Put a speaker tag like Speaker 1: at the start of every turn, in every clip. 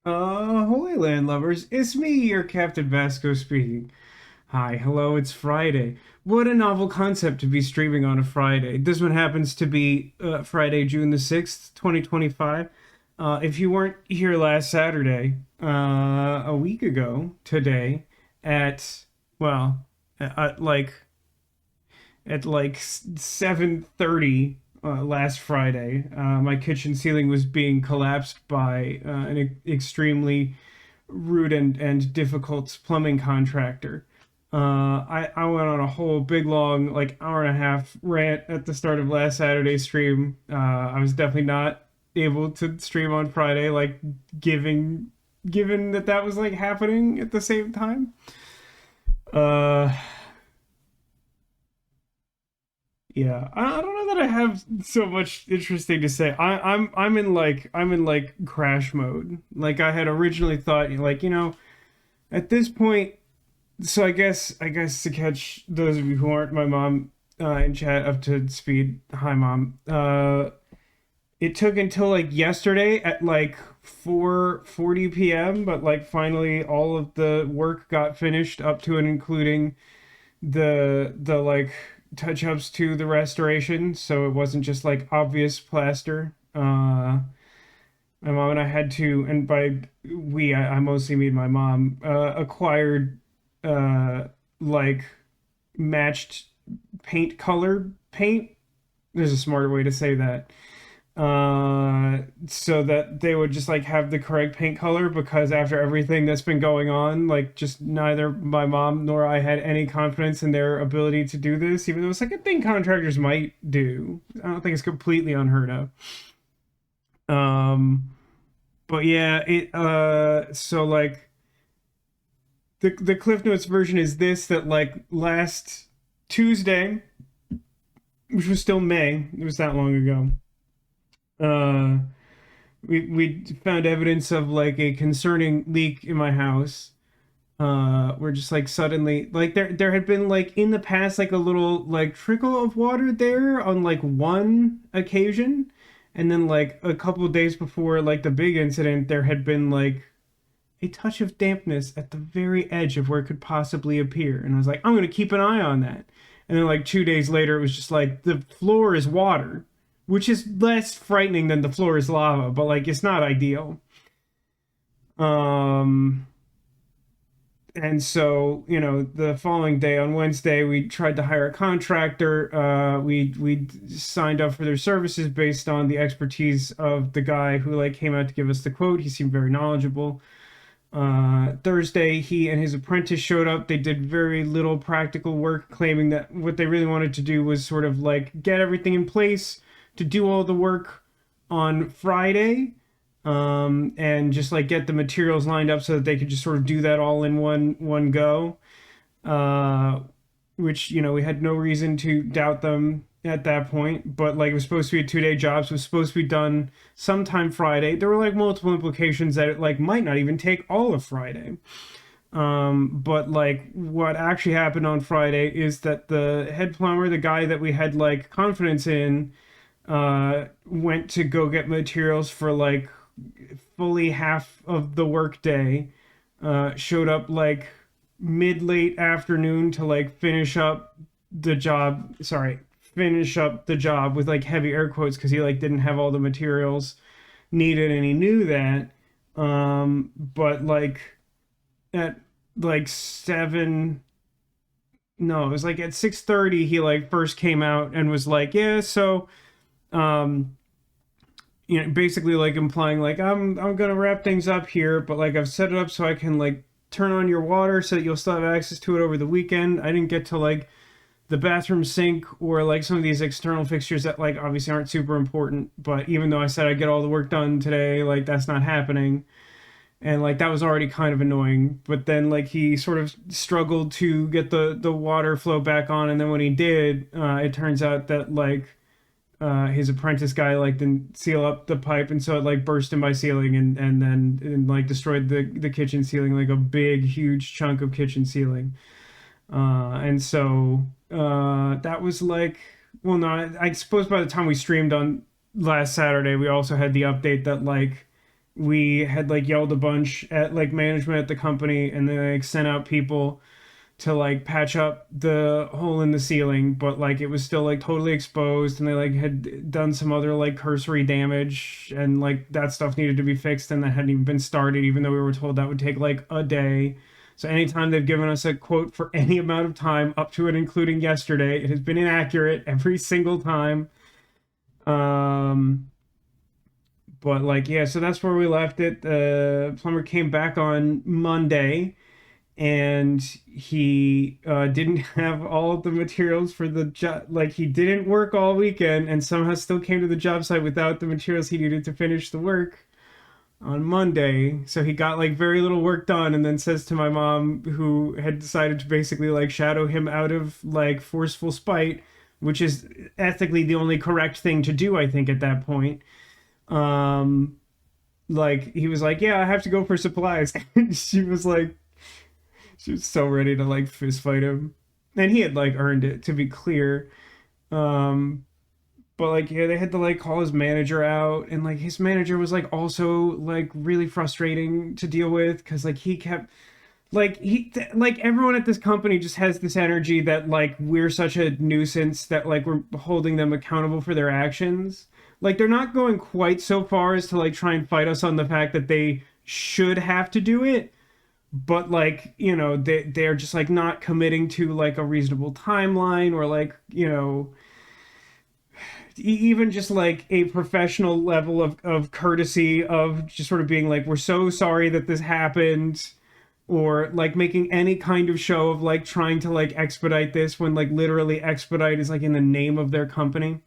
Speaker 1: Holy land lovers, it's me, your Captain Vasco speaking. Hi, hello, it's Friday. What a novel concept to be streaming on a Friday. This one happens to be Friday, June the 6th, 2025. If you weren't here last Saturday, a week ago today, at, well, at like at like 7:30 last Friday. My kitchen ceiling was being collapsed by extremely rude and difficult plumbing contractor. I went on a whole big long like hour and a half rant at the start of last Saturday's stream. I was definitely not able to stream on Friday, like giving given that that was like happening at the same time. Uh, Yeah, I don't know that I have so much interesting to say. I'm in like crash mode. Like I had originally thought, like at this point. So I guess to catch those of you who aren't my mom in chat up to speed. Hi, mom. It took until like yesterday at like 4:40 p.m. But like finally all of the work got finished up to and including the like touch ups to the restoration, so it wasn't just like obvious plaster. My mom and I had to, and by I mostly mean my mom, acquired uh like matched paint color paint. There's a smarter way to say that, so that they would just like have the correct paint color, because after everything that's been going on, like just neither my mom nor I had any confidence in their ability to do this, even though it's like a thing contractors might do. I don't think it's completely unheard of. um but yeah, it so like the Cliff Notes version is this: that like last Tuesday, which was still May, it was that long ago, uh we found evidence of like a concerning leak in my house. Where just like suddenly, like there had been like in the past like a little like trickle of water there on like one occasion, and then like a couple of days before like the big incident, there had been like a touch of dampness at the very edge of where it could possibly appear. And I was like, I'm gonna keep an eye on that. And then like 2 days later, it was just like the floor is water, which is less frightening than the floor is lava, but like it's not ideal. Um, and so the following day on Wednesday, we tried to hire a contractor. We signed up for their services based on the expertise of the guy who like came out to give us the quote. He seemed very knowledgeable. Thursday, he and his apprentice showed up. They did very little practical work, claiming that what they really wanted to do was sort of like get everything in place to do all the work on Friday, and just like get the materials lined up so that they could just sort of do that all in one go. Uh, which we had no reason to doubt them at that point. But like it was supposed to be a 2-day job, so it was supposed to be done sometime Friday. There were like multiple implications that it like might not even take all of Friday. But like what actually happened on Friday is that the head plumber, the guy that we had like confidence in, went to go get materials for like fully half of the workday. Showed up like mid late afternoon to like finish up the job. Sorry, finish up the job with like heavy air quotes, because he like didn't have all the materials needed and he knew that. But like at like 7, no, it was like at 6:30 he like first came out and was like, yeah, so um basically like implying like I'm gonna wrap things up here, but like I've set it up so I can like turn on your water so that you'll still have access to it over the weekend. I didn't get to like the bathroom sink or like some of these external fixtures that like obviously aren't super important, but even though I said I'd get all the work done today, like that's not happening. And like that was already kind of annoying. But then like he sort of struggled to get the water flow back on, and then when he did, it turns out that like his apprentice guy like didn't seal up the pipe, and so it like burst in my ceiling, and like destroyed the kitchen ceiling, like a big huge chunk of kitchen ceiling. And so that was like, well, no, I suppose by the time we streamed on last Saturday, we also had the update that like we had like yelled a bunch at like management at the company, and then like sent out people to like patch up the hole in the ceiling, but like it was still like totally exposed, and they like had done some other like cursory damage, and like that stuff needed to be fixed, and that hadn't even been started, even though we were told that would take like a day. So anytime they've given us a quote for any amount of time up to and including yesterday, it has been inaccurate every single time. um but like, yeah, so that's where we left it. The plumber came back on Monday, and he didn't have all of the materials for the job. Like, he didn't work all weekend and somehow still came to the job site without the materials he needed to finish the work on Monday. So he got like very little work done, and then says to my mom, who had decided to basically like shadow him out of like forceful spite, which is ethically the only correct thing to do, I think, at that point. um like, he was like, yeah, I have to go for supplies. And she was so ready to like fist fight him, and he had like earned it, to be clear. Um, but like, yeah, they had to like call his manager out, and like his manager was like also like really frustrating to deal with, because like he kept like like everyone at this company just has this energy that like we're such a nuisance that like we're holding them accountable for their actions. Like, they're not going quite so far as to like try and fight us on the fact that they should have to do it, but like, they're just like not committing to like a reasonable timeline, or like, even just like a professional level of courtesy, of just sort of being like, we're so sorry that this happened, or like making any kind of show of like trying to like expedite this, when like literally expedite is like in the name of their company.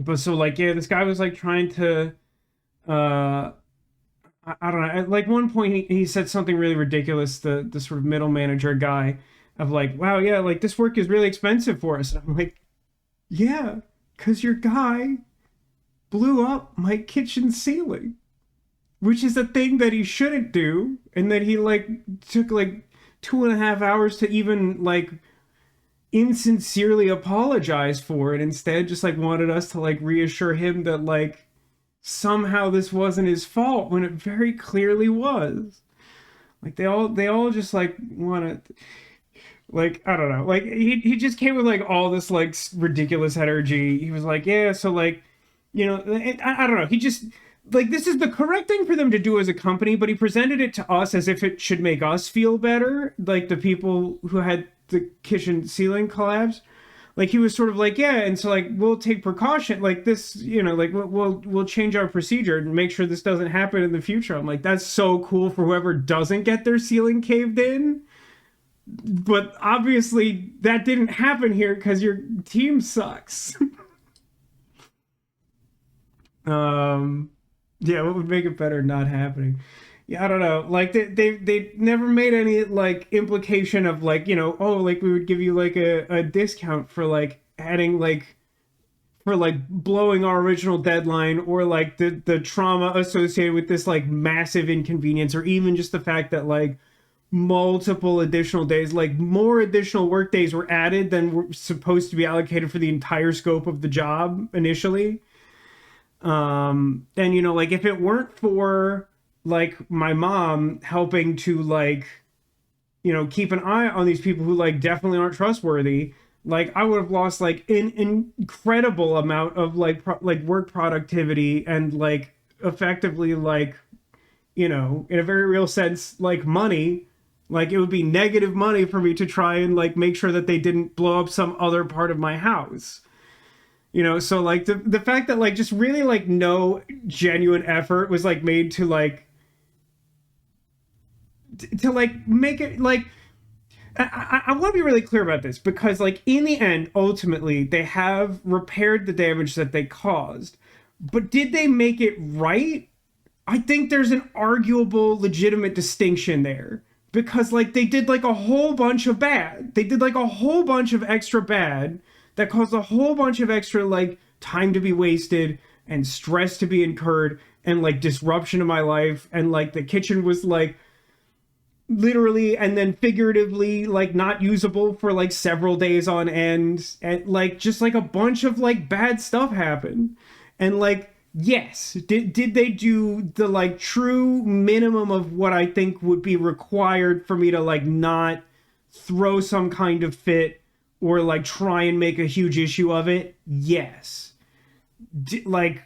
Speaker 1: But so like, yeah, this guy was like trying to uh I don't know. At like one point, he said something really ridiculous. The sort of middle manager guy, of like, wow, yeah, like this work is really expensive for us. And I'm like, yeah, because your guy blew up my kitchen ceiling, which is a thing that he shouldn't do, and that he like took like 2.5 hours to even like insincerely apologize for, and instead just like wanted us to like reassure him that like somehow this wasn't his fault, when it very clearly was. Like, they all just like want to, like, I don't know, like he just came with like all this like ridiculous energy. He was like, yeah, so like, I don't know, he just, like, this is the correct thing for them to do as a company, but he presented it to us as if it should make us feel better, like the people who had the kitchen ceiling collapse. Like, he was sort of like, yeah, and so like we'll take precaution, like this, like we'll change our procedure and make sure this doesn't happen in the future. I'm like, that's so cool for whoever doesn't get their ceiling caved in, but obviously that didn't happen here because your team sucks. um yeah, what would make it better not happening? Yeah, I don't know. Like, they never made any like implication of like, oh, like we would give you like a discount for like adding like, for like blowing our original deadline, or like the trauma associated with this like massive inconvenience, or even just the fact that like multiple additional days, like more additional work days were added than were supposed to be allocated for the entire scope of the job initially. And like, if it weren't for like my mom helping to like, keep an eye on these people who like definitely aren't trustworthy, like I would have lost like an incredible amount of like like work productivity, and like effectively like, in a very real sense, like money. Like, it would be negative money for me to try and like make sure that they didn't blow up some other part of my house. So like the fact that like just really like no genuine effort was like made to like like make it like, I want to be really clear about this, because like in the end, ultimately they have repaired the damage that they caused, but did they make it right? I think there's an arguable legitimate distinction there, because like they did like a whole bunch of bad. They did like a whole bunch of extra bad that caused a whole bunch of extra like time to be wasted, and stress to be incurred, and like disruption of my life, and like the kitchen was like literally and then figuratively like not usable for like several days on end, and like just like a bunch of like bad stuff happened. And like Yes. Did they do the like true minimum of what I think would be required for me to like not throw some kind of fit or like try and make a huge issue of it? Yes. Like,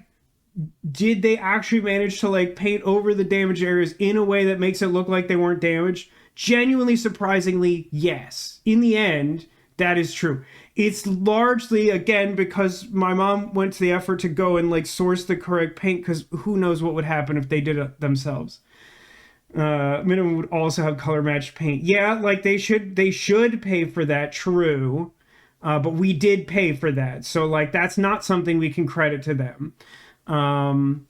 Speaker 1: did they actually manage to like paint over the damaged areas in a way that makes it look like they weren't damaged? Genuinely surprisingly, yes. In the end, that is true. It's largely again because my mom went to the effort to go and like source the correct paint, because who knows what would happen if they did it themselves. Minimum would also have color matched paint. Yeah, like they should pay for that, true. But we did pay for that. So like that's not something we can credit to them. Um,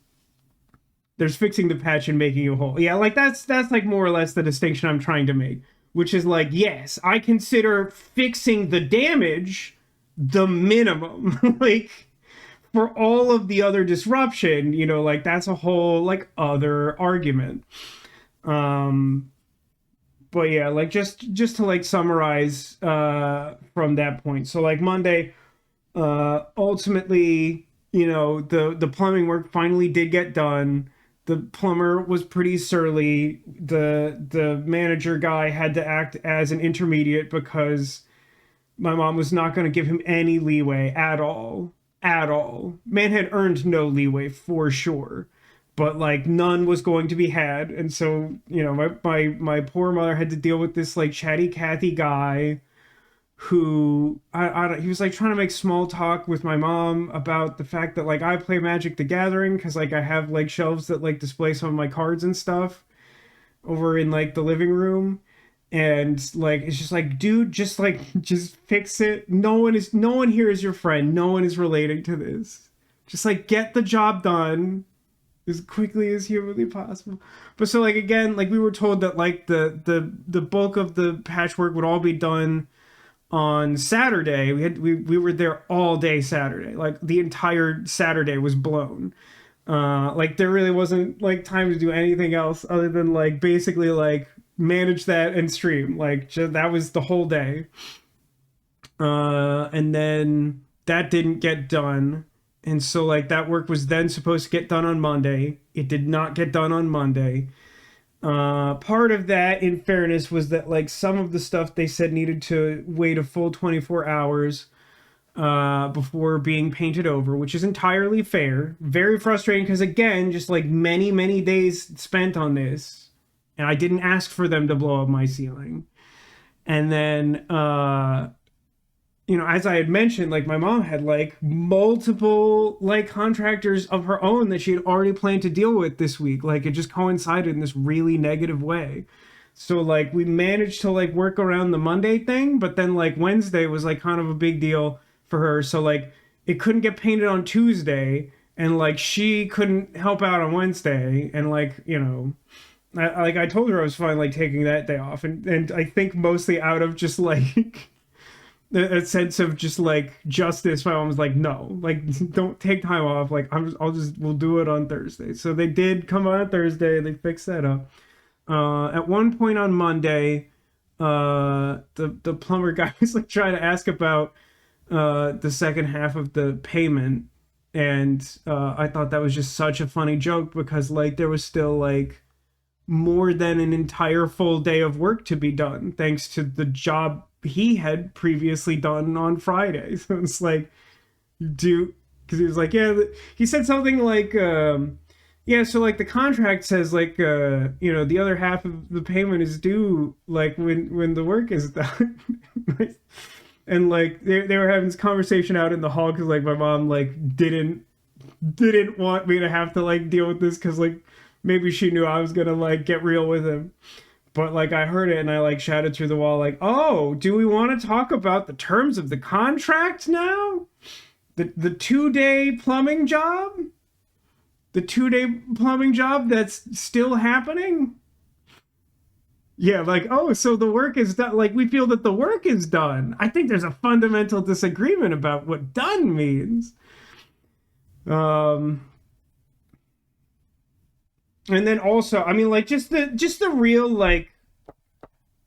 Speaker 1: there's fixing the patch and making you whole. Yeah, like that's like more or less the distinction I'm trying to make, which is like, yes, I consider fixing the damage the minimum. Like for all of the other disruption, like that's a whole like other argument. Um but yeah, like just to like summarize from that point. So like Monday, ultimately, the plumbing work finally did get done. The plumber was pretty surly. The manager guy had to act as an intermediate because my mom was not going to give him any leeway at all. At all. Man had earned no leeway for sure. But like none was going to be had. And so, my poor mother had to deal with this like chatty Cathy guy who he was like trying to make small talk with my mom about the fact that like I play Magic the Gathering, because like I have like shelves that like display some of my cards and stuff over in like the living room. And like it's just like, dude, just fix it. No one here is your friend. No one is relating to this. Just like get the job done as quickly as humanly possible. But so like again, like we were told that like the bulk of the patchwork would all be done on Saturday. We were there all day Saturday. Like the entire Saturday was blown. Like there really wasn't like time to do anything else other than like basically like manage that and stream. Like that was the whole day. And then that didn't get done. And so like that work was then supposed to get done on Monday. It did not get done on Monday. Part of that, in fairness, was that like some of the stuff they said needed to wait a full 24 hours before being painted over, which is entirely fair. Very frustrating because again, just like many, many days spent on this, and I didn't ask for them to blow up my ceiling. And then as I had mentioned, like my mom had like multiple like contractors of her own that she had already planned to deal with this week. Like it just coincided in this really negative way. So like we managed to like work around the Monday thing, but then like Wednesday was like kind of a big deal for her. So like it couldn't get painted on Tuesday, and like she couldn't help out on Wednesday, and like I told her I was fine like taking that day off, and I think mostly out of just like a sense of just like justice. My mom was like, no, like don't take time off, like we'll do it on Thursday. So they did come on Thursday, they fixed that up. At one point on Monday, the plumber guy was like trying to ask about the second half of the payment, and I thought that was just such a funny joke because like there was still like more than an entire full day of work to be done thanks to the job he had previously done on Friday. So it's like, do, because he was like, yeah, he said something like, yeah, so like the contract says like, the other half of the payment is due like when the work is done. And like they were having this conversation out in the hall because like my mom like didn't want me to have to like deal with this because like maybe she knew I was gonna like get real with him. But like I heard it and I like shouted through the wall like, "Oh, do we want to talk about the terms of the contract now? The 2-day plumbing job? The 2-day plumbing job that's still happening?" Yeah, like, "Oh, so the work is done. Like we feel that the work is done. I think there's a fundamental disagreement about what done means." Um and then also, I mean like just the real like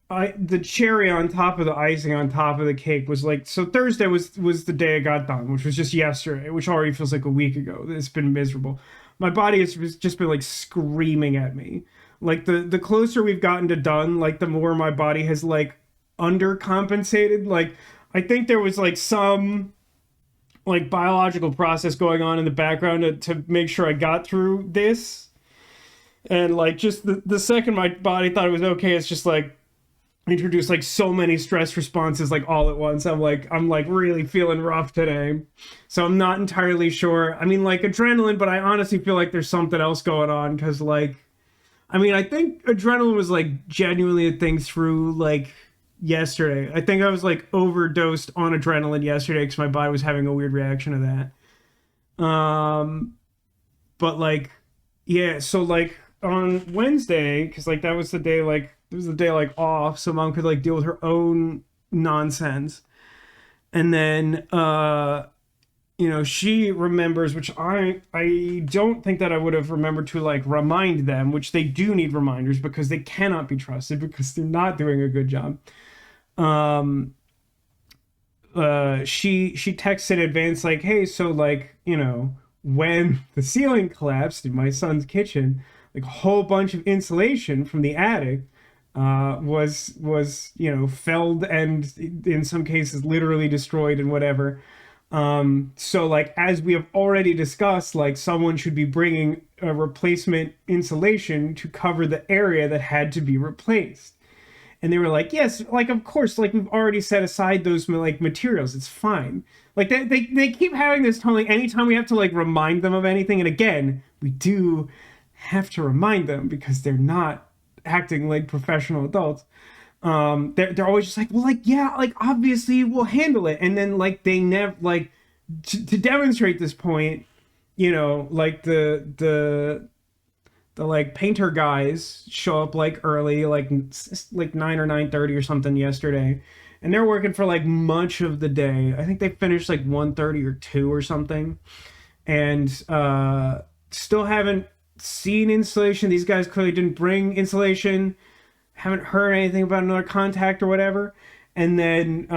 Speaker 1: the cherry on top of the icing on top of the cake was like, so Thursday was the day I got done, which was just yesterday, which already feels like a week ago. It's been miserable. My body has just been like screaming at me. Like the closer we've gotten to done, like the more my body has like undercompensated. Like I think there was like some like biological process going on in the background to make sure I got through this. And like just the second my body thought it was okay, it's just like introduced like so many stress responses like all at once. I'm like really feeling rough today. So I'm not entirely sure. I mean like adrenaline, but I honestly feel like there's something else going on because like I mean I think adrenaline was like genuinely a thing through like yesterday. I think I was like overdosed on adrenaline yesterday because my body was having a weird reaction to that. But like yeah, so like on Wednesday, because like that was the day like it was the day like off, so mom could like deal with her own nonsense. And then she remembers, which I don't think that I would have remembered to like remind them, which they do need reminders because they cannot be trusted because they're not doing a good job. Um she texts in advance like, hey, so like, when the ceiling collapsed in my son's kitchen, like a whole bunch of insulation from the attic was felled and in some cases literally destroyed and whatever. So like as we have already discussed, like someone should be bringing a replacement insulation to cover the area that had to be replaced. And they were like, yes, like of course, like we've already set aside those like materials, it's fine. Like they keep having this tone like anytime we have to like remind them of anything. And again, we do have to remind them because they're not acting like professional adults. They're always just like, well, like yeah, like obviously we'll handle it. And then like they never like to demonstrate this point, like the like painter guys show up like early, like 9 or 9:30 or something yesterday, and they're working for like much of the day. I think they finished like 1:30 or 2 or something, and still haven't seen insulation. These guys clearly didn't bring insulation. Haven't heard anything about another contact or whatever. And then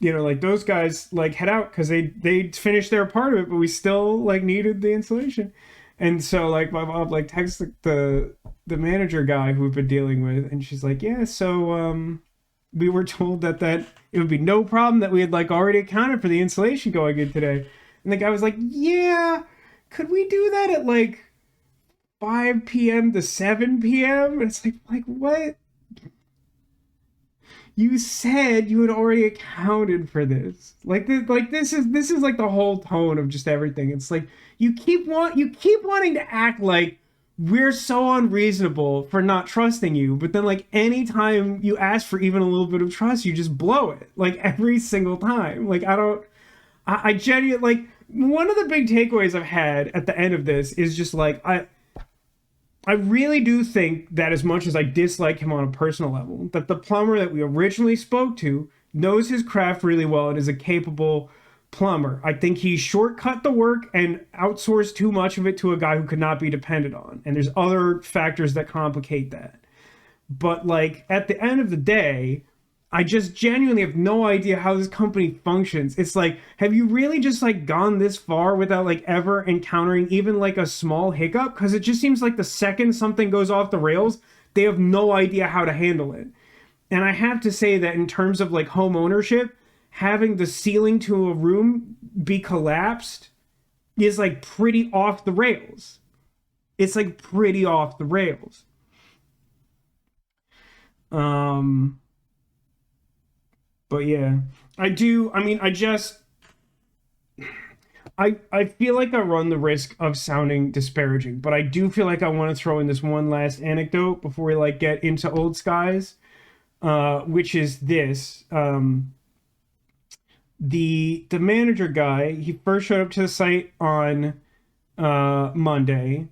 Speaker 1: like those guys like head out because they finished their part of it, but we still like needed the insulation. And so like my mom like texts the manager guy who we've been dealing with, and she's like, yeah, so we were told that it would be no problem that we had like already accounted for the insulation going in today. And the guy was like, yeah, could we do that at like 5 p.m. to 7 p.m.? And it's like what? You said you had already accounted for this. This is like the whole tone of just everything. It's like you keep wanting to act like we're so unreasonable for not trusting you, but then like anytime you ask for even a little bit of trust, you just blow it. Like every single time. Like I genuinely like one of the big takeaways I've had at the end of this is just like I really do think that as much as I dislike him on a personal level, that the plumber that we originally spoke to knows his craft really well and is a capable plumber. I think he shortcut the work and outsourced too much of it to a guy who could not be depended on. And there's other factors that complicate that. But like at the end of the day, I just genuinely have no idea how this company functions. It's like, have you really just like gone this far without like ever encountering even like a small hiccup? Because it just seems like the second something goes off the rails, they have no idea how to handle it. And I have to say that in terms of like home ownership, having the ceiling to a room be collapsed is like pretty off the rails. It's like pretty off the rails. Um, But yeah, I do. I mean, I feel like I run the risk of sounding disparaging, but I do feel like I want to throw in this one last anecdote before we like get into old skies, which is this. The manager guy, he first showed up to the site on Monday,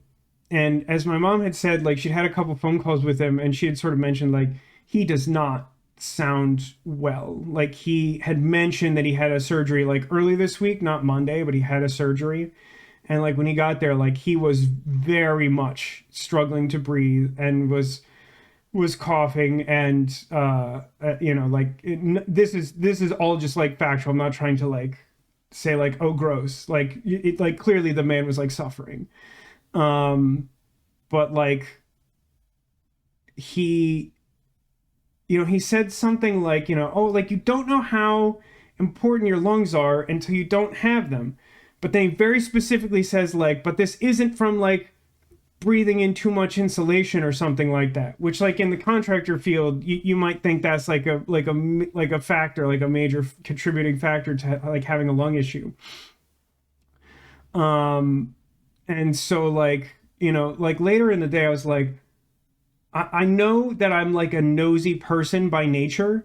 Speaker 1: and as my mom had said, like she'd had a couple phone calls with him, and she had sort of mentioned like he does not sound well. Like he had mentioned that he had a surgery like early this week, not Monday, but he had a surgery. And like when he got there, like he was very much struggling to breathe and was was coughing, and like this is all just like factual. I'm not trying to like say like, oh gross, like like clearly the man was like suffering. um but like he he said something like, oh, like you don't know how important your lungs are until you don't have them. But then he very specifically says like, but this isn't from like breathing in too much insulation or something like that, which like in the contractor field you might think that's like a factor, like a major contributing factor to like having a lung issue. um and so like, like later in the day I was like, I know that I'm like a nosy person by nature,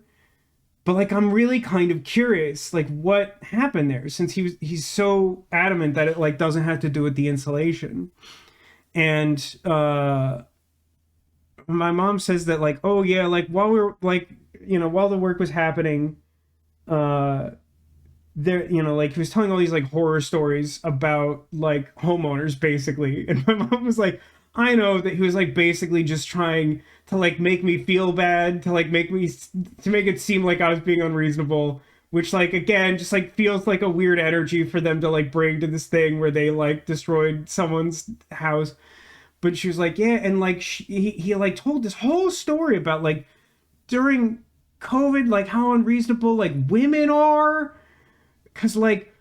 Speaker 1: but like I'm really kind of curious like what happened there, since he's so adamant that it like doesn't have to do with the insulation. And my mom says that like, oh yeah, like while we are like, while the work was happening, uh there, like he was telling all these like horror stories about like homeowners basically. And my mom was like, I know that he was like basically just trying to like make me feel bad, to like to make it seem like I was being unreasonable, which like again just like feels like a weird energy for them to like bring to this thing where they like destroyed someone's house. But she was like, yeah, and like he like told this whole story about like during COVID, like how unreasonable like women are, because like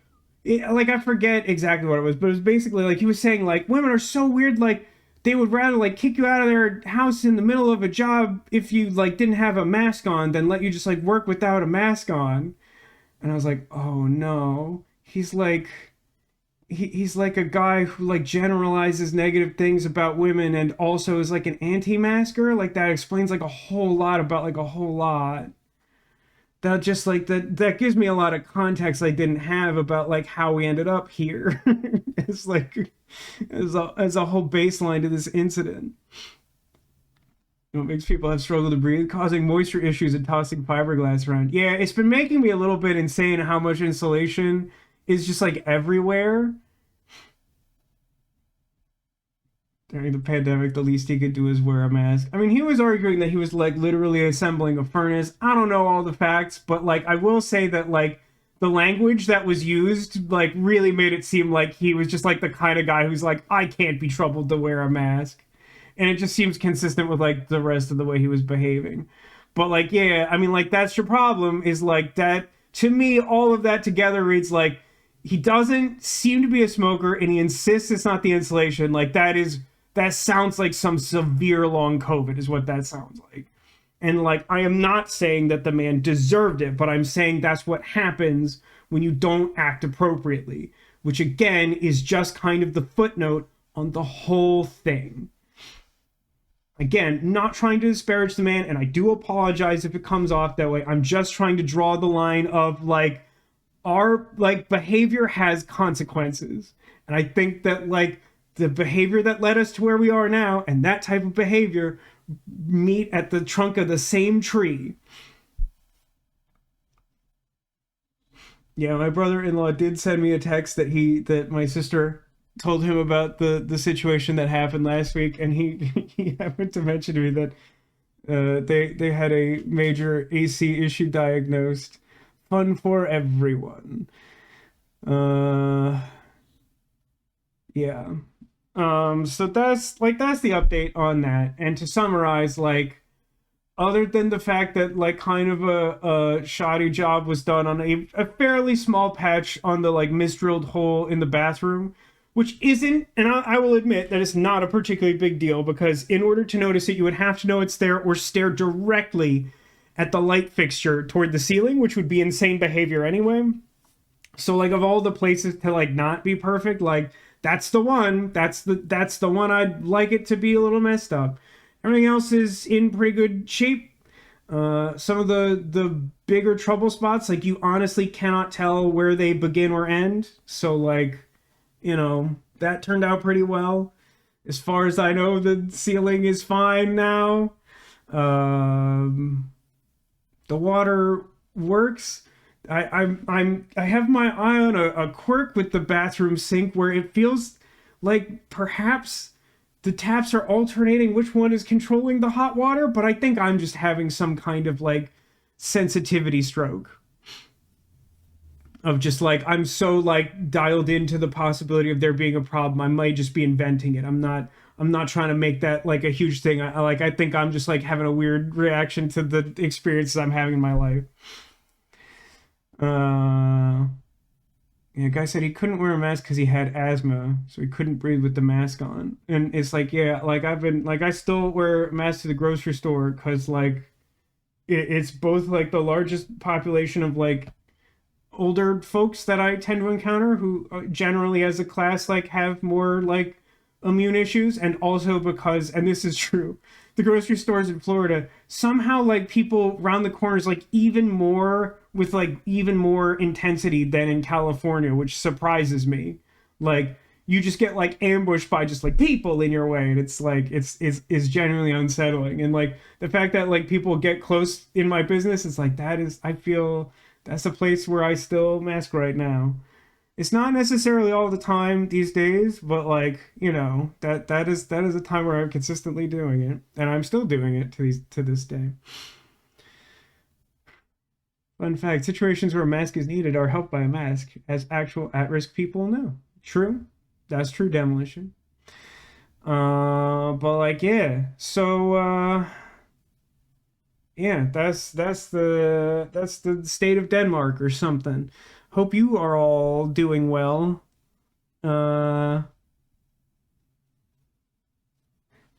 Speaker 1: like I forget exactly what it was, but it was basically like he was saying like women are so weird, like they would rather like kick you out of their house in the middle of a job if you like didn't have a mask on than let you just like work without a mask on. And I was like, oh no, he's like he's like a guy who like generalizes negative things about women and also is like an anti-masker. Like that explains like a whole lot about like a whole lot. That just like that gives me a lot of context I didn't have about like how we ended up here. It's like as a whole baseline to this incident. What makes people have struggled to breathe, causing moisture issues and tossing fiberglass around. Yeah, it's been making me a little bit insane how much insulation is just like everywhere. During the pandemic, the least he could do is wear a mask. I mean, he was arguing that he was like literally assembling a furnace. I don't know all the facts, but like I will say that like the language that was used like really made it seem like he was just like the kind of guy who's like, I can't be troubled to wear a mask. And it just seems consistent with like the rest of the way he was behaving. But like, yeah, I mean, like that's your problem, is like that to me, all of that together reads like he doesn't seem to be a smoker and he insists it's not the insulation. Like that sounds like some severe long COVID is what that sounds like. And like, I am not saying that the man deserved it, but I'm saying that's what happens when you don't act appropriately, which again is just kind of the footnote on the whole thing. Again, not trying to disparage the man, and I do apologize if it comes off that way. I'm just trying to draw the line of like, our like behavior has consequences. And I think that like the behavior that led us to where we are now and that type of behavior meet at the trunk of the same tree. Yeah, my brother-in-law did send me a text that my sister told him about the situation that happened last week, and he happened to mention to me that they had a major AC issue diagnosed. Fun for everyone. Uh, yeah. So that's the update on that. And to summarize, like, other than the fact that like kind of a shoddy job was done on a fairly small patch on the like misdrilled hole in the bathroom, which isn't, and I will admit that it's not a particularly big deal, because in order to notice it, you would have to know it's there or stare directly at the light fixture toward the ceiling, which would be insane behavior anyway. So like of all the places to like not be perfect, like that's the one. That's the one I'd like it to be a little messed up. Everything else is in pretty good shape. Some of the bigger trouble spots, like you honestly cannot tell where they begin or end. So like, that turned out pretty well. As far as I know, the ceiling is fine now. The water works. I have my eye on a quirk with the bathroom sink where it feels like perhaps the taps are alternating which one is controlling the hot water, but I think I'm just having some kind of like sensitivity stroke of just like I'm so like dialed into the possibility of there being a problem. I might just be inventing it. I'm not trying to make that like a huge thing. I think I'm just like having a weird reaction to the experiences I'm having in my life. Uh Yeah, guy said he couldn't wear a mask because he had asthma, so he couldn't breathe with the mask on. And it's like, yeah, like I've been like I still wear a mask to the grocery store because like it's both like the largest population of like older folks that I tend to encounter who generally as a class like have more like immune issues, and also because, and this is true, the grocery stores in Florida somehow like people round the corners like even more with like even more intensity than in California, which surprises me. Like you just get like ambushed by just like people in your way, and it's like it's genuinely unsettling. And like the fact that like people get close in my business, it's like that is, I feel that's a place where I still mask right now. It's not necessarily all the time these days, but like, that is a time where I'm consistently doing it, and I'm still doing it to this day. Fun fact, situations where a mask is needed are helped by a mask, as actual at-risk people know. True. That's true, Demolition. But like, yeah. So yeah, that's the state of Denmark or something. Hope you are all doing well. Uh,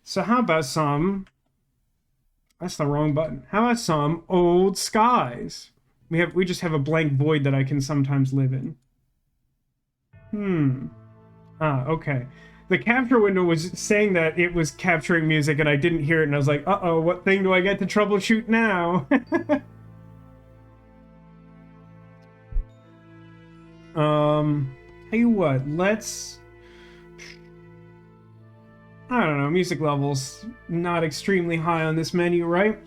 Speaker 1: so how about some? That's the wrong button. How about some old skies? We just have a blank void that I can sometimes live in. Hmm. Okay. The capture window was saying that it was capturing music and I didn't hear it, and I was like, uh-oh, what thing do I get to troubleshoot now? Tell you what, I don't know, music levels not extremely high on this menu, right?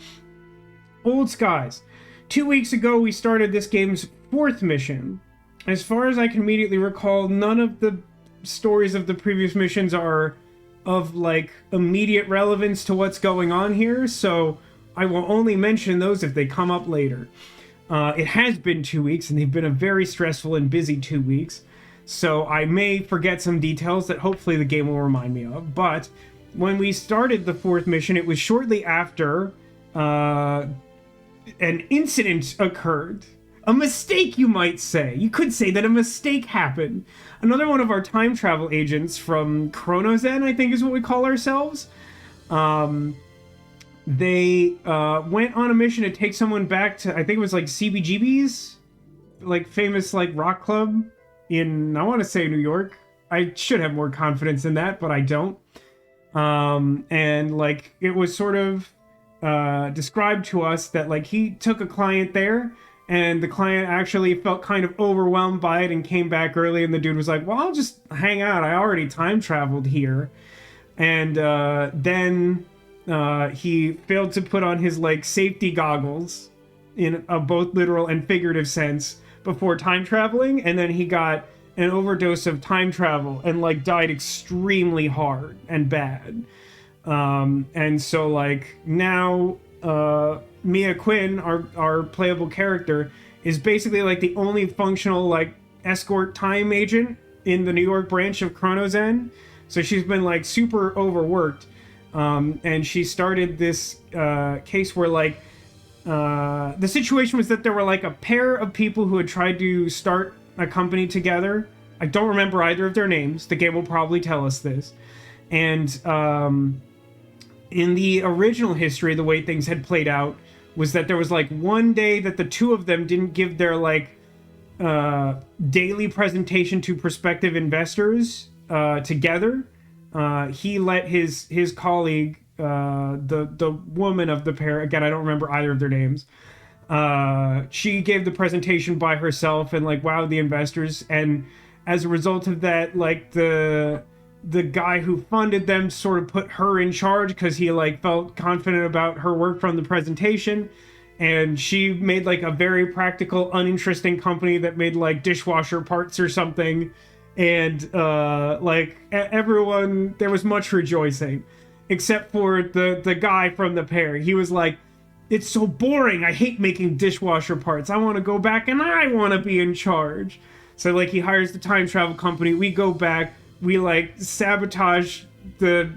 Speaker 1: Old Skies. 2 weeks ago, we started this game's fourth mission. As far as I can immediately recall, none of the stories of the previous missions are of like immediate relevance to what's going on here, so I will only mention those if they come up later. It has been 2 weeks, and they've been a very stressful and busy 2 weeks, so I may forget some details that hopefully the game will remind me of. But when we started the fourth mission, it was shortly after an incident occurred. A mistake, you might say. You could say that a mistake happened. Another one of our time travel agents from Chronozen, I think is what we call ourselves, they went on a mission to take someone back to, I think it was like CBGB's, like famous like rock club in, I want to say, New York. I should have more confidence in that, but I don't. And like it was sort of described to us that like he took a client there, and the client actually felt kind of overwhelmed by it and came back early, and the dude was like, well, I'll just hang out, I already time traveled here. And then he failed to put on his like safety goggles in a both literal and figurative sense before time traveling, and then he got an overdose of time travel and like died extremely hard and bad. And so like now Fia Quinn, our playable character, is basically like the only functional like escort time agent in the New York branch of Chronozen. So she's been like super overworked, and she started this case where like the situation was that there were like a pair of people who had tried to start a company together. I don't remember either of their names. The game will probably tell us this. And in the original history, the way things had played out was that there was like one day that the two of them didn't give their like daily presentation to prospective investors together. He let his colleague, the woman of the pair, again I don't remember either of their names, she gave the presentation by herself and like wowed the investors, and as a result of that, like the guy who funded them sort of put her in charge because he like felt confident about her work from the presentation, and she made like a very practical, uninteresting company that made like dishwasher parts or something, And like everyone, there was much rejoicing, except for the guy from the pair. He was like, it's so boring, I hate making dishwasher parts, I want to go back and I want to be in charge. So like he hires the time travel company, we go back, we like sabotage the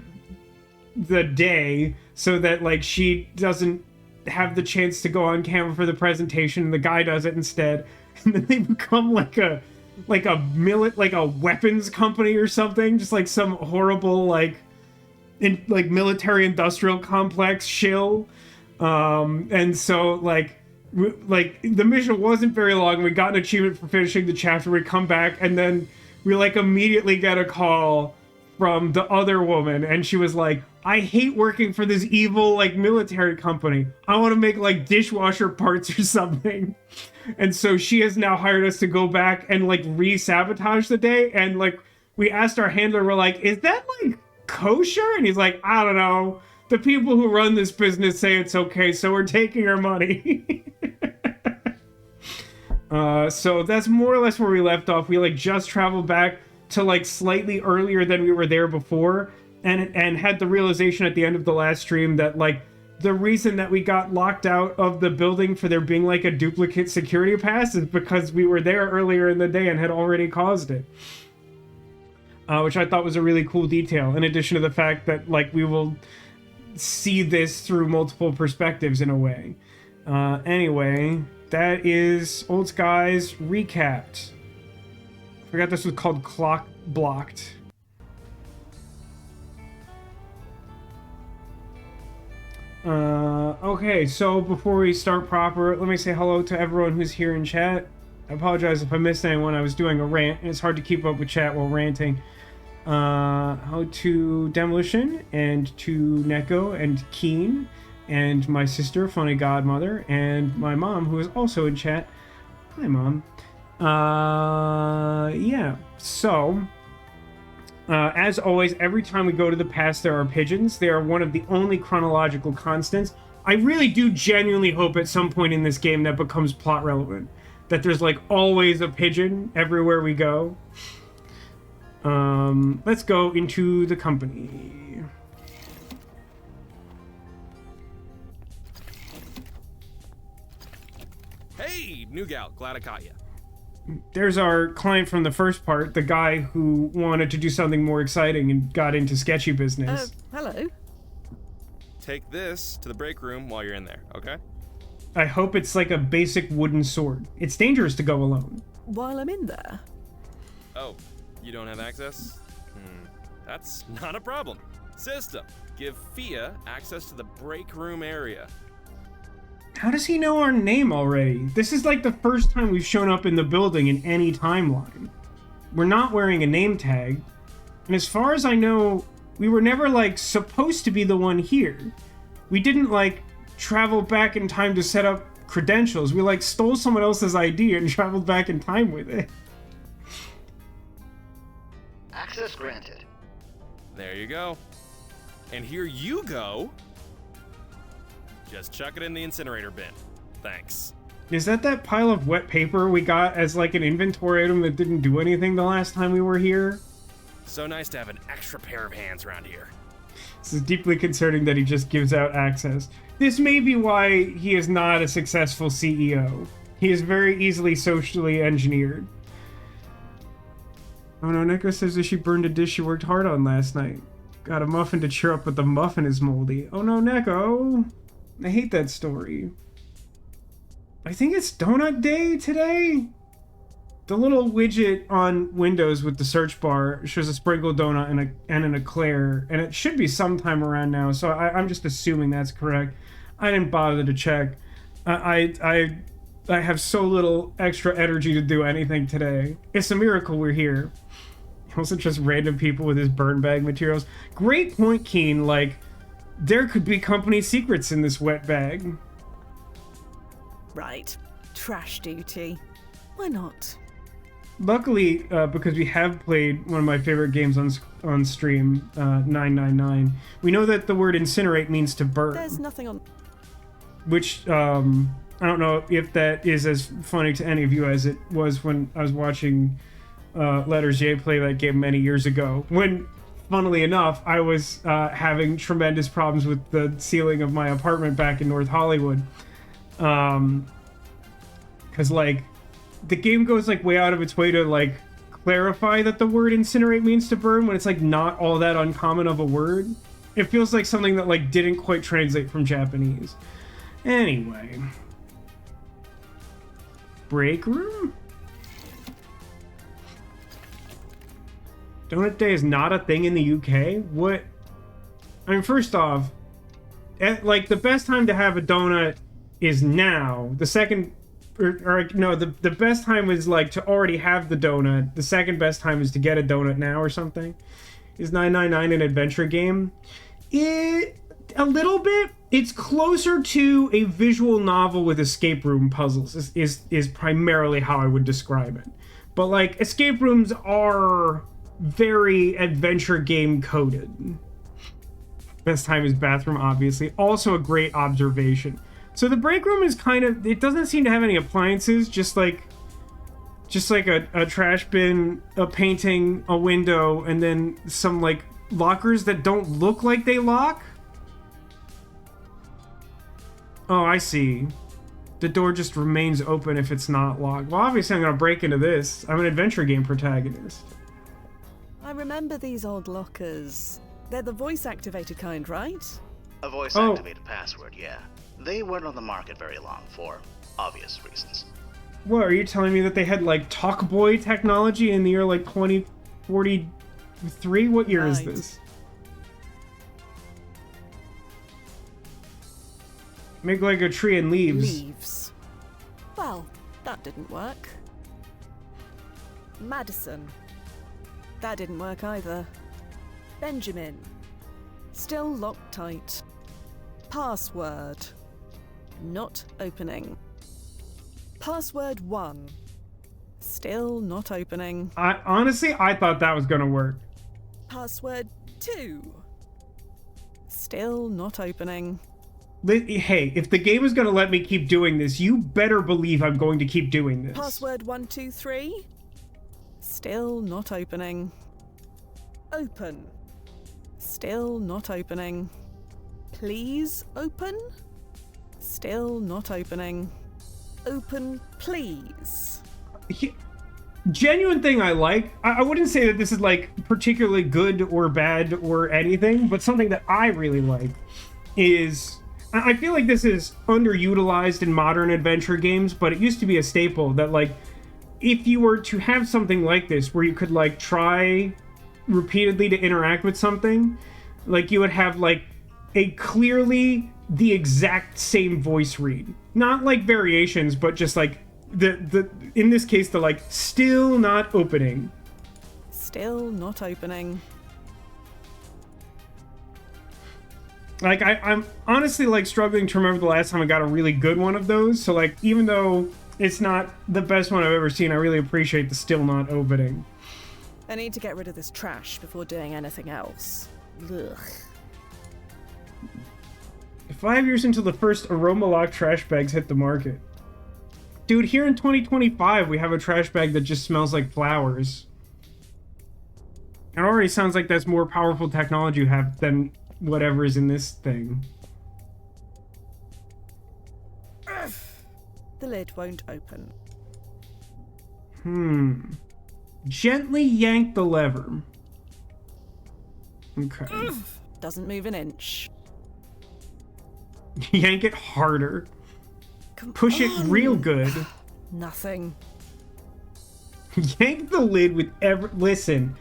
Speaker 1: day so that like she doesn't have the chance to go on camera for the presentation, and the guy does it instead. And then they become like a weapons company or something, just like some horrible like military industrial complex shill. And so like the mission wasn't very long. We got an achievement for finishing the chapter. We come back and then we like immediately get a call from the other woman, and she was like, I hate working for this evil like military company, I want to make like dishwasher parts or something. And so she has now hired us to go back and like re-sabotage the day. And like we asked our handler, we're like, is that like kosher? And he's like, I don't know, the people who run this business say it's okay, so we're taking our money. So that's more or less where we left off. We like just traveled back to like slightly earlier than we were there before, and had the realization at the end of the last stream that like the reason that we got locked out of the building for there being like a duplicate security pass is because we were there earlier in the day and had already caused it. Which I thought was a really cool detail, in addition to the fact that like we will see this through multiple perspectives in a way. Anyway, that is Old Skies recapped. I forgot this was called Clock Blocked. Okay, so before we start proper, let me say hello to everyone who's here in chat. I apologize if I missed anyone. I was doing a rant, and it's hard to keep up with chat while ranting. Hello to Demolition, and to Neko, and Keen, and my sister, Funny Godmother, and my mom, who is also in chat. Hi, Mom. Yeah, so as always, every time we go to the past, there are pigeons. They are one of the only chronological constants. I really do genuinely hope at some point in this game that becomes plot relevant, that there's like always a pigeon everywhere we go. Let's go into the company.
Speaker 2: Hey, new gal, glad I caught you.
Speaker 1: There's our client from the first part, the guy who wanted to do something more exciting and got into sketchy business.
Speaker 3: Hello.
Speaker 2: Take this to the break room while you're in there, okay?
Speaker 1: I hope it's like a basic wooden sword. It's dangerous to go alone.
Speaker 3: While I'm in there?
Speaker 2: Oh, you don't have access? That's not a problem. System, give Fia access to the break room area.
Speaker 1: How does he know our name already? This is like the first time we've shown up in the building in any timeline. We're not wearing a name tag, and as far as I know, we were never like supposed to be the one here. We didn't like travel back in time to set up credentials. We like stole someone else's ID and traveled back in time with it.
Speaker 4: Access granted.
Speaker 2: There you go. And here you go. Just chuck it in the incinerator bin. Thanks.
Speaker 1: Is that pile of wet paper we got as like an inventory item that didn't do anything the last time we were here?
Speaker 2: So nice to have an extra pair of hands around here.
Speaker 1: This is deeply concerning that he just gives out access. This may be why he is not a successful CEO. He is very easily socially engineered. Oh no, Neko says that she burned a dish she worked hard on last night. Got a muffin to cheer up, but the muffin is moldy. Oh no, Neko! I hate that story. I think it's Donut Day today? The little widget on Windows with the search bar shows a sprinkled donut and an eclair, and it should be sometime around now, so I'm just assuming that's correct. I didn't bother to check. I have so little extra energy to do anything today. It's a miracle we're here. It wasn't just random people with his burn bag materials. Great point, Keen. Like, there could be company secrets in this wet bag.
Speaker 3: Right. Trash duty. Why not?
Speaker 1: Luckily, because we have played one of my favorite games on stream, 999, we know that the word incinerate means to burn.
Speaker 3: There's nothing on...
Speaker 1: Which, I don't know if that is as funny to any of you as it was when I was watching Letters J play that game many years ago when, funnily enough, I was having tremendous problems with the ceiling of my apartment back in North Hollywood. Because, like, the game goes, like, way out of its way to, like, clarify that the word incinerate means to burn when it's, like, not all that uncommon of a word. It feels like something that, like, didn't quite translate from Japanese. Anyway. Break room? Donut Day is not a thing in the UK? What? I mean, first off, like, the best time to have a donut is now. The second, the best time is, like, to already have the donut. The second best time is to get a donut now or something. Is 999 an adventure game? A little bit. It's closer to a visual novel with escape room puzzles is primarily how I would describe it. But, like, escape rooms are very adventure game coded. Best time is bathroom, obviously. Also a great observation. So the break room is kind of, it doesn't seem to have any appliances, just like a trash bin, a painting, a window, and then some, like, lockers that don't look like they lock. Oh, I see. The door just remains open if it's not locked. Well, obviously I'm gonna break into this. I'm an adventure game protagonist.
Speaker 3: I remember these old lockers. They're the voice-activated kind, right?
Speaker 4: A voice-activated password, yeah. They weren't on the market very long for obvious reasons.
Speaker 1: What, are you telling me that they had, like, Talk Boy technology in the year, like, 2043? What year is this? Make like a tree and leaves.
Speaker 3: Leaves. Well, that didn't work. Madison. That didn't work either. Benjamin. Still locked tight. Password. Not opening. Password 1. Still not opening.
Speaker 1: Honestly, I thought that was gonna work.
Speaker 3: Password 2. Still not opening.
Speaker 1: Hey, if the game is gonna let me keep doing this, you better believe I'm going to keep doing this.
Speaker 3: Password 123. Still not opening. Open. Still not opening. Please open. Still not opening. Open, please.
Speaker 1: Genuine thing I like. I wouldn't say that this is, like, particularly good or bad or anything, but something that I really like is, I feel like this is underutilized in modern adventure games, but it used to be a staple that, like, if you were to have something like this where you could, like, try repeatedly to interact with something, like, you would have, like, a clearly the exact same voice read. Not, like, variations, but just, like, the in this case, the, like, still not opening.
Speaker 3: Still not opening.
Speaker 1: Like, I'm honestly, like, struggling to remember the last time I got a really good one of those. So, like, even though it's not the best one I've ever seen, I really appreciate the still not opening.
Speaker 3: I need to get rid of this trash before doing anything else. Ugh.
Speaker 1: 5 years until the first aroma lock trash bags hit the market. Dude, here in 2025, we have a trash bag that just smells like flowers. It already sounds like that's more powerful technology you have than whatever is in this thing.
Speaker 3: The lid won't open.
Speaker 1: Gently yank the lever. Okay.
Speaker 3: Doesn't move an inch.
Speaker 1: Yank it harder.
Speaker 3: Come
Speaker 1: Push it
Speaker 3: on.
Speaker 1: real good.
Speaker 3: Nothing.
Speaker 1: Yank the lid with Listen,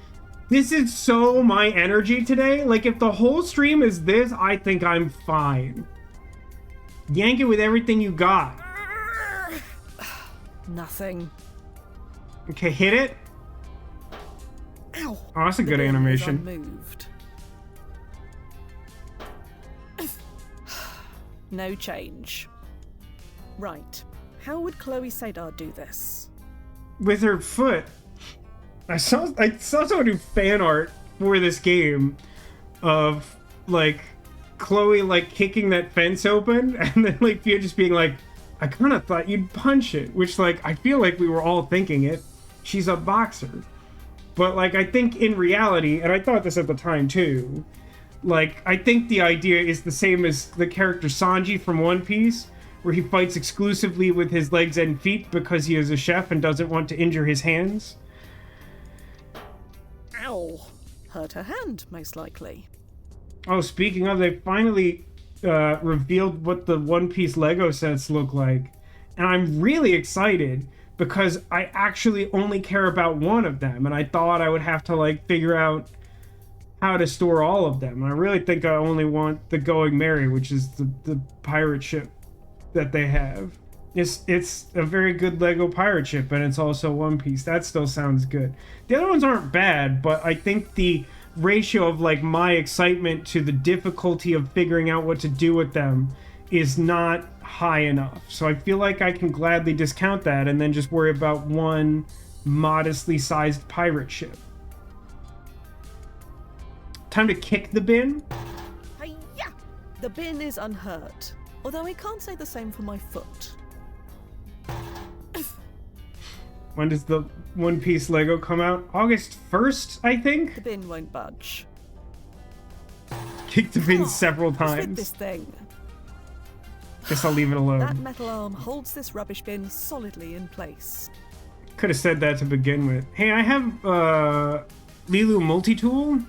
Speaker 1: this is so my energy today. Like, if the whole stream is this, I think I'm fine. Yank it with everything you got.
Speaker 3: Nothing.
Speaker 1: Okay, hit it.
Speaker 3: Ow.
Speaker 1: Oh, that's a
Speaker 3: The
Speaker 1: good
Speaker 3: bin is
Speaker 1: animation.
Speaker 3: unmoved. No change. Right. How would Chloe Sadar do this?
Speaker 1: With her foot. I saw someone do fan art for this game of, like, Chloe, like, kicking that fence open, and then, like, Fia just being like, I kind of thought you'd punch it, which, like, I feel like we were all thinking it. She's a boxer. But, like, I think in reality, and I thought this at the time, too, like, I think the idea is the same as the character Sanji from One Piece, where he fights exclusively with his legs and feet because he is a chef and doesn't want to injure his hands.
Speaker 3: Ow. Hurt her hand, most likely.
Speaker 1: Oh, speaking of, they finally revealed what the One Piece Lego sets look like. And I'm really excited because I actually only care about one of them. And I thought I would have to, like, figure out how to store all of them. And I really think I only want the Going Merry, which is the pirate ship that they have. It's a very good Lego pirate ship, and it's also One Piece. That still sounds good. The other ones aren't bad, but I think the ratio of, like, my excitement to the difficulty of figuring out what to do with them is not high enough. So I feel like I can gladly discount that and then just worry about one modestly sized pirate ship. Time to kick the bin.
Speaker 3: Hi-ya! The bin is unhurt, although I can't say the same for my foot.
Speaker 1: When does the One Piece Lego come out? August 1st, I think?
Speaker 3: The bin won't budge.
Speaker 1: Kicked the bin several
Speaker 3: What's with
Speaker 1: times.
Speaker 3: this thing?
Speaker 1: Guess I'll leave it alone.
Speaker 3: That metal arm holds this rubbish bin solidly in place.
Speaker 1: Could have said that to begin with. Hey, I have, Lilu multi-tool?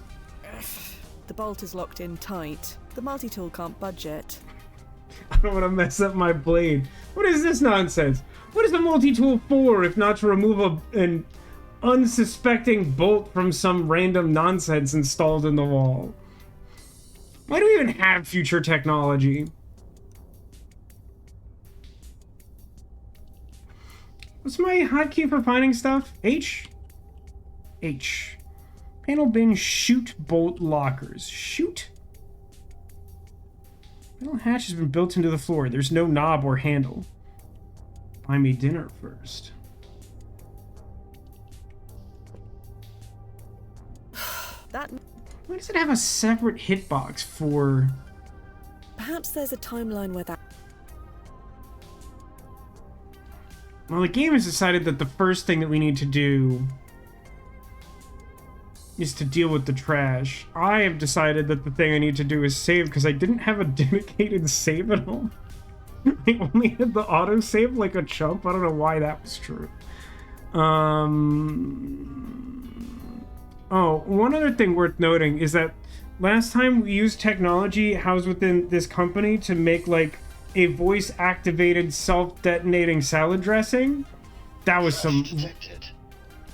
Speaker 3: The bolt is locked in tight. The multi-tool can't budge it.
Speaker 1: I don't want to mess up my blade. What is this nonsense? What is the multi-tool for if not to remove an unsuspecting bolt from some random nonsense installed in the wall? Why do we even have future technology? What's my hotkey for finding stuff? H? H. Panel bin shoot bolt lockers. Shoot? Metal hatch has been built into the floor. There's no knob or handle. Buy me dinner first. Why does it have a separate hitbox for...
Speaker 3: Perhaps there's a timeline where that...
Speaker 1: Well, the game has decided that the first thing that we need to do is to deal with the trash. I have decided that the thing I need to do is save because I didn't have a dedicated save at all. I only had the autosave like a chump. I don't know why that was true. Oh, one other thing worth noting is that last time we used technology housed within this company to make, like, a voice-activated self-detonating salad dressing. That was some...
Speaker 5: Detected.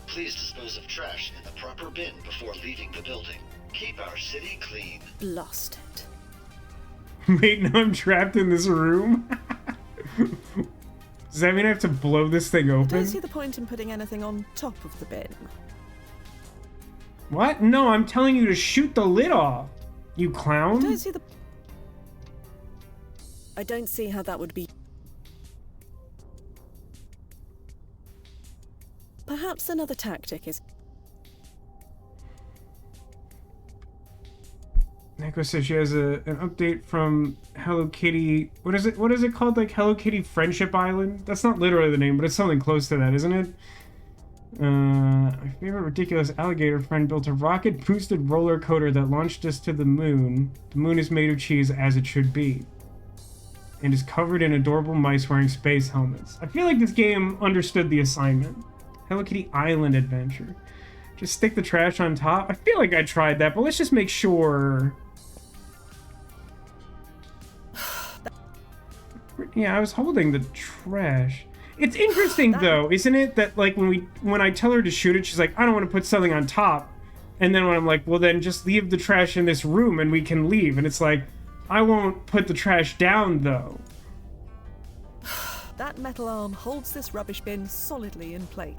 Speaker 5: Please dispose of trash in the proper bin before leaving the building. Keep our city clean.
Speaker 3: Blast it.
Speaker 1: Wait, now I'm trapped in this room? Does that mean I have to blow this thing
Speaker 3: I
Speaker 1: open?
Speaker 3: don't see the point in putting anything on top of the bin.
Speaker 1: What? No, I'm telling you to shoot the lid off, you clown.
Speaker 3: I don't see how that would be... Perhaps another tactic is...
Speaker 1: Neko says she has an update from Hello Kitty. What is it? What is it called? Like Hello Kitty Friendship Island? That's not literally the name, but it's something close to that, isn't it? My favorite ridiculous alligator friend built a rocket-boosted roller coaster that launched us to the moon. The moon is made of cheese, as it should be, and is covered in adorable mice wearing space helmets. I feel like this game understood the assignment. Hello Kitty Island Adventure. Just stick the trash on top. I feel like I tried that, but let's just make sure. Yeah, I was holding the trash. It's interesting though, isn't it, that like when I tell her to shoot it, she's like, I don't want to put something on top. And then when I'm like, well then just leave the trash in this room and we can leave. And it's like, I won't put the trash down though.
Speaker 3: That metal arm holds this rubbish bin solidly in place.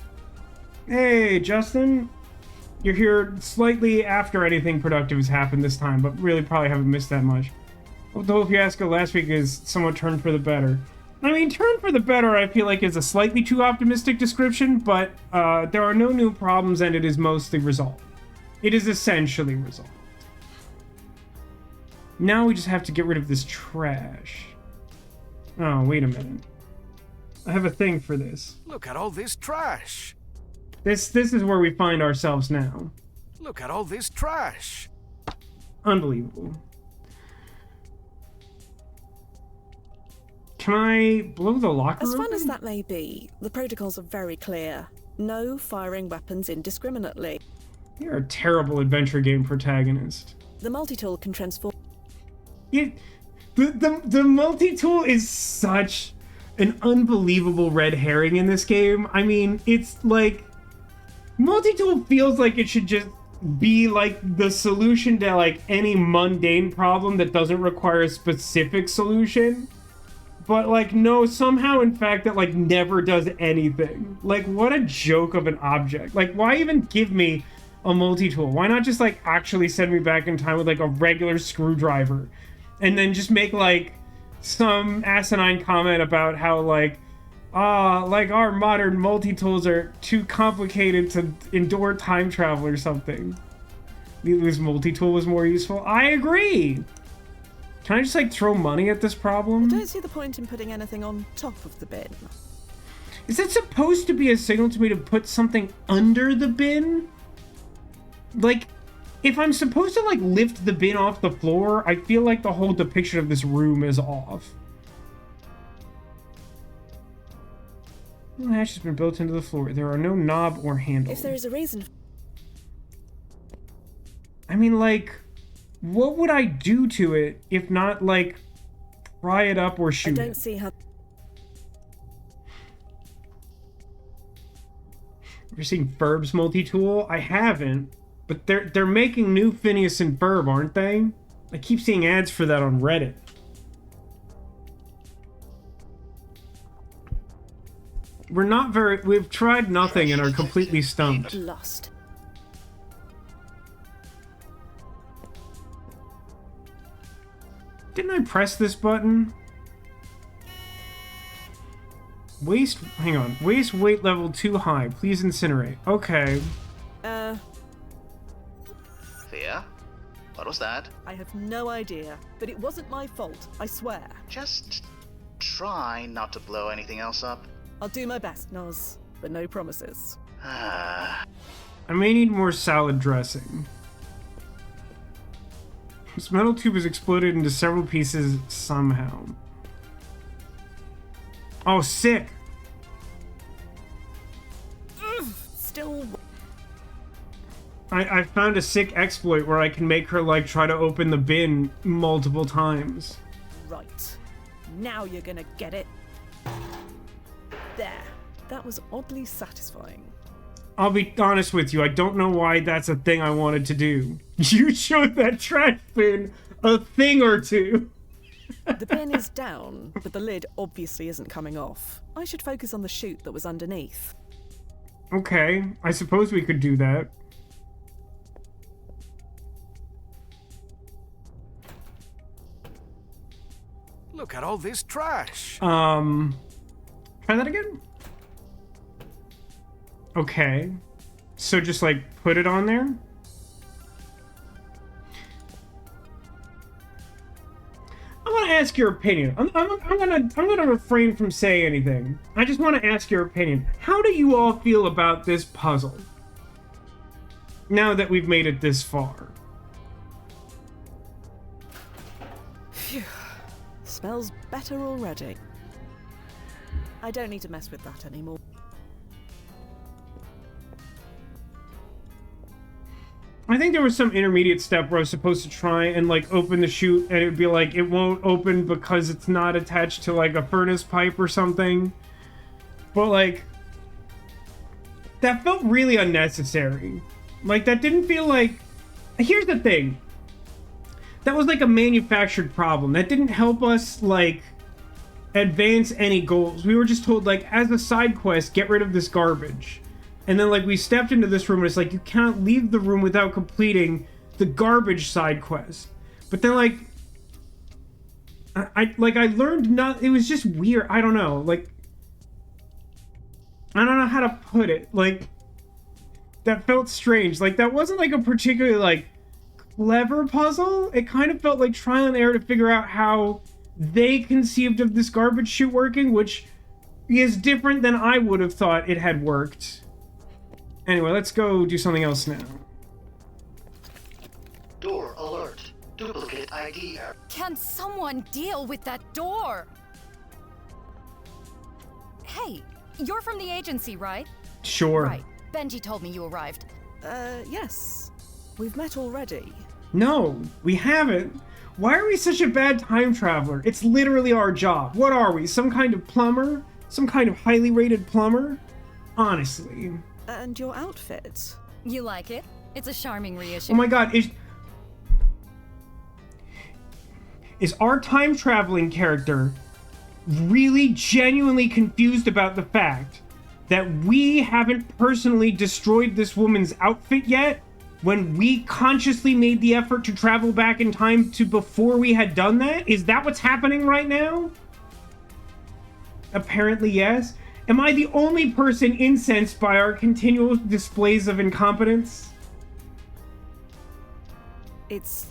Speaker 1: Hey, Justin. You're here slightly after anything productive has happened this time, but really probably haven't missed that much. The whole fiasco last week is somewhat turned for the better. I mean, turn for the better, I feel like, is a slightly too optimistic description, but there are no new problems and it is mostly resolved. It is essentially resolved. Now we just have to get rid of this trash. Oh, wait a minute. I have a thing for this.
Speaker 6: Look at all this trash.
Speaker 1: This is where we find ourselves now.
Speaker 6: Look at all this trash.
Speaker 1: Unbelievable. Can I blow the locker
Speaker 3: As fun
Speaker 1: open?
Speaker 3: as that may be, the protocols are very clear. No firing weapons indiscriminately.
Speaker 1: You're a terrible adventure game protagonist.
Speaker 3: The multi-tool can transform...
Speaker 1: The multi-tool is such an unbelievable red herring in this game. I mean, it's like... Multi-tool feels like it should just be like the solution to like any mundane problem that doesn't require a specific solution. But like, no, somehow in fact that like never does anything. Like, what a joke of an object. Like, why even give me a multi-tool? Why not just like actually send me back in time with like a regular screwdriver? And then just make like some asinine comment about how like our modern multi-tools are too complicated to endure time travel or something. This multi-tool was more useful. I agree. Can I just like throw money at this problem?
Speaker 3: I don't see the point in putting anything on top of the bin.
Speaker 1: Is that supposed to be a signal to me to put something under the bin? Like, if I'm supposed to like lift the bin off the floor, I feel like the whole depiction of this room is off. The hatch has been built into the floor. There are no knob or handle.
Speaker 3: If there is a reason...
Speaker 1: I mean, like, what would I do to it if not, like, pry it up or shoot
Speaker 3: I don't
Speaker 1: it?
Speaker 3: see how...
Speaker 1: Have you seen Ferb's multi-tool? I haven't, but they're making new Phineas and Ferb, aren't they? I keep seeing ads for that on Reddit. We've tried nothing and are completely stumped.
Speaker 3: Lost.
Speaker 1: Didn't I press this button? Waste weight level too high. Please incinerate. Okay.
Speaker 4: Fia? What was that?
Speaker 3: I have no idea, but it wasn't my fault, I swear.
Speaker 4: Just try not to blow anything else up.
Speaker 3: I'll do my best, Noz, but no promises.
Speaker 1: I may need more salad dressing. This metal tube is exploded into several pieces somehow. Oh, sick!
Speaker 3: Still...
Speaker 1: I found a sick exploit where I can make her, like, try to open the bin multiple times.
Speaker 3: Right. Now you're gonna get it. There. That was oddly satisfying.
Speaker 1: I'll be honest with you, I don't know why that's a thing I wanted to do. You showed that trash bin a thing or two.
Speaker 3: The bin is down, but the lid obviously isn't coming off. I should focus on the chute that was underneath.
Speaker 1: Okay, I suppose we could do that.
Speaker 6: Look at all this trash.
Speaker 1: Try that again? Okay. So just like put it on there? I want to ask your opinion. I'm gonna refrain from saying anything. I just want to ask your opinion. How do you all feel about this puzzle? Now that we've made it this far.
Speaker 3: Phew. Smells better already. I don't need to mess with that anymore.
Speaker 1: I think there was some intermediate step where I was supposed to try and like open the chute and it would be like it won't open because it's not attached to like a furnace pipe or something. But like that felt really unnecessary. Like that didn't feel like... Here's the thing. That was like a manufactured problem. That didn't help us like advance any goals. We were just told like as a side quest, get rid of this garbage. And then, like, we stepped into this room, and it's like, you can't leave the room without completing the garbage side quest. But then, like, I learned not... It was just weird. I don't know. Like, I don't know how to put it. Like, that felt strange. Like, that wasn't, like, a particularly, like, clever puzzle. It kind of felt like trial and error to figure out how they conceived of this garbage chute working, which is different than I would have thought it had worked. Anyway, let's go do something else now.
Speaker 5: Door alert. Duplicate ID error.
Speaker 7: Can someone deal with that door? Hey, you're from the agency, right?
Speaker 1: Sure.
Speaker 7: Right. Benji told me you arrived.
Speaker 3: Yes. We've met already.
Speaker 1: No, we haven't. Why are we such a bad time traveler? It's literally our job. What are we? Some kind of plumber? Some kind of highly rated plumber? Honestly.
Speaker 3: And your outfit?
Speaker 7: You like it? It's a charming reissue.
Speaker 1: Oh my god, is our time traveling character really genuinely confused about the fact that we haven't personally destroyed this woman's outfit yet when we consciously made the effort to travel back in time to before we had done that? Is that what's happening right now? Apparently, yes. Am I the only person incensed by our continual displays of incompetence?
Speaker 3: It's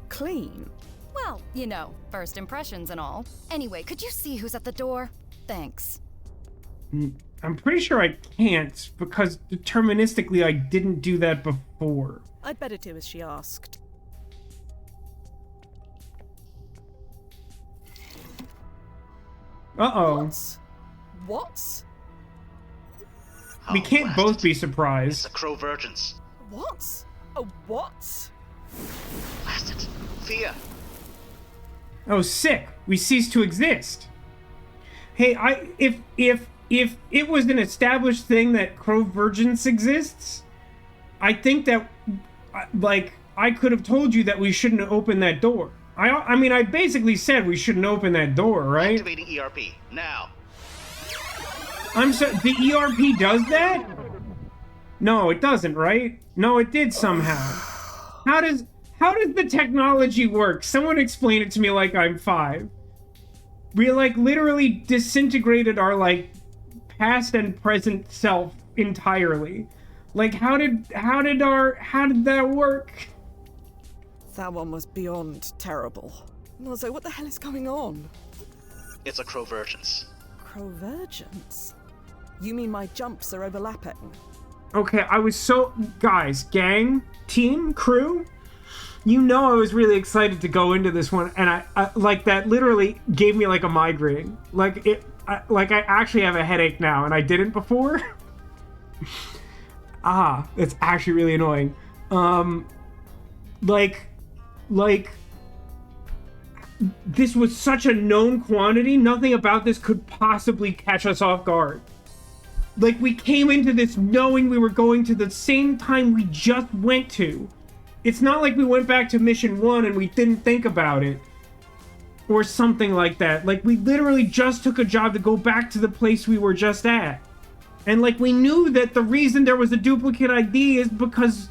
Speaker 3: clean.
Speaker 7: Well, you know, first impressions and all. Anyway, could you see who's at the door? Thanks.
Speaker 1: I'm pretty sure I can't, because deterministically I didn't do that before.
Speaker 3: I'd better do as she asked.
Speaker 1: Uh-oh.
Speaker 3: What?
Speaker 1: We
Speaker 4: Oh,
Speaker 1: can't
Speaker 4: blast
Speaker 1: both
Speaker 4: it.
Speaker 1: be
Speaker 4: It's
Speaker 1: surprised.
Speaker 4: the Crow-Virgins.
Speaker 3: What? A what?
Speaker 4: Blast it. Fia.
Speaker 1: Oh, sick. We cease to exist. Hey, if it was an established thing that Crow-Virgins exists, I think that, like, I could have told you that we shouldn't open that door. I mean, I basically said we shouldn't open that door, right?
Speaker 4: Activating ERP. Now.
Speaker 1: I'm so the ERP does that? No, it doesn't, right? No, it did somehow. How does the technology work? Someone explain it to me like I'm 5. We like literally disintegrated our like past and present self entirely. Like how did that work?
Speaker 3: That one was beyond terrible. Also, what the hell is going on?
Speaker 4: It's a Crow-Virgins.
Speaker 3: Crow-Virgins? You mean my jumps are overlapping?
Speaker 1: Okay, I was so... Guys, gang, team, crew, you know I was really excited to go into this one, and I like, that literally gave me, like, a migraine. Like, I actually have a headache now, and I didn't before. It's actually really annoying. Like, this was such a known quantity, nothing about this could possibly catch us off guard. Like, we came into this knowing we were going to the same time we just went to. It's not like we went back to mission 1 and we didn't think about it. Or something like that. Like, we literally just took a job to go back to the place we were just at. And, like, we knew that the reason there was a duplicate ID is because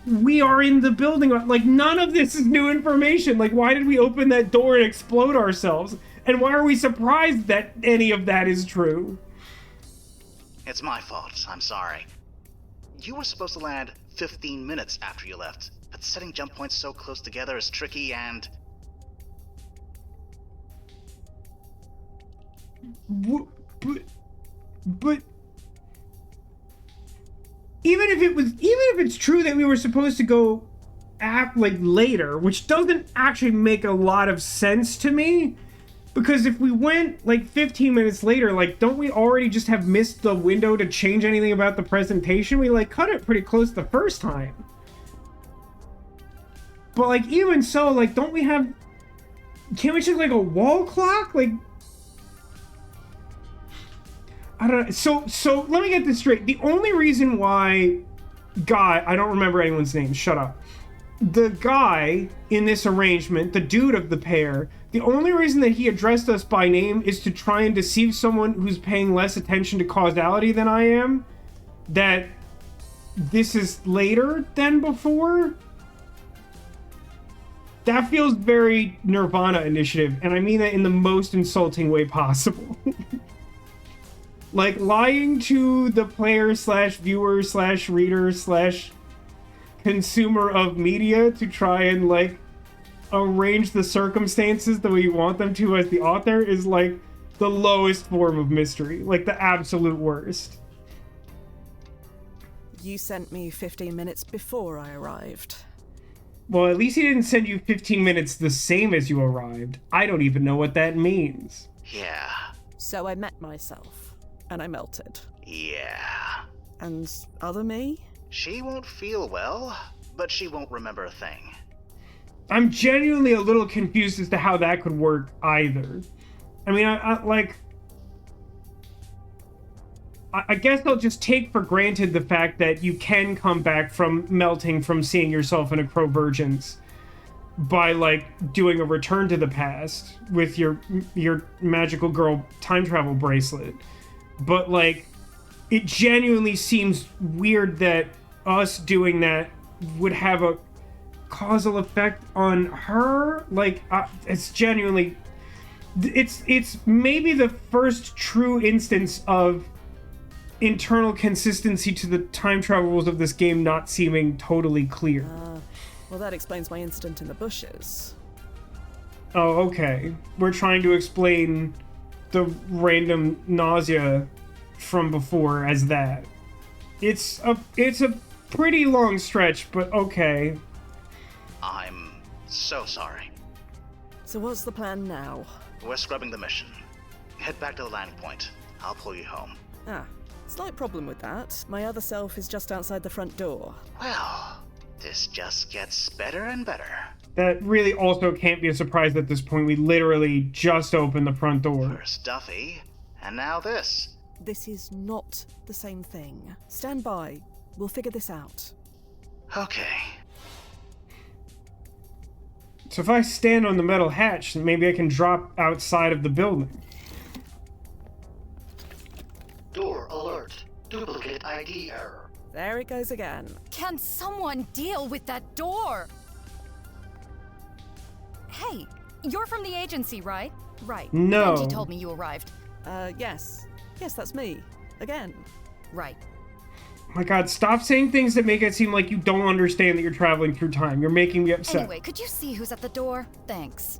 Speaker 1: we are in the building. Like, none of this is new information. Like, why did we open that door and explode ourselves? And why are we surprised that any of that is true?
Speaker 4: It's my fault. I'm sorry. You were supposed to land 15 minutes after you left, but setting jump points so close together is tricky and...
Speaker 1: But even if it's true that we were supposed to go like later, which doesn't actually make a lot of sense to me, because if we went like 15 minutes later, like, don't we already just have missed the window to change anything about the presentation? We like cut it pretty close the first time. But like, even so, like, don't we have, can't we check like a wall clock? Like, I don't know. So let me get this straight. The only reason why I don't remember anyone's name, shut up. The guy in this arrangement, the dude of the pair, the only reason that he addressed us by name is to try and deceive someone who's paying less attention to causality than I am, that this is later than before. That feels very Nirvana Initiative, and I mean that in the most insulting way possible. Like, lying to the player slash viewer slash reader slash consumer of media to try and, like, arrange the circumstances the way you want them to as the author is, like, the lowest form of mystery. Like, the absolute worst.
Speaker 3: You sent me 15 minutes before I arrived.
Speaker 1: Well, at least he didn't send you 15 minutes the same as you arrived. I don't even know what that means.
Speaker 4: Yeah.
Speaker 3: So I met myself, and I melted.
Speaker 4: Yeah.
Speaker 3: And other me?
Speaker 4: She won't feel well, but she won't remember a thing.
Speaker 1: I'm genuinely a little confused as to how that could work either. I mean, I guess I'll just take for granted the fact that you can come back from melting from seeing yourself in a Crow Virgins by, like, doing a return to the past with your magical girl time travel bracelet. But, like, it genuinely seems weird that us doing that would have a causal effect on her. Like, it's genuinely... It's maybe the first true instance of internal consistency to the time travel rules of this game not seeming totally clear.
Speaker 3: Well, that explains my incident in the bushes.
Speaker 1: Oh, okay. We're trying to explain the random nausea from before as that. It's a pretty long stretch, but okay.
Speaker 4: I'm so sorry.
Speaker 3: So what's the plan now?
Speaker 4: We're scrubbing the mission. Head back to the landing point. I'll pull you home.
Speaker 3: Slight problem with that. My other self is just outside the front door.
Speaker 4: Well, this just gets better and better.
Speaker 1: That really also can't be a surprise at this point. We literally just opened the front door.
Speaker 4: First Duffy, and now this.
Speaker 3: This is not the same thing. Stand by. We'll figure this out.
Speaker 4: Okay.
Speaker 1: So if I stand on the metal hatch, maybe I can drop outside of the building.
Speaker 5: Door alert. Duplicate ID error.
Speaker 3: There it goes again.
Speaker 7: Can someone deal with that door? Hey, you're from the agency, right? Right.
Speaker 1: No.
Speaker 7: Benji told me you arrived.
Speaker 3: Yes. Yes, that's me. Again.
Speaker 7: Right.
Speaker 1: My god, stop saying things that make it seem like you don't understand that you're traveling through time. You're making me upset.
Speaker 7: Anyway, could you see who's at the door? Thanks.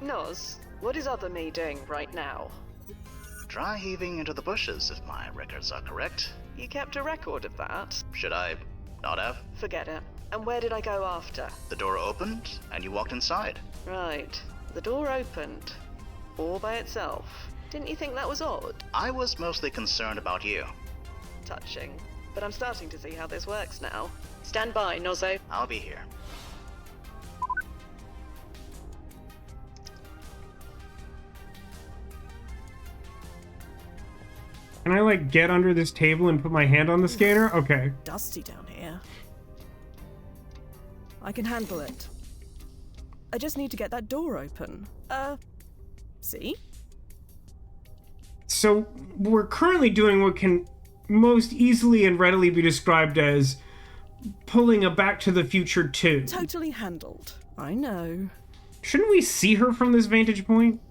Speaker 3: Noz, what is other me doing right now?
Speaker 4: Dry heaving into the bushes, if my records are correct.
Speaker 3: You kept a record of that?
Speaker 4: Should I not have?
Speaker 3: Forget it. And where did I go after?
Speaker 4: The door opened, and you walked inside.
Speaker 3: Right. The door opened. All by itself. Didn't you think that was odd?
Speaker 4: I was mostly concerned about you.
Speaker 3: Touching. But I'm starting to see how this works now. Stand by, Nozzo.
Speaker 4: I'll be here.
Speaker 1: Can I, like, get under this table and put my hand on the scanner? Okay.
Speaker 3: Dusty down here. I can handle it. I just need to get that door open. See?
Speaker 1: So, we're currently doing what can most easily and readily be described as pulling a Back to the Future 2.
Speaker 3: Totally handled. I know.
Speaker 1: Shouldn't we see her from this vantage point?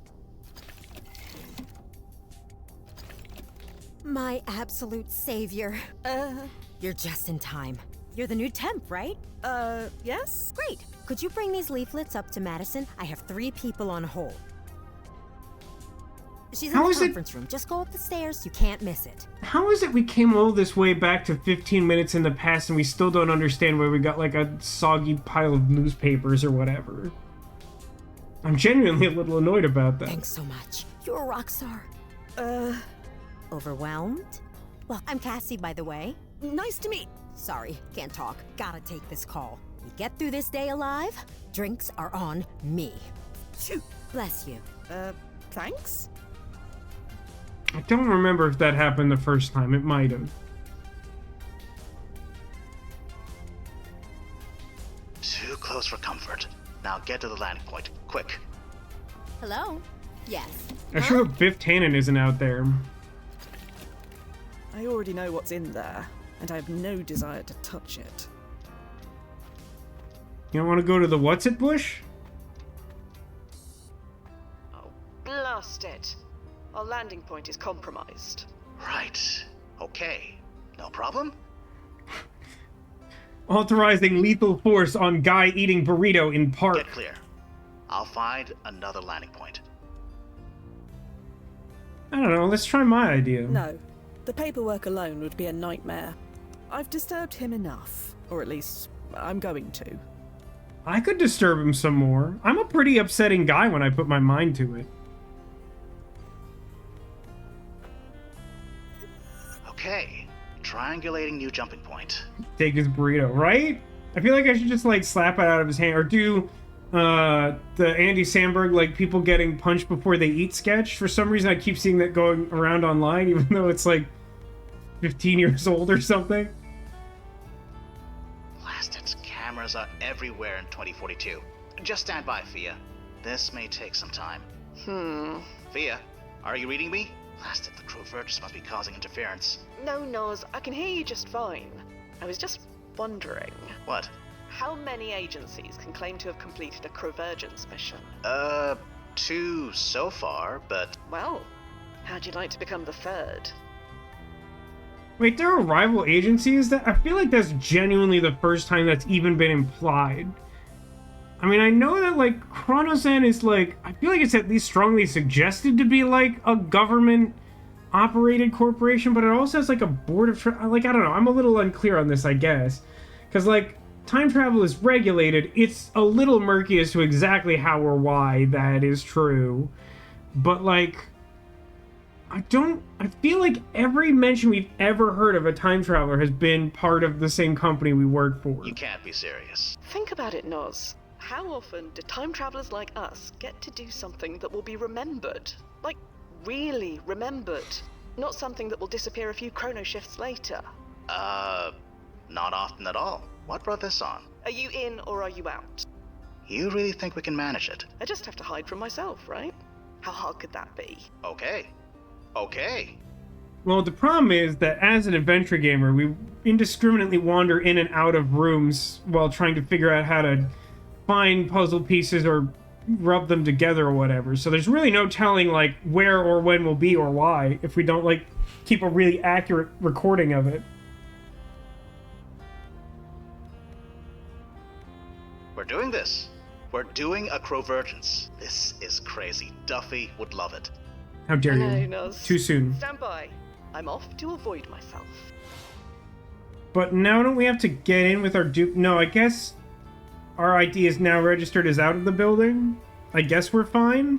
Speaker 8: My absolute savior. You're just in time. You're the new temp, right?
Speaker 3: Yes?
Speaker 8: Great. Could you bring these leaflets up to Madison? I have 3 people on hold. She's in
Speaker 1: How
Speaker 8: the
Speaker 1: is it-
Speaker 8: conference room. Just go up the stairs. You can't miss it.
Speaker 1: How is it we came all this way back to 15 minutes in the past and we still don't understand why we got, like, a soggy pile of newspapers or whatever? I'm genuinely a little annoyed about that.
Speaker 8: Thanks so much. You're a rock star. Overwhelmed? Well, I'm Cassie, by the way.
Speaker 3: Nice to meet.
Speaker 8: Sorry, can't talk. Gotta take this call. We get through this day alive, drinks are on me.
Speaker 3: Phew.
Speaker 8: Bless you.
Speaker 3: Thanks?
Speaker 1: I don't remember if that happened the first time. It might have.
Speaker 4: Too close for comfort. Now get to the landing point, quick.
Speaker 8: Hello? Yes.
Speaker 1: I sure hope Biff Tannen isn't out there.
Speaker 3: I already know what's in there, and I have no desire to touch it.
Speaker 1: You don't want to go to the what's it bush?
Speaker 3: Oh, blast it. Our landing point is compromised.
Speaker 4: Right. Okay. No problem?
Speaker 1: Authorizing lethal force on guy eating burrito in park.
Speaker 4: Get clear. I'll find another landing point.
Speaker 1: I don't know, let's try my idea.
Speaker 3: No. The paperwork alone would be a nightmare. I've disturbed him enough, or at least I'm going to.
Speaker 1: I could disturb him some more. I'm a pretty upsetting guy when I put my mind to it.
Speaker 4: Okay, triangulating new jumping point.
Speaker 1: Take his burrito, right? I feel like I should just like slap it out of his hand or do the Andy Samberg like people getting punched before they eat sketch. For some reason I keep seeing that going around online even though it's like 15 years old or something.
Speaker 4: Blast it, cameras are everywhere in 2042. Just stand by, Fia. This may take some time. Fia, are you reading me? Blast it, the Crovergers must be causing interference.
Speaker 9: No, Noz, I can hear you just fine. I was just wondering.
Speaker 4: What?
Speaker 9: How many agencies can claim to have completed a Crovergence mission?
Speaker 4: 2 so far, but...
Speaker 9: Well, how'd you like to become the third?
Speaker 1: Wait, there are rival agencies? That I feel like that's genuinely the first time that's even been implied. I mean, I know that, like, Chronozen is, like, I feel like it's at least strongly suggested to be, like, a government-operated corporation, but it also has, like, a board of... like, I don't know. I'm a little unclear on this, I guess. Because, like, time travel is regulated. It's a little murky as to exactly how or why that is true. But, like... I feel like every mention we've ever heard of a time traveler has been part of the same company we work for.
Speaker 4: You can't be serious.
Speaker 9: Think about it, Noz. How often do time travelers like us get to do something that will be remembered? Like, really remembered. Not something that will disappear a few chrono shifts later.
Speaker 4: Not often at all. What brought this on?
Speaker 9: Are you in or are you out?
Speaker 4: You really think we can manage it?
Speaker 9: I just have to hide from myself, right? How hard could that be?
Speaker 4: Okay.
Speaker 1: Well, the problem is that as an adventure gamer, we indiscriminately wander in and out of rooms while trying to figure out how to find puzzle pieces or rub them together or whatever. So there's really no telling, like, where or when we'll be or why if we don't, like, keep a really accurate recording of it.
Speaker 4: We're doing this. We're doing a Crovergence. This is crazy. Duffy would love it.
Speaker 1: How dare you?
Speaker 9: Hello, Noz.
Speaker 1: Too soon.
Speaker 9: Stand by. I'm off to avoid myself.
Speaker 1: But now don't we have to get in with our dupe? No, I guess our ID is now registered as out of the building. I guess we're fine.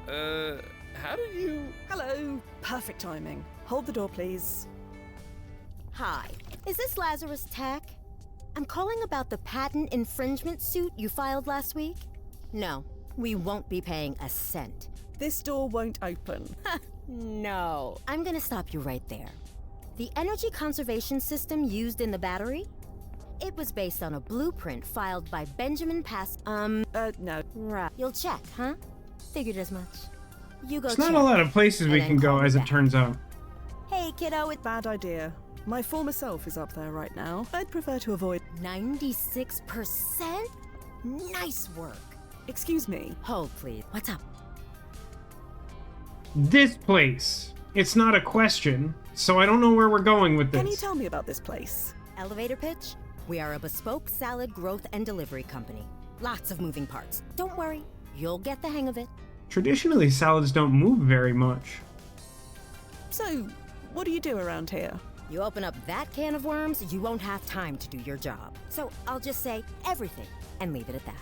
Speaker 2: How did you...
Speaker 3: Hello. Perfect timing. Hold the door, please.
Speaker 8: Hi, is this Lazarus Tech? I'm calling about the patent infringement suit you filed last week. No, we won't be paying a cent.
Speaker 3: This door won't open.
Speaker 8: No, I'm gonna stop you right there. The energy conservation system used in the battery? It was based on a blueprint filed by Benjamin
Speaker 3: No.
Speaker 8: Right. You'll check, huh? Figured as much. You go
Speaker 1: There's
Speaker 8: check.
Speaker 1: not a lot of places we
Speaker 8: and
Speaker 1: can
Speaker 8: then
Speaker 1: go,
Speaker 8: call me
Speaker 1: as it
Speaker 8: back.
Speaker 1: turns out.
Speaker 8: Hey, kiddo, it's
Speaker 3: Bad idea. My former self is up there right now. I'd prefer to avoid...
Speaker 8: 96%? Nice work.
Speaker 3: Excuse me.
Speaker 8: Hold, please. What's up?
Speaker 1: This place. It's not a question, so I don't know where we're going with this.
Speaker 3: Can you tell me about this place?
Speaker 8: Elevator pitch? We are a bespoke salad growth and delivery company. Lots of moving parts. Don't worry, you'll get the hang of it.
Speaker 1: Traditionally, salads don't move very much.
Speaker 3: So, what do you do around here?
Speaker 8: You open up that can of worms, you won't have time to do your job. So I'll just say everything and leave it at that.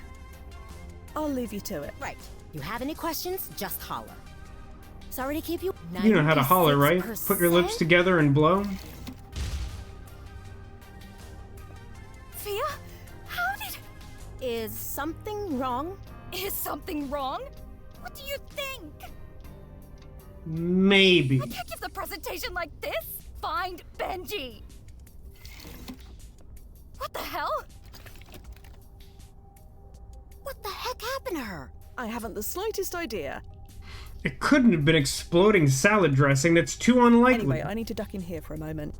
Speaker 3: I'll leave you to it.
Speaker 8: Right. You have any questions, just holler. Sorry to keep you...
Speaker 1: You know how to holler, right? Put your lips
Speaker 8: 96%?
Speaker 1: together and blow.
Speaker 7: Fia? How did...
Speaker 8: Is something wrong?
Speaker 7: Is something wrong? What do you think?
Speaker 1: Maybe.
Speaker 7: I can't give the presentation like this. Find Benji. What the hell?
Speaker 8: What the heck happened to her?
Speaker 3: I haven't the slightest idea.
Speaker 1: It couldn't have been exploding salad dressing. That's too unlikely.
Speaker 3: Anyway, I need to duck in here for a moment.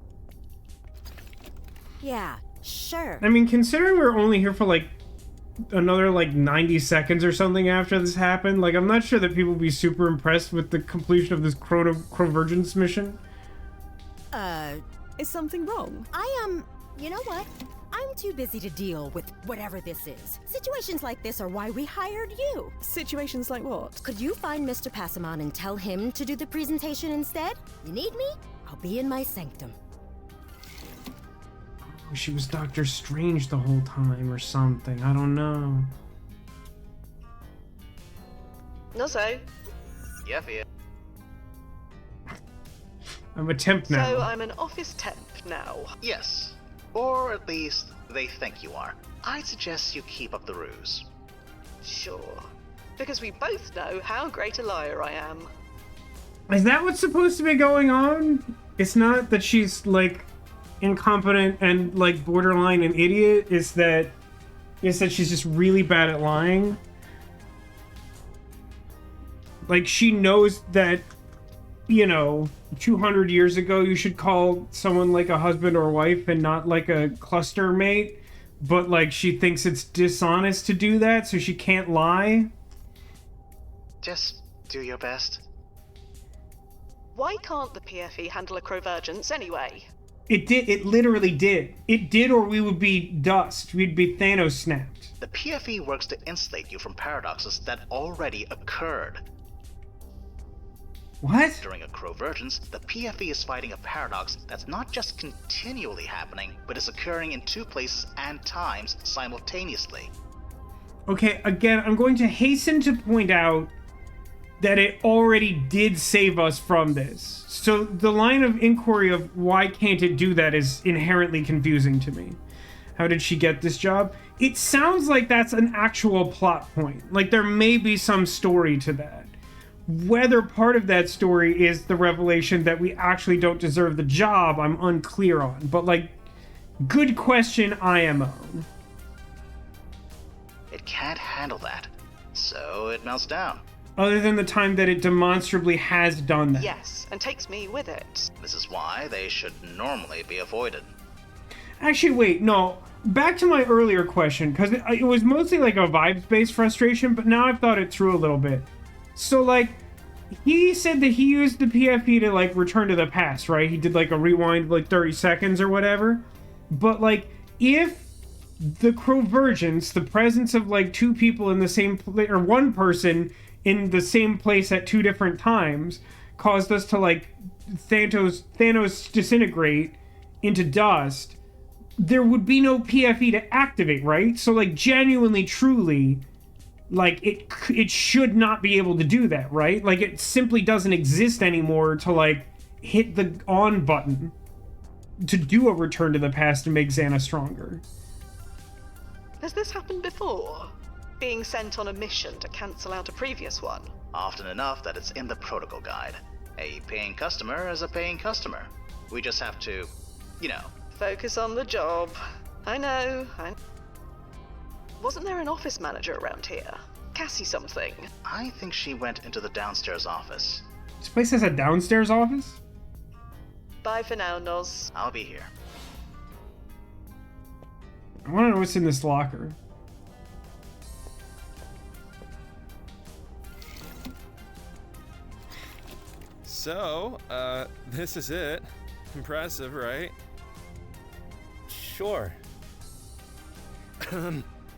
Speaker 8: Yeah, sure.
Speaker 1: I mean, considering we're only here for, like, another, like, 90 seconds or something after this happened, like, I'm not sure that people will be super impressed with the completion of this Crovergence mission.
Speaker 3: Is something wrong?
Speaker 8: You know what? I'm I'm too busy to deal with whatever this is. Situations like this are why we hired you.
Speaker 3: Situations like what?
Speaker 8: Could you find Mr. Passamon and tell him to do the presentation instead? You need me? I'll be in my sanctum.
Speaker 1: Oh, she was Doctor Strange the whole time or something. I don't know.
Speaker 9: No say.
Speaker 4: Yeah, Fia.
Speaker 1: I'm a temp now.
Speaker 9: So I'm an office temp now.
Speaker 4: Yes. Or at least they think you are. I'd suggest you keep up the ruse.
Speaker 9: Sure. Because we both know how great a liar I am.
Speaker 1: Is that what's supposed to be going on? It's not that she's, like, incompetent and, like, borderline an idiot. It's that she's just really bad at lying. Like, she knows that, you know, 200 years ago you should call someone like a husband or wife and not like a cluster mate, but like she thinks it's dishonest to do that, so she can't lie.
Speaker 4: Just do your best.
Speaker 9: Why can't the PFE handle a Crovergence anyway?
Speaker 1: It literally did. It did, or we would be dust. We'd be Thanos snapped.
Speaker 4: The PFE works to insulate you from paradoxes that already occurred.
Speaker 1: What?
Speaker 4: During a Crovergence, the PFE is fighting a paradox that's not just continually happening, but is occurring in two places and times simultaneously.
Speaker 1: Okay, again, I'm going to hasten to point out that it already did save us from this. So the line of inquiry of why can't it do that is inherently confusing to me. How did she get this job? It sounds like that's an actual plot point. Like there may be some story to that. Whether part of that story is the revelation that we actually don't deserve the job, I'm unclear on. But, like, good question, IMO.
Speaker 4: It can't handle that, so it melts down.
Speaker 1: Other than the time that it demonstrably has done that.
Speaker 9: Yes, and takes me with it.
Speaker 4: This is why they should normally be avoided.
Speaker 1: Actually, wait, no. Back to my earlier question, because it was mostly like a vibes-based frustration, but now I've thought it through a little bit. So, like, he said that he used the PFE to, like, return to the past, right? He did, like, a rewind of, like, 30 seconds or whatever. But, like, if the Crovergence, the presence of, like, two people in the same place, or one person in the same place at two different times, caused us to, like, Thanos disintegrate into dust, there would be no PFE to activate, right? So, like, genuinely, truly, like, it should not be able to do that, right? Like, it simply doesn't exist anymore to, like, hit the on button to do a return to the past and make Xana stronger.
Speaker 9: Has this happened before? Being sent on a mission to cancel out a previous one?
Speaker 4: Often enough that it's in the protocol guide. A paying customer is a paying customer. We just have to, you know.
Speaker 9: Focus on the job. I know. Wasn't there an office manager around here? Cassie something.
Speaker 4: I think she went into the downstairs office.
Speaker 1: This place has a downstairs office?
Speaker 9: Bye for now, Noz.
Speaker 4: I'll be here.
Speaker 1: I want to know what's in this locker.
Speaker 2: So, this is it. Impressive, right? Sure.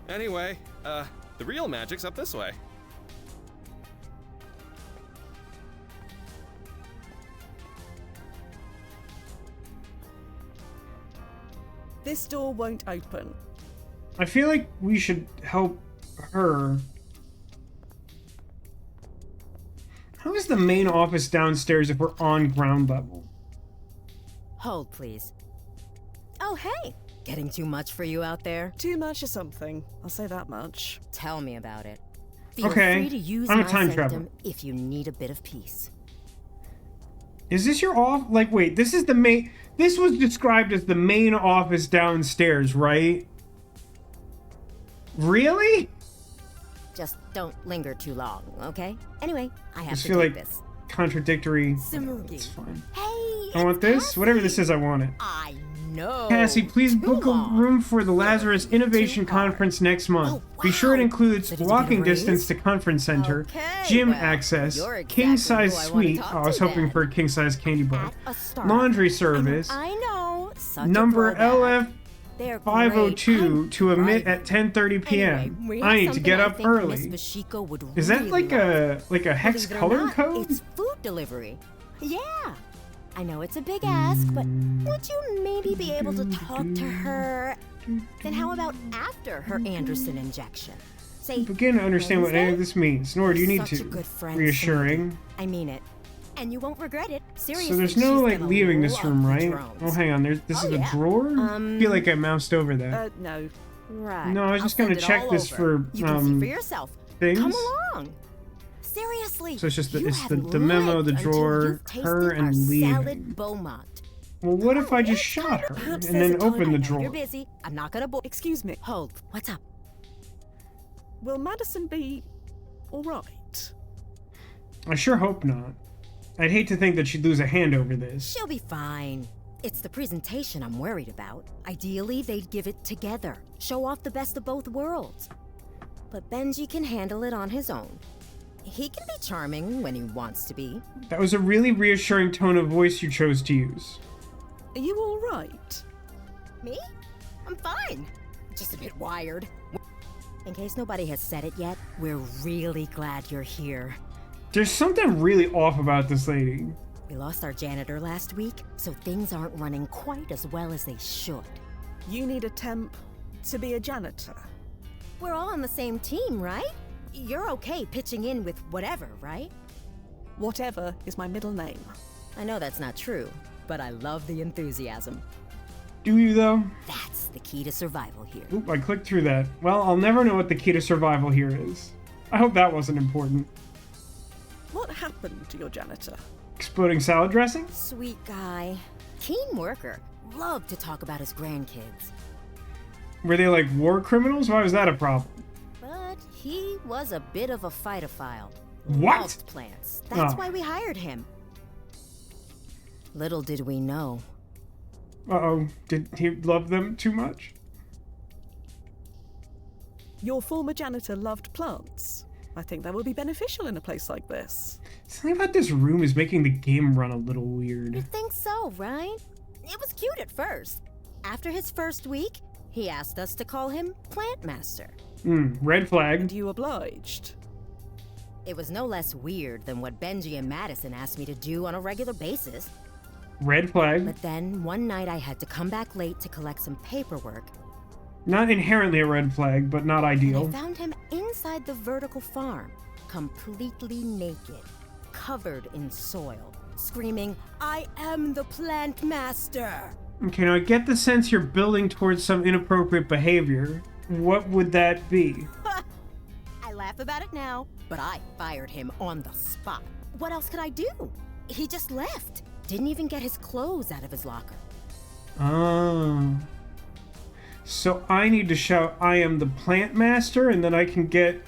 Speaker 2: Anyway, the real magic's up this way.
Speaker 3: This door won't open.
Speaker 1: I feel like we should help her. How is the main office downstairs if we're on ground level?
Speaker 8: Hold, please. Oh, hey! Getting too much for you out there?
Speaker 3: Too much or something. I'll say that much.
Speaker 8: Tell me about it. Feel
Speaker 1: Okay,
Speaker 8: free to use
Speaker 1: I'm a
Speaker 8: my
Speaker 1: time
Speaker 8: sanctum
Speaker 1: traveler.
Speaker 8: if you need a bit of peace.
Speaker 1: Is this your off? Like, wait, this is the main... This was described as the main office downstairs, right? Really?
Speaker 8: Just don't linger too long, okay? Anyway, I have
Speaker 1: Just
Speaker 8: to
Speaker 1: feel
Speaker 8: take
Speaker 1: like
Speaker 8: this.
Speaker 1: contradictory.
Speaker 8: Samugi.
Speaker 1: It's fine.
Speaker 8: Hey,
Speaker 1: I want this. Whatever this is, I want it.
Speaker 8: I know.
Speaker 1: Cassie, please
Speaker 8: Too
Speaker 1: book a
Speaker 8: long.
Speaker 1: room for the Lazarus Innovation
Speaker 8: Too hard.
Speaker 1: Conference next month.
Speaker 8: Oh,
Speaker 1: Be sure it
Speaker 8: wow.
Speaker 1: includes
Speaker 8: So did you get
Speaker 1: walking
Speaker 8: a raise?
Speaker 1: distance to conference center,
Speaker 8: Okay,
Speaker 1: gym
Speaker 8: well,
Speaker 1: access,
Speaker 8: you're exactly
Speaker 1: king-size
Speaker 8: who I wanna
Speaker 1: suite.
Speaker 8: talk
Speaker 1: Oh, I was
Speaker 8: to
Speaker 1: hoping
Speaker 8: then.
Speaker 1: for a king-size candy bar.
Speaker 8: At a start.
Speaker 1: Laundry service.
Speaker 8: I know. Such
Speaker 1: Number
Speaker 8: a throwback. They're
Speaker 1: 5:02
Speaker 8: great
Speaker 1: to
Speaker 8: and
Speaker 1: emit
Speaker 8: private.
Speaker 1: at 10:30 p.m.
Speaker 8: Anyway, we have
Speaker 1: I need to
Speaker 8: something
Speaker 1: get
Speaker 8: I
Speaker 1: up
Speaker 8: think
Speaker 1: early.
Speaker 8: Miss Bashiko would
Speaker 1: Is that
Speaker 8: really
Speaker 1: like
Speaker 8: love.
Speaker 1: a hex
Speaker 8: Believe it or
Speaker 1: color
Speaker 8: not,
Speaker 1: code?
Speaker 8: It's food delivery. Yeah. I know it's a big ask, but would you maybe be able to talk to her? Then how about after her Anderson injection? Say,
Speaker 1: Begin to understand what any of
Speaker 8: Wednesday?
Speaker 1: this means. Nor do you need
Speaker 8: Such a
Speaker 1: to.
Speaker 8: good friend,
Speaker 1: Reassuring.
Speaker 8: Sandy. I mean it. And you won't regret it. Seriously.
Speaker 1: So there's no
Speaker 8: she's
Speaker 1: like
Speaker 8: gonna
Speaker 1: leaving this
Speaker 8: love
Speaker 1: room,
Speaker 8: the
Speaker 1: right?
Speaker 8: drones.
Speaker 1: Oh, hang on. This
Speaker 8: Oh,
Speaker 1: is a
Speaker 8: yeah.
Speaker 1: drawer. I feel like I moused over that.
Speaker 9: No.
Speaker 8: Right.
Speaker 1: No, I was
Speaker 8: I'll
Speaker 1: just gonna
Speaker 8: send it
Speaker 1: check
Speaker 8: all
Speaker 1: this
Speaker 8: over.
Speaker 1: for,
Speaker 8: You can see for yourself.
Speaker 1: things.
Speaker 8: Come along. Seriously.
Speaker 1: So it's just
Speaker 8: you
Speaker 1: it's the
Speaker 8: haven't
Speaker 1: memo, the
Speaker 8: lived until
Speaker 1: drawer,
Speaker 8: you've tasted
Speaker 1: her, and
Speaker 8: our
Speaker 1: leaving.
Speaker 8: salad Beaumont.
Speaker 1: Well, what if I just
Speaker 8: It's
Speaker 1: shot her
Speaker 8: Perhaps
Speaker 1: and
Speaker 8: there's
Speaker 1: then
Speaker 8: a time-
Speaker 1: opened the
Speaker 8: I know
Speaker 1: drawer?
Speaker 8: You're busy. I'm not gonna.
Speaker 9: Excuse me.
Speaker 8: Hold. What's up?
Speaker 9: Will Madison be alright?
Speaker 1: I sure hope not. I'd hate to think that she'd lose a hand over this.
Speaker 8: She'll be fine. It's the presentation I'm worried about. Ideally, they'd give it together, show off the best of both worlds. But Benji can handle it on his own. He can be charming when he wants to be.
Speaker 1: That was a really reassuring tone of voice you chose to use.
Speaker 9: Are you alright?
Speaker 8: Me? I'm fine. Just a bit wired. In case nobody has said it yet, we're really glad you're here.
Speaker 1: There's something really off about this lady.
Speaker 8: We lost our janitor last week, so things aren't running quite as well as they should.
Speaker 9: You need a temp to be a janitor.
Speaker 8: We're all on the same team, right? You're okay pitching in with whatever, right?
Speaker 9: Whatever is my middle name.
Speaker 8: I know that's not true, but I love the enthusiasm.
Speaker 1: Do you, though?
Speaker 8: That's the key to survival here.
Speaker 1: Oop, I clicked through that. Well, I'll never know what the key to survival here is. I hope that wasn't important.
Speaker 9: What happened to your janitor?
Speaker 1: Exploding salad dressing?
Speaker 8: Sweet guy. Keen worker. Loved to talk about his grandkids.
Speaker 1: Were they like war criminals? Why was that a problem?
Speaker 8: But he was a bit of a fightophile.
Speaker 1: What?
Speaker 8: Loved plants. That's
Speaker 1: Oh.
Speaker 8: why we hired him. Little did we know.
Speaker 1: Uh-oh. Did he love them too much?
Speaker 9: Your former janitor loved plants. I think that would be beneficial in a place like this.
Speaker 1: Something about this room is making the game run a little
Speaker 8: You
Speaker 1: weird.
Speaker 8: think so, right? It was cute at first. After his first week, he asked us to call him Plant Master.
Speaker 1: Red flag.
Speaker 9: And you obliged.
Speaker 8: It was no less weird than what Benji and Madison asked me to do on a regular basis.
Speaker 1: Red flag.
Speaker 8: But then, one night I had to come back late to collect some paperwork,
Speaker 1: Not inherently a red flag, but not
Speaker 8: and I
Speaker 1: ideal.
Speaker 8: found him inside the vertical farm, completely naked, covered in soil, screaming, "I am the Plant Master!"
Speaker 1: Okay, now I get the sense you're building towards some inappropriate behavior. What would that be?
Speaker 8: I laugh about it now, but I fired him on the spot. What else could I do? He just left. Didn't even get his clothes out of his locker.
Speaker 1: Oh. So I need to shout, "I am the plant master," and then I can get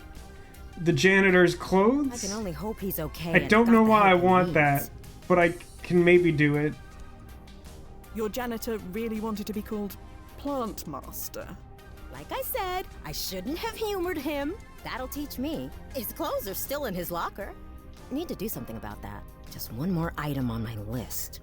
Speaker 1: the janitor's
Speaker 8: I
Speaker 1: clothes?
Speaker 8: can only hope he's okay.
Speaker 1: I
Speaker 8: and
Speaker 1: don't
Speaker 8: got
Speaker 1: know
Speaker 8: the
Speaker 1: why I
Speaker 8: help he
Speaker 1: want
Speaker 8: needs.
Speaker 1: that, but I can maybe do it.
Speaker 9: Your janitor really wanted to be called Plant Master.
Speaker 8: Like I said, I shouldn't have humored him. That'll teach me. His clothes are still in his locker. Need to do something about that. Just one more item on my list.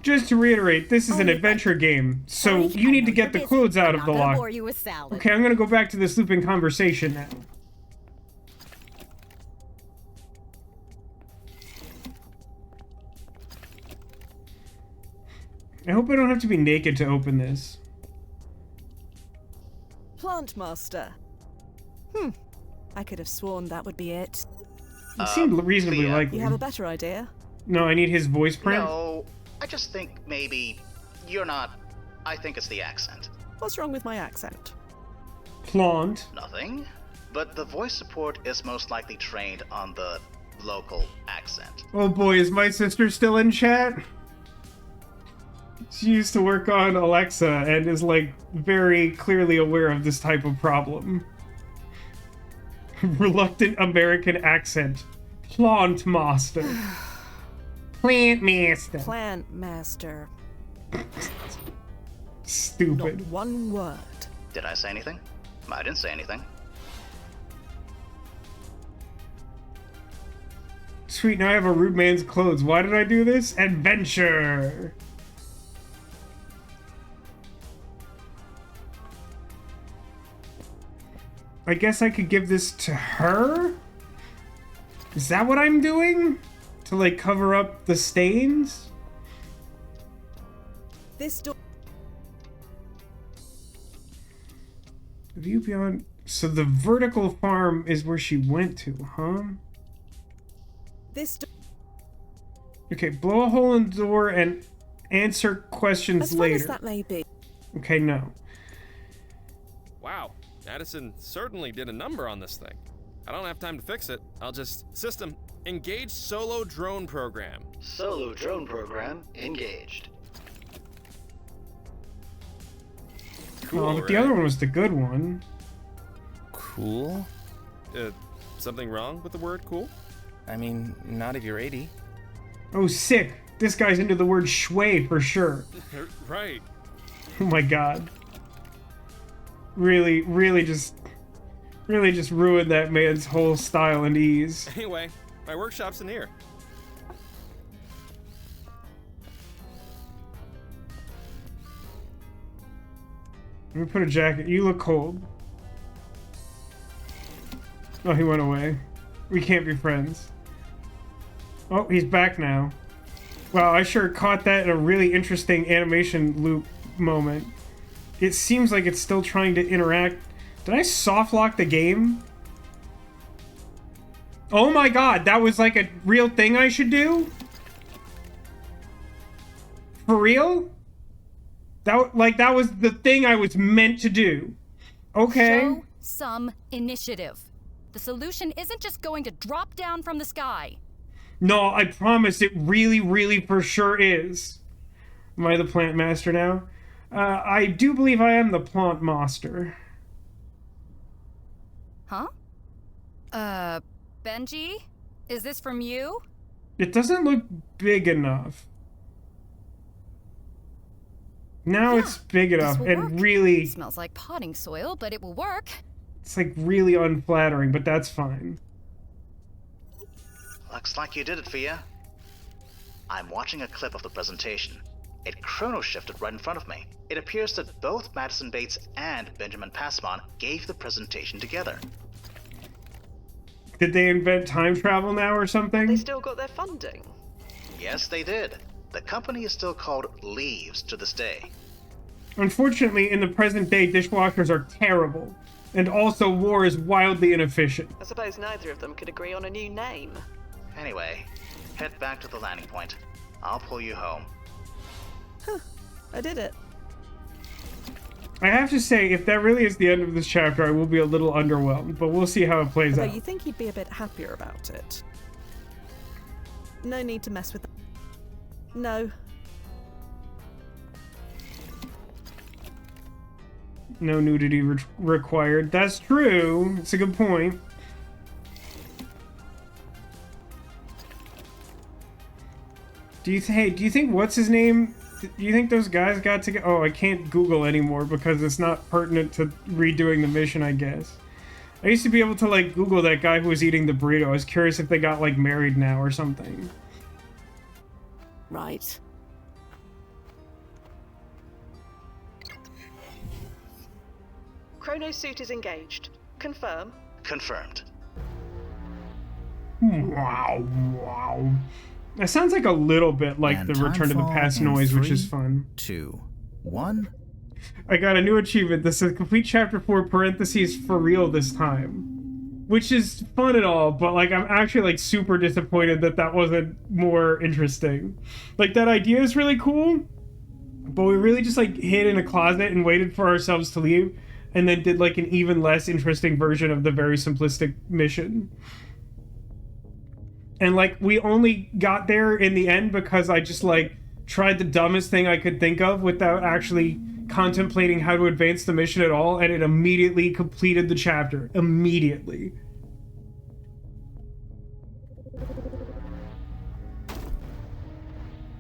Speaker 1: Just to reiterate, this is an
Speaker 8: Oh,
Speaker 1: adventure game, so
Speaker 8: Sorry,
Speaker 1: you
Speaker 8: I
Speaker 1: need
Speaker 8: know
Speaker 1: to get
Speaker 8: you're
Speaker 1: the
Speaker 8: busy.
Speaker 1: clothes out
Speaker 8: I'm
Speaker 1: of the
Speaker 8: not gonna
Speaker 1: locker.
Speaker 8: bore you with salad.
Speaker 1: Okay, I'm gonna go back to this looping conversation now. I hope I don't have to be naked to open this.
Speaker 9: Plant Master. I could have sworn that would be it.
Speaker 1: It seemed reasonably
Speaker 4: Fia,
Speaker 1: likely.
Speaker 9: You have a better idea?
Speaker 1: No, I need his voice print.
Speaker 4: No, I just think maybe you're not. I think it's the accent.
Speaker 9: What's wrong with my accent?
Speaker 1: Plant.
Speaker 4: Nothing. But the voice support is most likely trained on the local accent.
Speaker 1: Oh boy, is my sister still in chat? She used to work on Alexa and is like very clearly aware of this type of problem. Reluctant American accent. Plant master. Plant master.
Speaker 9: Plant Master. Not
Speaker 1: Stupid.
Speaker 9: one word.
Speaker 4: Did I say anything? I didn't say anything.
Speaker 1: Sweet, now I have a rude man's clothes. Why did I do this? Adventure! I guess I could give this to her? Is that what I'm doing? To, like, cover up the stains?
Speaker 3: This door.
Speaker 1: View beyond... So the vertical farm is where she went to, huh?
Speaker 3: This door.
Speaker 1: Okay, blow a hole in the door and answer questions
Speaker 3: As fun
Speaker 1: later.
Speaker 3: as that may be.
Speaker 1: Okay, no.
Speaker 2: Wow, Madison certainly did a number on this thing. I don't have time to fix it. I'll just... System, engage solo drone program.
Speaker 5: Solo drone program engaged.
Speaker 2: Cool,
Speaker 1: But the other one was the good one.
Speaker 2: Cool? Something wrong with the word cool?
Speaker 10: I mean, not if you're 80.
Speaker 1: Oh, sick. This guy's into the word shui for sure.
Speaker 2: Right.
Speaker 1: Oh my god. Really just ruined that man's whole style and ease.
Speaker 2: Anyway, my workshop's in here.
Speaker 1: Let me put a jacket. You look cold. Oh, he went away. We can't be friends. Oh, he's back now. Wow, I sure caught that in a really interesting animation loop moment. It seems like it's still trying to interact. Did I soft lock the game? Oh my god, that was like a real thing I should do? For real? That was the thing I was meant to do. Okay.
Speaker 7: Show some initiative. The solution isn't just going to drop down from the sky.
Speaker 1: No, I promise it really for sure is. Am I the plant master now? I do believe I am the plant master.
Speaker 7: Huh? Benji? Is this from you?
Speaker 1: It doesn't look big enough. Now
Speaker 7: Yeah,
Speaker 1: it's big
Speaker 7: this
Speaker 1: enough
Speaker 7: will
Speaker 1: and
Speaker 7: work.
Speaker 1: really...
Speaker 7: Smells like potting soil, but it will work.
Speaker 1: It's like really unflattering, but that's fine.
Speaker 4: Looks like you did it, Fia. I'm watching a clip of the presentation. It chrono-shifted right in front of me. It appears that both Madison Bates and Benjamin Passmon gave the presentation together.
Speaker 1: Did they invent time travel now or something?
Speaker 9: They still got their funding.
Speaker 4: Yes, they did. The company is still called Leaves to this day.
Speaker 1: Unfortunately, in the present day, dishwashers are terrible. And also, war is wildly inefficient.
Speaker 9: I suppose neither of them could agree on a new name.
Speaker 4: Anyway, head back to the landing point. I'll pull you home.
Speaker 3: I did it.
Speaker 1: I have to say, if that really is the end of this chapter, I will be a little underwhelmed, but we'll see how it plays
Speaker 3: Although
Speaker 1: out.
Speaker 3: you think he'd be a bit happier about it. No need to mess with that. No.
Speaker 1: No nudity required. That's true. It's a good point. Do you think what's his name? Do you think those guys got together? Oh, I can't Google anymore because it's not pertinent to redoing the mission, I guess. I used to be able to, like, Google that guy who was eating the burrito. I was curious if they got, like, married now or something.
Speaker 3: Right.
Speaker 9: Chrono suit is engaged. Confirm.
Speaker 4: Confirmed.
Speaker 1: Wow. That sounds like a little bit like
Speaker 11: And
Speaker 1: the Return to the
Speaker 11: timefall
Speaker 1: Past
Speaker 11: in
Speaker 1: noise, which is
Speaker 11: 3,
Speaker 1: fun.
Speaker 11: 2, 1.
Speaker 1: I got a new achievement. This is complete chapter 4 parentheses for real this time. Which is fun and all, but like I'm actually like super disappointed that that wasn't more interesting. Like that idea is really cool, but we really just like hid in a closet and waited for ourselves to leave and then did like an even less interesting version of the very simplistic mission. And like we only got there in the end because I just like tried the dumbest thing I could think of without actually contemplating how to advance the mission at all, and it immediately completed the chapter. Immediately.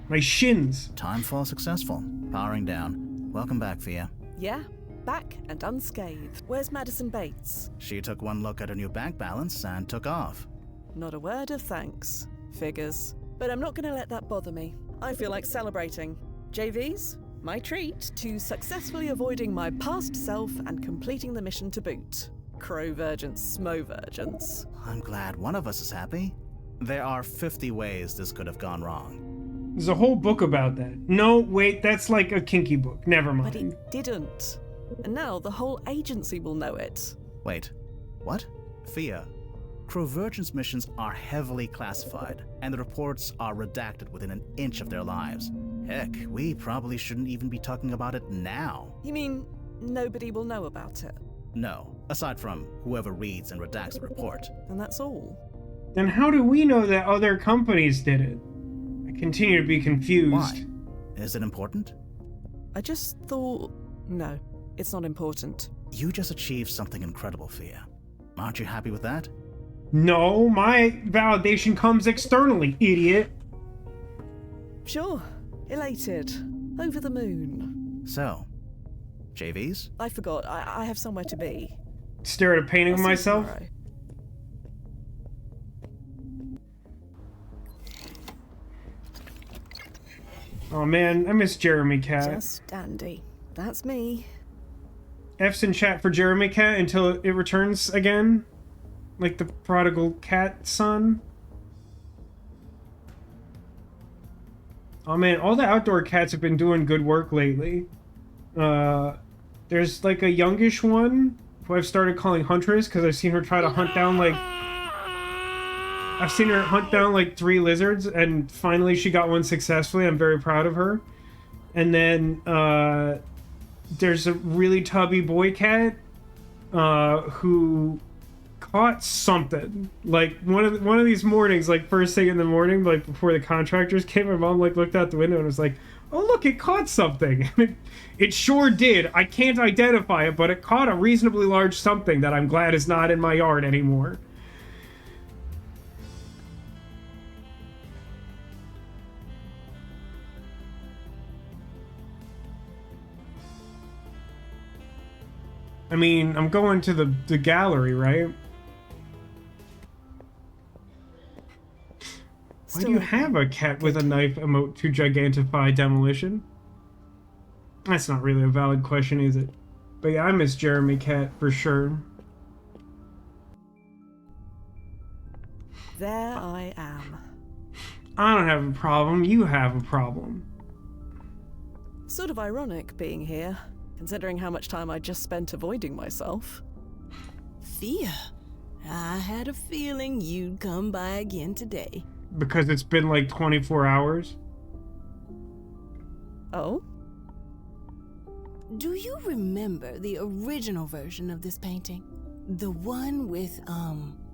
Speaker 1: My shins.
Speaker 11: Timefall successful. Powering down. Welcome back, Fia.
Speaker 3: Yeah, back and unscathed. Where's Madison Bates?
Speaker 11: She took one look at her new bank balance and took off.
Speaker 3: Not a word of thanks. Figures. But I'm not going to let that bother me. I feel like celebrating. JVs? My treat to successfully avoiding my past self and completing the mission to boot. Crow-virgins, smo-virgins.
Speaker 11: I'm glad one of us is happy. There are 50 ways this could have gone wrong.
Speaker 1: There's a whole book about that. No, wait, that's like a kinky book. Never mind.
Speaker 3: But it didn't. And now the whole agency will know it.
Speaker 11: Wait, what? Fia, Crow-virgins missions are heavily classified, and the reports are redacted within an inch of their lives. Heck, we probably shouldn't even be talking about it now.
Speaker 3: You mean nobody will know about it?
Speaker 11: No, aside from whoever reads and redacts the report.
Speaker 3: And that's all.
Speaker 1: Then how do we know that other companies did it? I continue to be confused.
Speaker 11: Why? Is it important?
Speaker 3: I just thought... No, it's not important.
Speaker 11: You just achieved something incredible, Fia. Aren't you happy with that?
Speaker 1: No, my validation comes externally, idiot.
Speaker 3: Sure, elated. Over the moon.
Speaker 11: So, JVs?
Speaker 3: I forgot, I have somewhere to be.
Speaker 1: Stare at a painting of
Speaker 3: I'll see you
Speaker 1: myself?
Speaker 3: tomorrow.
Speaker 1: Oh man, I miss Jeremy Cat.
Speaker 3: Just dandy. That's me.
Speaker 1: F's in chat for Jeremy Cat until it returns again. Like the prodigal cat son. Oh man, all the outdoor cats have been doing good work lately. There's like a youngish one who I've started calling Huntress because I've seen her try to hunt down like... I've seen her hunt down like 3 lizards and finally she got one successfully. I'm very proud of her. And then there's a really tubby boy cat who caught something. Like one of these mornings, like first thing in the morning, like before the contractors came, my mom like looked out the window and was like, "Oh look, it caught something." It sure did. I can't identify it, but it caught a reasonably large something that I'm glad is not in my yard anymore. I mean, I'm going to the gallery, right? Why do you have a cat with a knife emote to gigantify demolition? That's not really a valid question, is it? But yeah, I miss Jeremy Cat for sure.
Speaker 3: There I am.
Speaker 1: I don't have a problem, you have a problem.
Speaker 3: Sort of ironic being here, considering how much time I just spent avoiding myself.
Speaker 12: Fia, I had a feeling you'd come by again today.
Speaker 1: Because it's been like 24 hours?
Speaker 3: Oh?
Speaker 12: Do you remember the original version of this painting? The one with,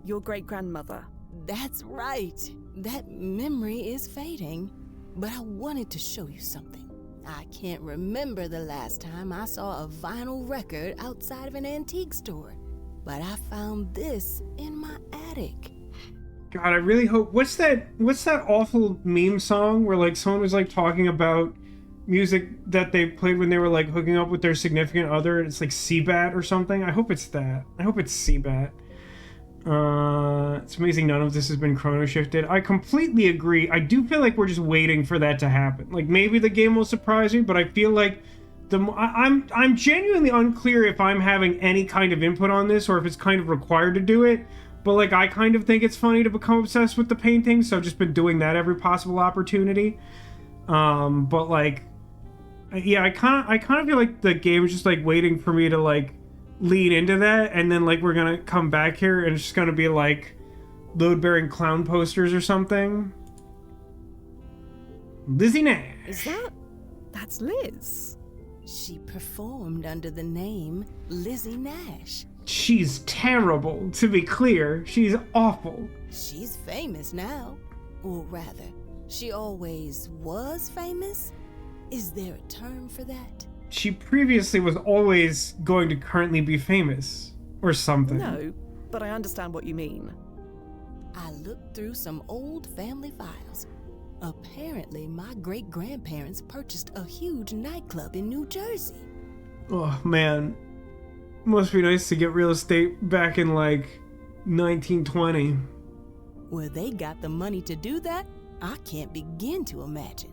Speaker 3: your great-grandmother.
Speaker 12: That's right. That memory is fading. But I wanted to show you something. I can't remember the last time I saw a vinyl record outside of an antique store. But I found this in my attic.
Speaker 1: God, I really hope... What's that awful meme song where like someone was like talking about music that they played when they were like hooking up with their significant other, and it's like Seabat or something? I hope it's that. I hope it's Seabat. It's amazing none of this has been chrono shifted. I completely agree. I do feel like we're just waiting for that to happen. Like maybe the game will surprise me, but I feel like I'm genuinely unclear if I'm having any kind of input on this or if it's kind of required to do it. But like I kind of think it's funny to become obsessed with the painting, so I've just been doing that every possible opportunity. But like, yeah, I kind of feel like the game is just like waiting for me to like lean into that, and then like we're gonna come back here and it's just gonna be like load-bearing clown posters or something. Lizzie Nash.
Speaker 3: That's Liz.
Speaker 12: She performed under the name Lizzie Nash.
Speaker 1: She's terrible, to be clear. She's awful.
Speaker 12: She's famous now. Or rather, she always was famous? Is there a term for that?
Speaker 1: She previously was always going to currently be famous. Or something.
Speaker 3: No, but I understand what you mean.
Speaker 12: I looked through some old family files. Apparently, my great-grandparents purchased a huge nightclub in New Jersey.
Speaker 1: Oh, man. Must be nice to get real estate back in, like, 1920.
Speaker 12: Where they got the money to do that, I can't begin to imagine.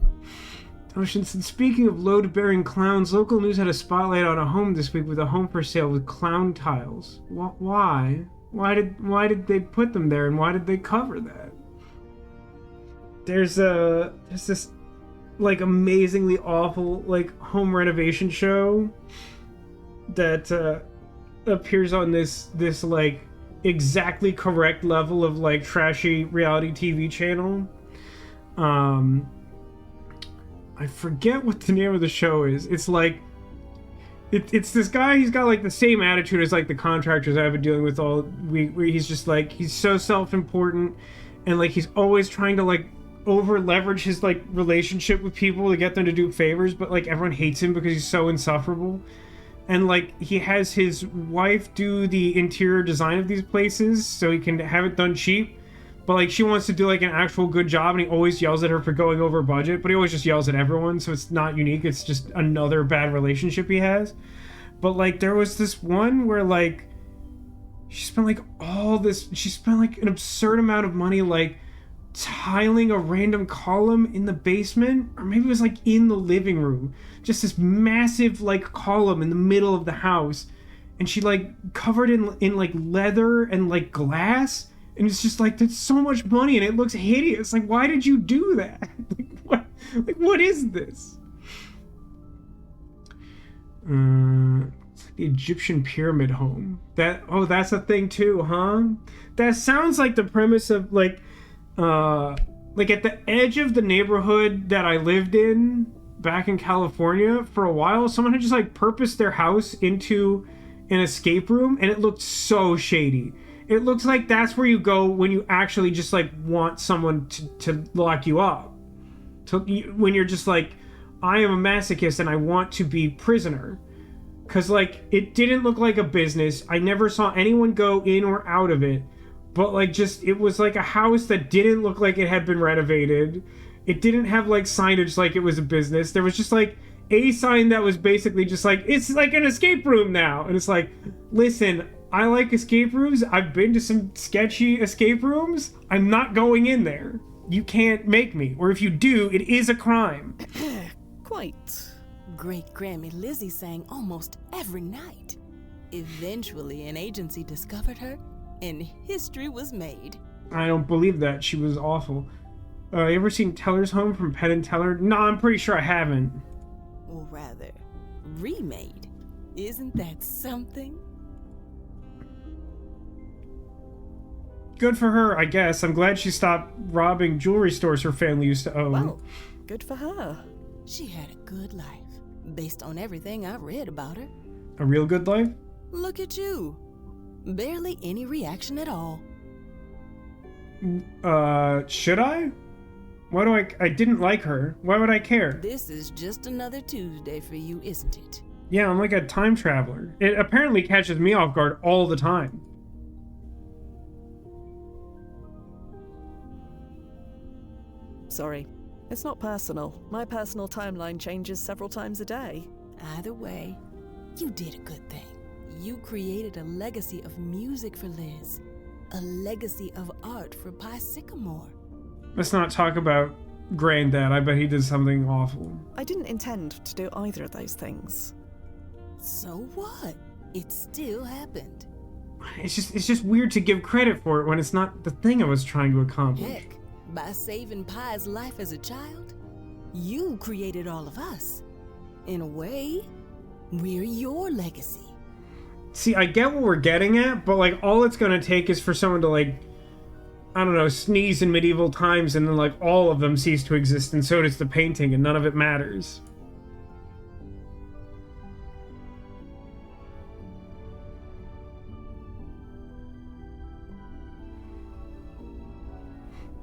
Speaker 1: Oceanson, speaking of load-bearing clowns, local news had a spotlight on a home this week with a home for sale with clown tiles. Why? Why did they put them there, and why did they cover that? There's this like amazingly awful like home renovation show that appears on this like exactly correct level of like trashy reality TV channel. I forget what the name of the show is. It's like it's this guy. He's got like the same attitude as like the contractors I've been dealing with all week, where he's just like, he's so self-important, and like he's always trying to like over leverage his like relationship with people to get them to do favors, but like everyone hates him because he's so insufferable. And like he has his wife do the interior design of these places so he can have it done cheap, but like she wants to do like an actual good job, and he always yells at her for going over budget, but he always just yells at everyone, so it's not unique. It's just another bad relationship he has. But like there was this one where like she spent like an absurd amount of money like tiling a random column in the basement, or maybe it was like in the living room, just this massive like column in the middle of the house, and she like covered in like leather and like glass, and it's just like, that's so much money and it looks hideous. Like, why did you do that? what is this? The Egyptian pyramid home. That's a thing too, huh? That sounds like the premise of like at the edge of the neighborhood that I lived in back in California for a while, someone had just like purposed their house into an escape room, and it looked so shady. It looks like that's where you go when you actually just like want someone to lock you up. When you're just like, I am a masochist and I want to be prisoner. Cause like it didn't look like a business. I never saw anyone go in or out of it. But like just, it was like a house that didn't look like it had been renovated. It didn't have like signage like it was a business. There was just like a sign that was basically just like, it's like an escape room now. And it's like, listen, I like escape rooms. I've been to some sketchy escape rooms. I'm not going in there. You can't make me. Or if you do, it is a crime.
Speaker 12: Quite. Great Grammy Lizzie sang almost every night. Eventually, an agency discovered her, and history was made.
Speaker 1: I don't believe that. She was awful. You ever seen Teller's Home from Penn and Teller? No, I'm pretty sure I haven't.
Speaker 12: Or rather, remade. Isn't that something?
Speaker 1: Good for her, I guess. I'm glad she stopped robbing jewelry stores her family used to own.
Speaker 3: Well, good for her.
Speaker 12: She had a good life, based on everything I read about her.
Speaker 1: A real good life?
Speaker 12: Look at you. Barely any reaction at all.
Speaker 1: Should I? Why do I didn't like her. Why would I care?
Speaker 12: This is just another Tuesday for you, isn't it?
Speaker 1: Yeah, I'm like a time traveler. It apparently catches me off guard all the time.
Speaker 3: Sorry. It's not personal. My personal timeline changes several times a day.
Speaker 12: Either way, you did a good thing. You created a legacy of music for Liz. A legacy of art for Pi Sycamore.
Speaker 1: Let's not talk about Granddad. I bet he did something awful.
Speaker 3: I didn't intend to do either of those things.
Speaker 12: So what? It still happened.
Speaker 1: It's just weird to give credit for it when it's not the thing I was trying to accomplish.
Speaker 12: Heck, by saving Pi's life as a child, you created all of us. In a way, we're your legacy.
Speaker 1: See, I get what we're getting at, but like all it's gonna take is for someone to like, I don't know, sneeze in medieval times and then like all of them cease to exist, and so does the painting, and none of it matters.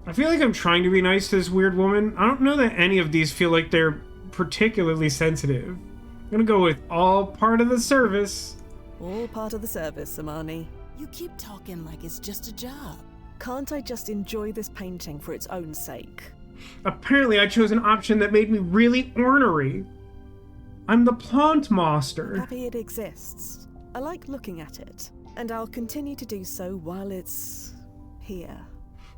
Speaker 1: I feel like I'm trying to be nice to this weird woman. I don't know that any of these feel like they're particularly sensitive. I'm gonna go with all part of the service.
Speaker 3: All part of the service, Amani.
Speaker 12: You keep talking like it's just a job.
Speaker 3: Can't I just enjoy this painting for its own sake?
Speaker 1: Apparently I chose an option that made me really ornery. I'm the plant master.
Speaker 3: Happy it exists. I like looking at it, and I'll continue to do so while it's here.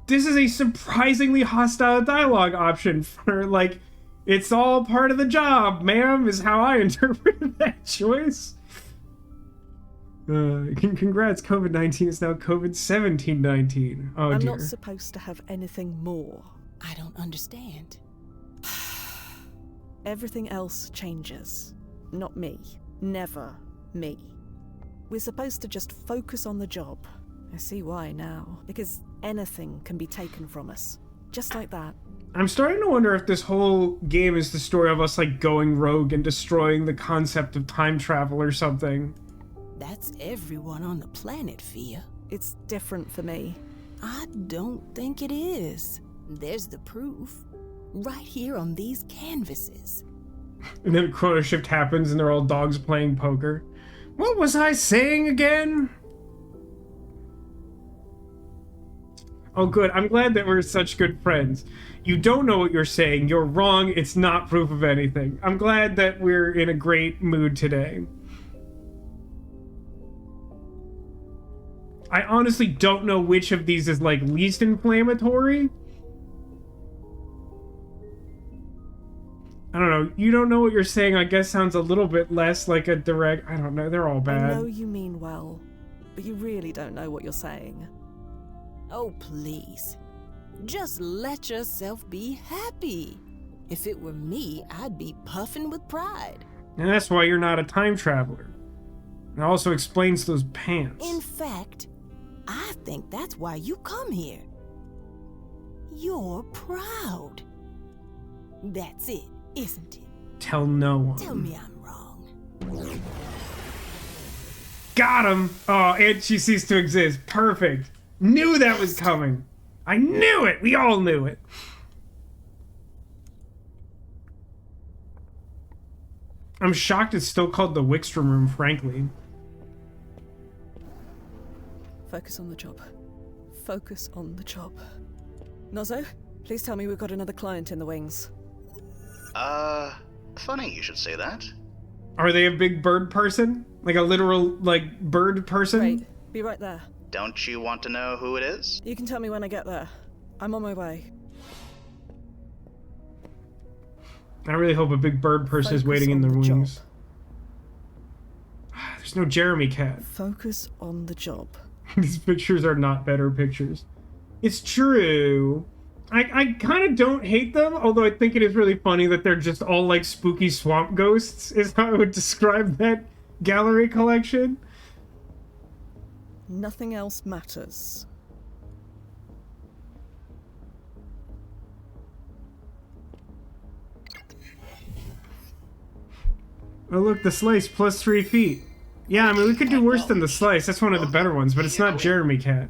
Speaker 1: This is a surprisingly hostile dialogue option for, like, It's all part of the job, ma'am, is how I interpreted that choice. Congrats, COVID-19 is now COVID-17-19. Oh,
Speaker 3: I'm
Speaker 1: dear.
Speaker 3: not supposed to have anything more.
Speaker 12: I don't understand.
Speaker 3: Everything else changes. Not me. Never me. We're supposed to just focus on the job. I see why now. Because anything can be taken from us. Just like that.
Speaker 1: I'm starting to wonder if this whole game is the story of us, like, going rogue and destroying the concept of time travel or something.
Speaker 12: That's everyone on the planet, Fia.
Speaker 3: It's different for me.
Speaker 12: I don't think it is. There's the proof. Right here on these canvases.
Speaker 1: And then a chrono shift happens and they're all dogs playing poker. What was I saying again? Oh, good. I'm glad that we're such good friends. You don't know what you're saying. You're wrong. It's not proof of anything. I'm glad that we're in a great mood today. I honestly don't know which of these is, like, least inflammatory. I don't know. You don't know what you're saying, I guess, sounds a little bit less like a direct... I don't know. They're all bad.
Speaker 3: I know you mean well, but you really don't know what you're saying.
Speaker 12: Oh, please. Just let yourself be happy. If it were me, I'd be puffing with pride.
Speaker 1: And that's why you're not a time traveler. It also explains those pants.
Speaker 12: In fact, I think that's why you come here. You're proud. That's it, isn't it?
Speaker 1: Tell no one.
Speaker 12: Tell me I'm wrong.
Speaker 1: Got him! Oh, and she ceased to exist. Perfect. Knew that was coming. I knew it! We all knew it. I'm shocked it's still called the Wickstrom Room, frankly.
Speaker 3: Focus on the job. Focus on the job. Nozzo, please tell me we've got another client in the wings.
Speaker 4: Funny you should say that.
Speaker 1: Are they a big bird person? Like a literal, like, bird person?
Speaker 3: Great. Be right there.
Speaker 4: Don't you want to know who it is?
Speaker 3: You can tell me when I get there. I'm on my way.
Speaker 1: I really hope a big bird person is waiting in the wings. There's no Jeremy cat.
Speaker 3: Focus on the job.
Speaker 1: These pictures are not better pictures. It's true. I kind of don't hate them, although I think it is really funny that they're just all like spooky swamp ghosts, is how I would describe that gallery collection.
Speaker 3: Nothing else matters.
Speaker 1: Oh look, the slice plus 3 feet. Yeah, I mean, we could do worse than the slice. That's one of the better ones, but it's not Jeremy cat.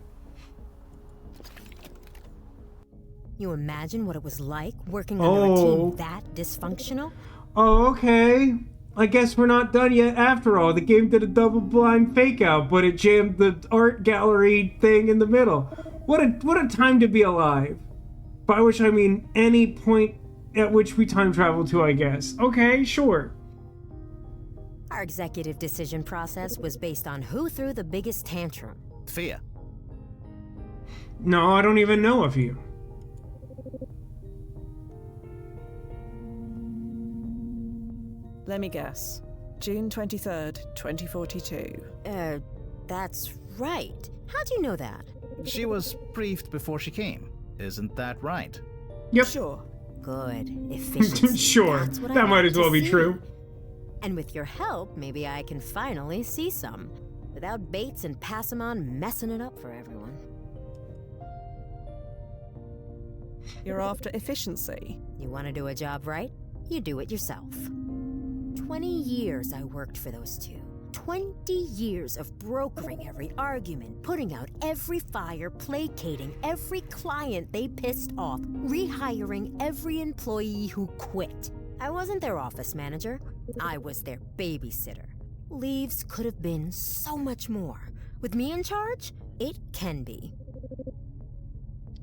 Speaker 8: You imagine what it was like working under a team that dysfunctional?
Speaker 1: Oh, okay. I guess we're not done yet after all. The game did a double-blind fake-out, but it jammed the art gallery thing in the middle. What a time to be alive. By which I mean any point at which we time travel to, I guess. Okay, sure.
Speaker 8: Our executive decision process was based on who threw the biggest tantrum.
Speaker 11: Fia.
Speaker 1: No, I don't even know of you.
Speaker 3: Let me guess. June 23rd, 2042.
Speaker 8: That's right. How do you know that?
Speaker 11: She was briefed before she came. Isn't that right?
Speaker 1: Yep.
Speaker 3: Sure.
Speaker 8: Good. Efficiency.
Speaker 1: Sure.
Speaker 8: That's what
Speaker 1: That
Speaker 8: I
Speaker 1: might
Speaker 8: like
Speaker 1: as well
Speaker 8: to
Speaker 1: be
Speaker 8: see.
Speaker 1: true.
Speaker 8: And with your help, maybe I can finally see some. Without Bates and Passamon messing it up for everyone.
Speaker 3: You're after efficiency.
Speaker 8: You want to do a job right? You do it yourself. 20 years I worked for those two. 20 years of brokering every argument, putting out every fire, placating every client they pissed off, rehiring every employee who quit. I wasn't their office manager. I was their babysitter. Leaves could have been so much more. With me in charge, it can be.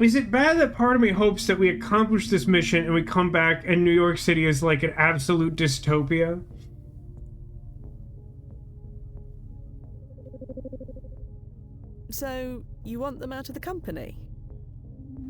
Speaker 1: Is it bad that part of me hopes that we accomplish this mission and we come back and New York City is like an absolute dystopia?
Speaker 3: So, you want them out of the company?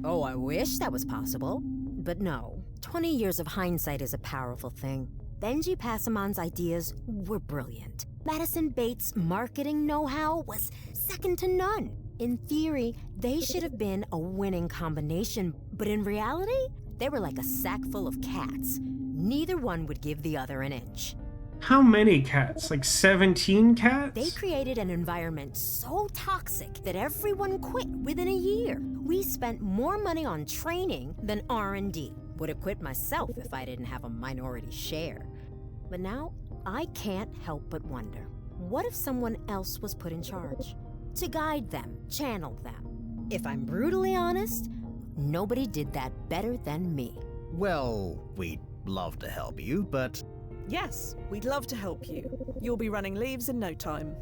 Speaker 8: Oh, I wish that was possible. But no. 20 years of hindsight is a powerful thing. Benji Passamon's ideas were brilliant. Madison Bates' marketing know-how was second to none. In theory, they should have been a winning combination, but in reality, they were like a sack full of cats. Neither one would give the other an inch.
Speaker 1: How many cats? Like 17 cats?
Speaker 8: They created an environment so toxic that everyone quit within a year. We spent more money on training than R&D. Would have quit myself if I didn't have a minority share. But now, I can't help but wonder, what if someone else was put in charge? To guide them, channel them. If I'm brutally honest, nobody did that better than me.
Speaker 11: Well, we'd love to help you, but...
Speaker 3: Yes, we'd love to help you. You'll be running leaves in no time.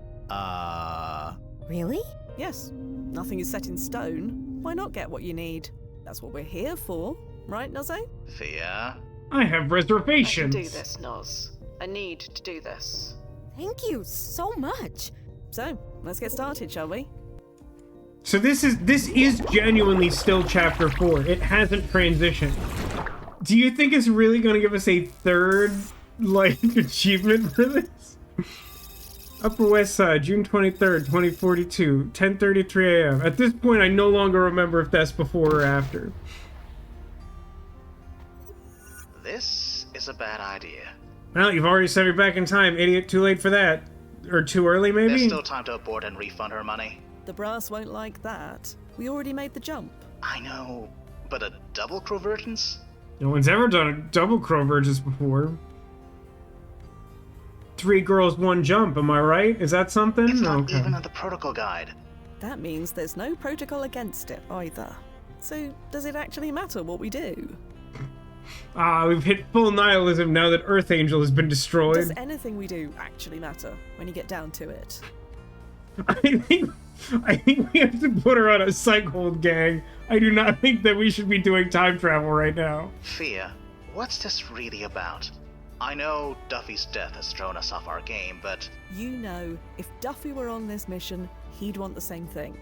Speaker 8: Really?
Speaker 3: Yes. Nothing is set in stone. Why not get what you need? That's what we're here for, right, Noze?
Speaker 4: Fia?
Speaker 1: I have
Speaker 9: I
Speaker 1: reservations.
Speaker 9: can do this, Noz. I need to do this.
Speaker 8: Thank you so much.
Speaker 3: So, let's get started, shall we?
Speaker 1: So this is genuinely still chapter 4. It hasn't transitioned. Do you think it's really going to give us a third, like, achievement for this? Upper West Side, June 23rd, 2042, 10:33 a.m. At this point, I no longer remember if that's before or after.
Speaker 4: This is a bad idea.
Speaker 1: Well, you've already sent me back in time, idiot. Too late for that. Or too early, maybe?
Speaker 4: There's still time to abort and refund her money.
Speaker 3: The brass won't like that. We already made the jump.
Speaker 4: I know, but a double convergence?
Speaker 1: No one's ever done a double convergence before. 3 girls, 1 jump, am I right? Is that something?
Speaker 4: It's not
Speaker 1: Okay.
Speaker 4: even in the protocol guide.
Speaker 3: That means there's no protocol against it either. So, does it actually matter what we do?
Speaker 1: We've hit full nihilism now that Earth Angel has been destroyed.
Speaker 3: Does anything we do actually matter when you get down to it?
Speaker 1: I think we have to put her on a psych hold, gang. I do not think that we should be doing time travel right now.
Speaker 4: Fia, what's this really about? I know Duffy's death has thrown us off our game, but...
Speaker 3: You know, if Duffy were on this mission, he'd want the same thing.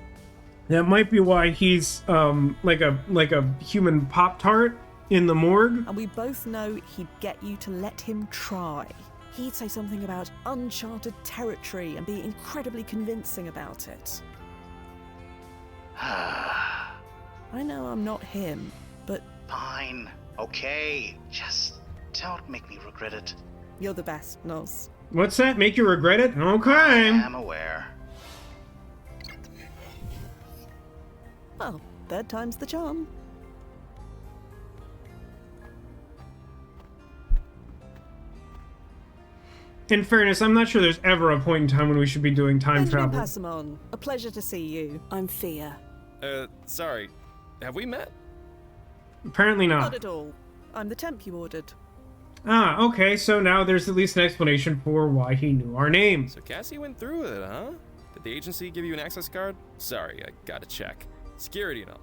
Speaker 1: That might be why he's, like a human Pop-Tart in the morgue.
Speaker 3: And we both know he'd get you to let him try. He'd say something about uncharted territory and be incredibly convincing about it. I know I'm not him, but...
Speaker 4: Fine. Okay. Just don't make me regret it.
Speaker 3: You're the best, Noz.
Speaker 1: What's that? Make you regret it? Okay.
Speaker 4: I'm aware.
Speaker 3: Well, third time's the charm.
Speaker 1: In fairness, I'm not sure there's ever a point in time when we should be doing time
Speaker 3: Benjamin
Speaker 1: travel.
Speaker 3: Passamon, a pleasure to see you. I'm Fia.
Speaker 2: Sorry. Have we met?
Speaker 1: Apparently
Speaker 3: Not
Speaker 1: not.
Speaker 3: at all. I'm the temp you ordered.
Speaker 1: Okay, so now there's at least an explanation for why he knew our name.
Speaker 2: So Cassie went through with it, huh? Did the agency give you an access card? Sorry, I gotta check. Security and all.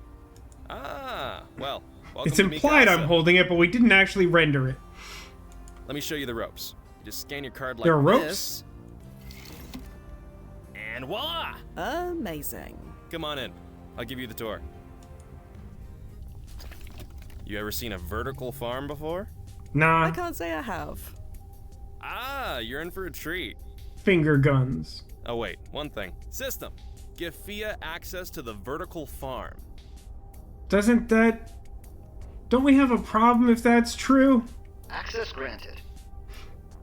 Speaker 2: Well, welcome
Speaker 1: It's
Speaker 2: to
Speaker 1: implied
Speaker 2: Mikasa.
Speaker 1: I'm holding it, but we didn't actually render it.
Speaker 2: Let me show you the ropes. You just scan your card like
Speaker 1: There are ropes?
Speaker 2: this. And voila!
Speaker 3: Amazing.
Speaker 2: Come on in. I'll give you the tour. You ever seen a vertical farm before?
Speaker 1: Nah,
Speaker 3: I can't say I have.
Speaker 2: You're in for a treat.
Speaker 1: finger guns.
Speaker 2: Oh wait, one thing. System. Give Fia access to the vertical farm.
Speaker 1: Don't we have a problem if that's true?
Speaker 5: Access granted.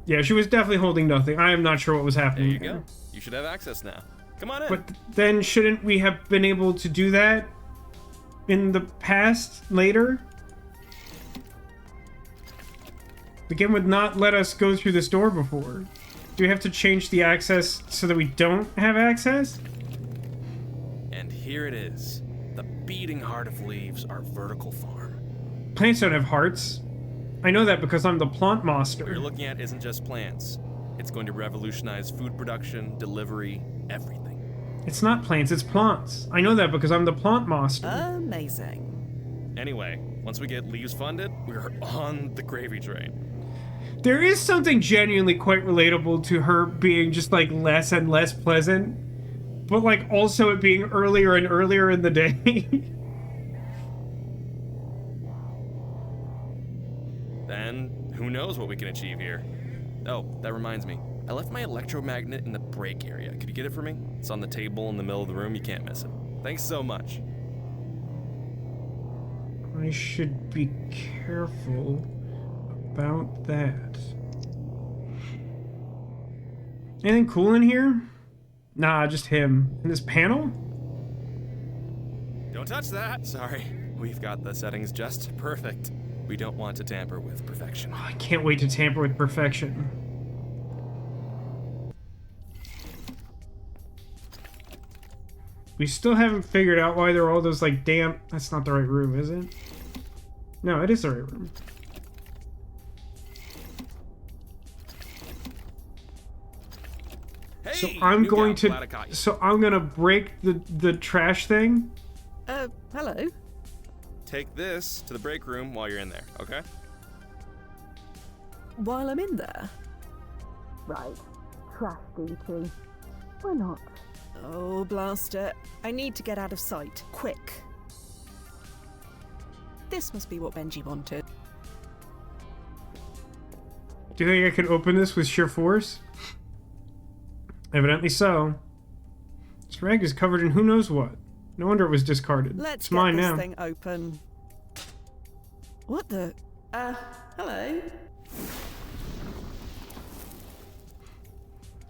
Speaker 1: Yeah, she was definitely holding nothing. I am not sure what was
Speaker 2: There
Speaker 1: happening.
Speaker 2: you go. You should have access now. Come on in.
Speaker 1: But then shouldn't we have been able to do that in the past, later? The game would not let us go through this door before. Do we have to change the access so that we don't have access?
Speaker 2: And here it is. The beating heart of leaves, our vertical farm.
Speaker 1: Plants don't have hearts. I know that because I'm the plant
Speaker 2: What
Speaker 1: master.
Speaker 2: you're looking at isn't just plants. It's going to revolutionize food production, delivery, everything.
Speaker 1: It's not plants, it's plants. I know that because I'm the plant master.
Speaker 3: Amazing.
Speaker 2: Anyway, once we get leaves funded, we're on the gravy train.
Speaker 1: There is something genuinely quite relatable to her being just like less and less pleasant, but like also it being earlier and earlier in the day.
Speaker 2: then who knows what we can achieve here. Oh, that reminds me. I left my electromagnet in the break area. Could you get it for me? It's on the table in the middle of the room. You can't miss it. Thanks so much.
Speaker 1: I should be careful about that. Anything cool in here? Nah, just him. In this panel?
Speaker 2: Don't touch that. Sorry. We've got the settings just perfect. We don't want to tamper with perfection.
Speaker 1: Oh, I can't wait to tamper with perfection. We still haven't figured out why there are all those, like, damn... That's not the right room, is it? No, it is the right room.
Speaker 2: Hey,
Speaker 1: so I'm
Speaker 2: new
Speaker 1: going
Speaker 2: gal,
Speaker 1: to...
Speaker 2: glad I caught you.
Speaker 1: So I'm gonna break the trash thing?
Speaker 3: Hello?
Speaker 2: Take this to the break room while you're in there, okay?
Speaker 3: While I'm in there? Right. Trash duty. Why not? Oh, blaster. I need to get out of sight. Quick. This must be what Benji wanted.
Speaker 1: Do you think I can open this with sheer force? Evidently so. This rag is covered in who knows what. No wonder it was discarded.
Speaker 3: Let's
Speaker 1: it's
Speaker 3: get
Speaker 1: mine
Speaker 3: this
Speaker 1: now.
Speaker 3: thing open. What the? Hello?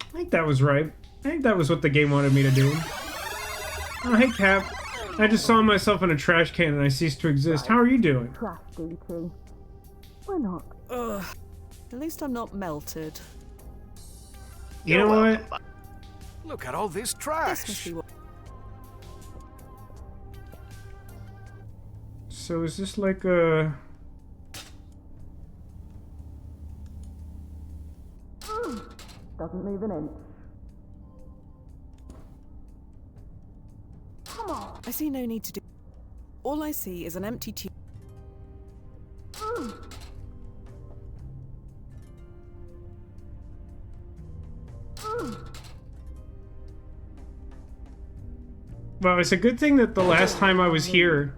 Speaker 1: I think that was right. I think that was what the game wanted me to do. Oh, hey, Cap. I just saw myself in a trash can and I ceased to exist. How are you doing?
Speaker 3: Trash duty. Why not? Ugh. At least I'm not melted.
Speaker 1: You know what?
Speaker 6: Look at all this
Speaker 3: This must
Speaker 6: trash.
Speaker 3: be what...
Speaker 1: So is this like a...
Speaker 3: Doesn't move an inch. Come on. I see no need to do... All I see is an empty tube.
Speaker 1: Well, it's a good thing that the last time I was here,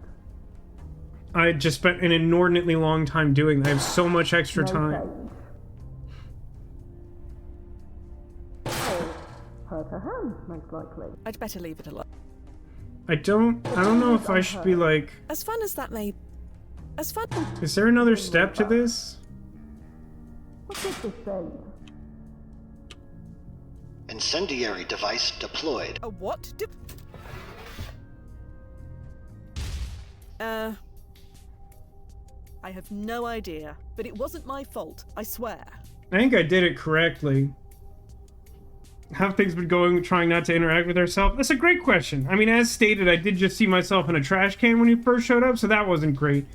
Speaker 1: I had just spent an inordinately long time doing that. I have so much extra time.
Speaker 3: Hurt her hand, most likely. I'd better leave it alone.
Speaker 1: I don't know if I should be like...
Speaker 3: As fun as that may... As fun...
Speaker 1: Is there another step to this?
Speaker 3: What is this thing?
Speaker 5: Incendiary device deployed.
Speaker 3: A what? I have no idea, but it wasn't my fault, I swear.
Speaker 1: I think I did it correctly. How have things been going trying not to interact with herself? That's a great question. I mean, as stated, I did just see myself in a trash can when you first showed up, so that wasn't great.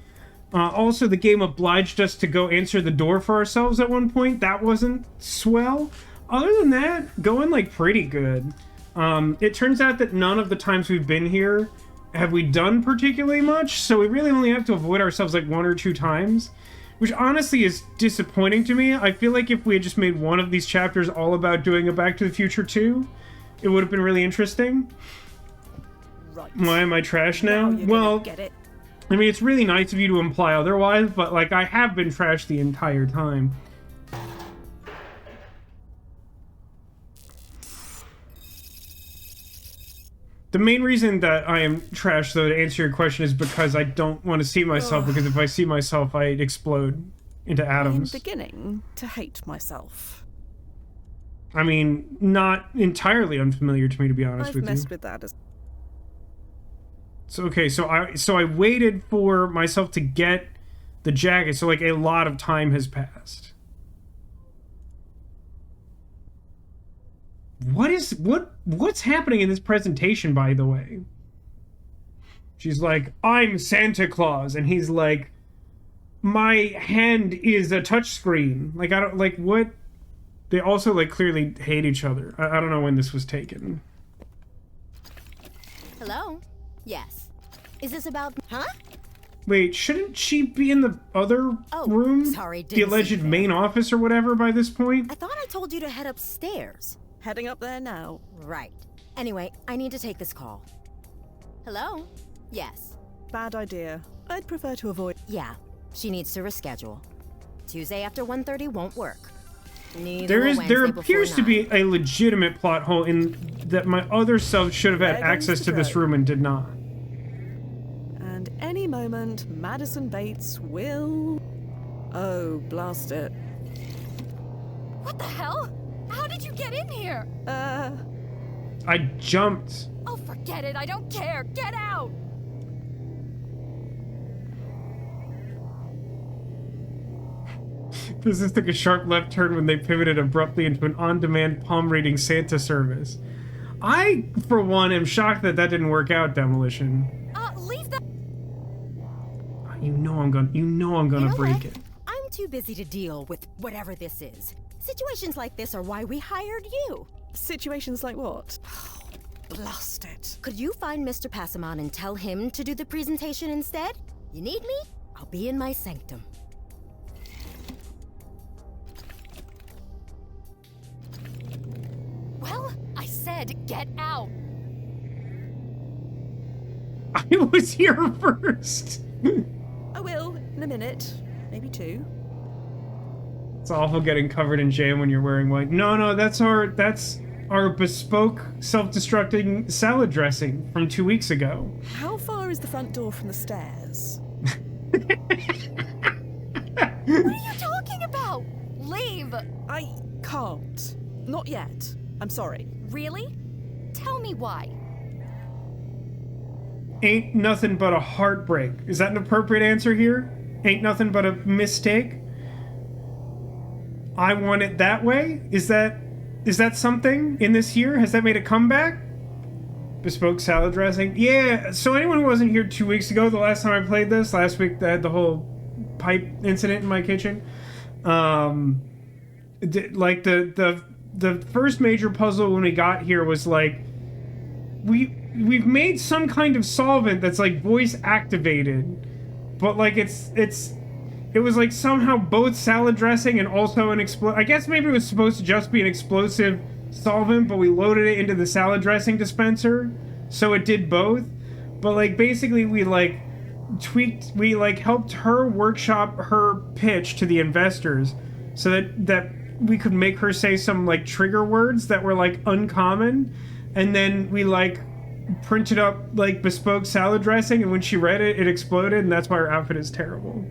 Speaker 1: Also, the game obliged us to go answer the door for ourselves at one point. That wasn't swell. Other than that, going like pretty good. It turns out that none of the times we've been here have we done particularly much, so we really only have to avoid ourselves like 1 or 2 times, which honestly is disappointing to me. I feel like if we had just made one of these chapters all about doing a Back to the Future 2, it would have been really interesting.
Speaker 3: Right.
Speaker 1: Why am I trash now? Well,
Speaker 3: get it.
Speaker 1: I mean, it's really nice of you to imply otherwise, but like I have been trash the entire time. The main reason that I am trash, though, to answer your question, is because I don't want to see myself, because if I see myself, I explode into atoms.
Speaker 3: I'm beginning to hate myself.
Speaker 1: I mean, not entirely unfamiliar to me, to be honest
Speaker 3: I've
Speaker 1: with you.
Speaker 3: messed with that as...
Speaker 1: So, okay, so I waited for myself to get the jacket, so, like, a lot of time has passed. What's happening in this presentation, by the way? She's like, I'm Santa Claus, and he's like, my hand is a touchscreen. Like, I don't, like, what? They also, like, clearly hate each other. I don't know when this was taken.
Speaker 8: Hello? Yes. Is this about... Huh?
Speaker 1: Wait, shouldn't she be in the other room?
Speaker 8: Sorry,
Speaker 1: the
Speaker 8: didn't see
Speaker 1: alleged
Speaker 8: you there.
Speaker 1: main office or whatever by this point?
Speaker 8: I thought I told you to head upstairs.
Speaker 3: Heading up there now.
Speaker 8: Right. Anyway, I need to take this call. Hello? Yes.
Speaker 3: Bad idea. I'd prefer to avoid...
Speaker 8: Yeah. She needs to reschedule. Tuesday after 1:30 won't work.
Speaker 1: There appears to be a legitimate plot hole in that my other self should have had access to this room and did not.
Speaker 3: And any moment, Madison Bates will... Oh, blast it.
Speaker 7: What the hell? How did you get in here?
Speaker 1: I jumped.
Speaker 7: Oh, forget it. I don't care. Get out!
Speaker 1: This is like a sharp left turn when they pivoted abruptly into an on-demand palm-reading Santa service. I, for one, am shocked that didn't work out, Demolition.
Speaker 7: Leave that.
Speaker 1: You know I'm gonna break it.
Speaker 8: I'm too busy to deal with whatever this is. Situations like this are why we hired you.
Speaker 3: Situations like what? Blast it.
Speaker 8: Could you find Mr. Passamon and tell him to do the presentation instead? You need me? I'll be in my sanctum.
Speaker 7: Well, I said get out.
Speaker 1: I was here first.
Speaker 3: I will, in a minute. Maybe 2.
Speaker 1: It's awful getting covered in jam when you're wearing white. No, that's our bespoke self-destructing salad dressing from 2 weeks ago.
Speaker 3: How far is the front door from the stairs?
Speaker 7: What are you talking about? Leave.
Speaker 3: I can't. Not yet. I'm sorry.
Speaker 7: Really? Tell me why.
Speaker 1: Ain't nothing but a heartbreak. Is that an appropriate answer here? Ain't nothing but a mistake? I want it that way? Is that something in this year? Has that made a comeback? Bespoke salad dressing? Yeah, so anyone who wasn't here 2 weeks ago, the last time I played this, last week I had the whole pipe incident in my kitchen. Like the first major puzzle when we got here was like, we've made some kind of solvent that's like voice activated, but like it was like somehow both salad dressing and also an I guess maybe it was supposed to just be an explosive solvent, but we loaded it into the salad dressing dispenser, so it did both. But like basically we like helped her workshop her pitch to the investors so that we could make her say some like trigger words that were like uncommon, and then we like printed up like bespoke salad dressing, and when she read it, it exploded, and that's why her outfit is terrible.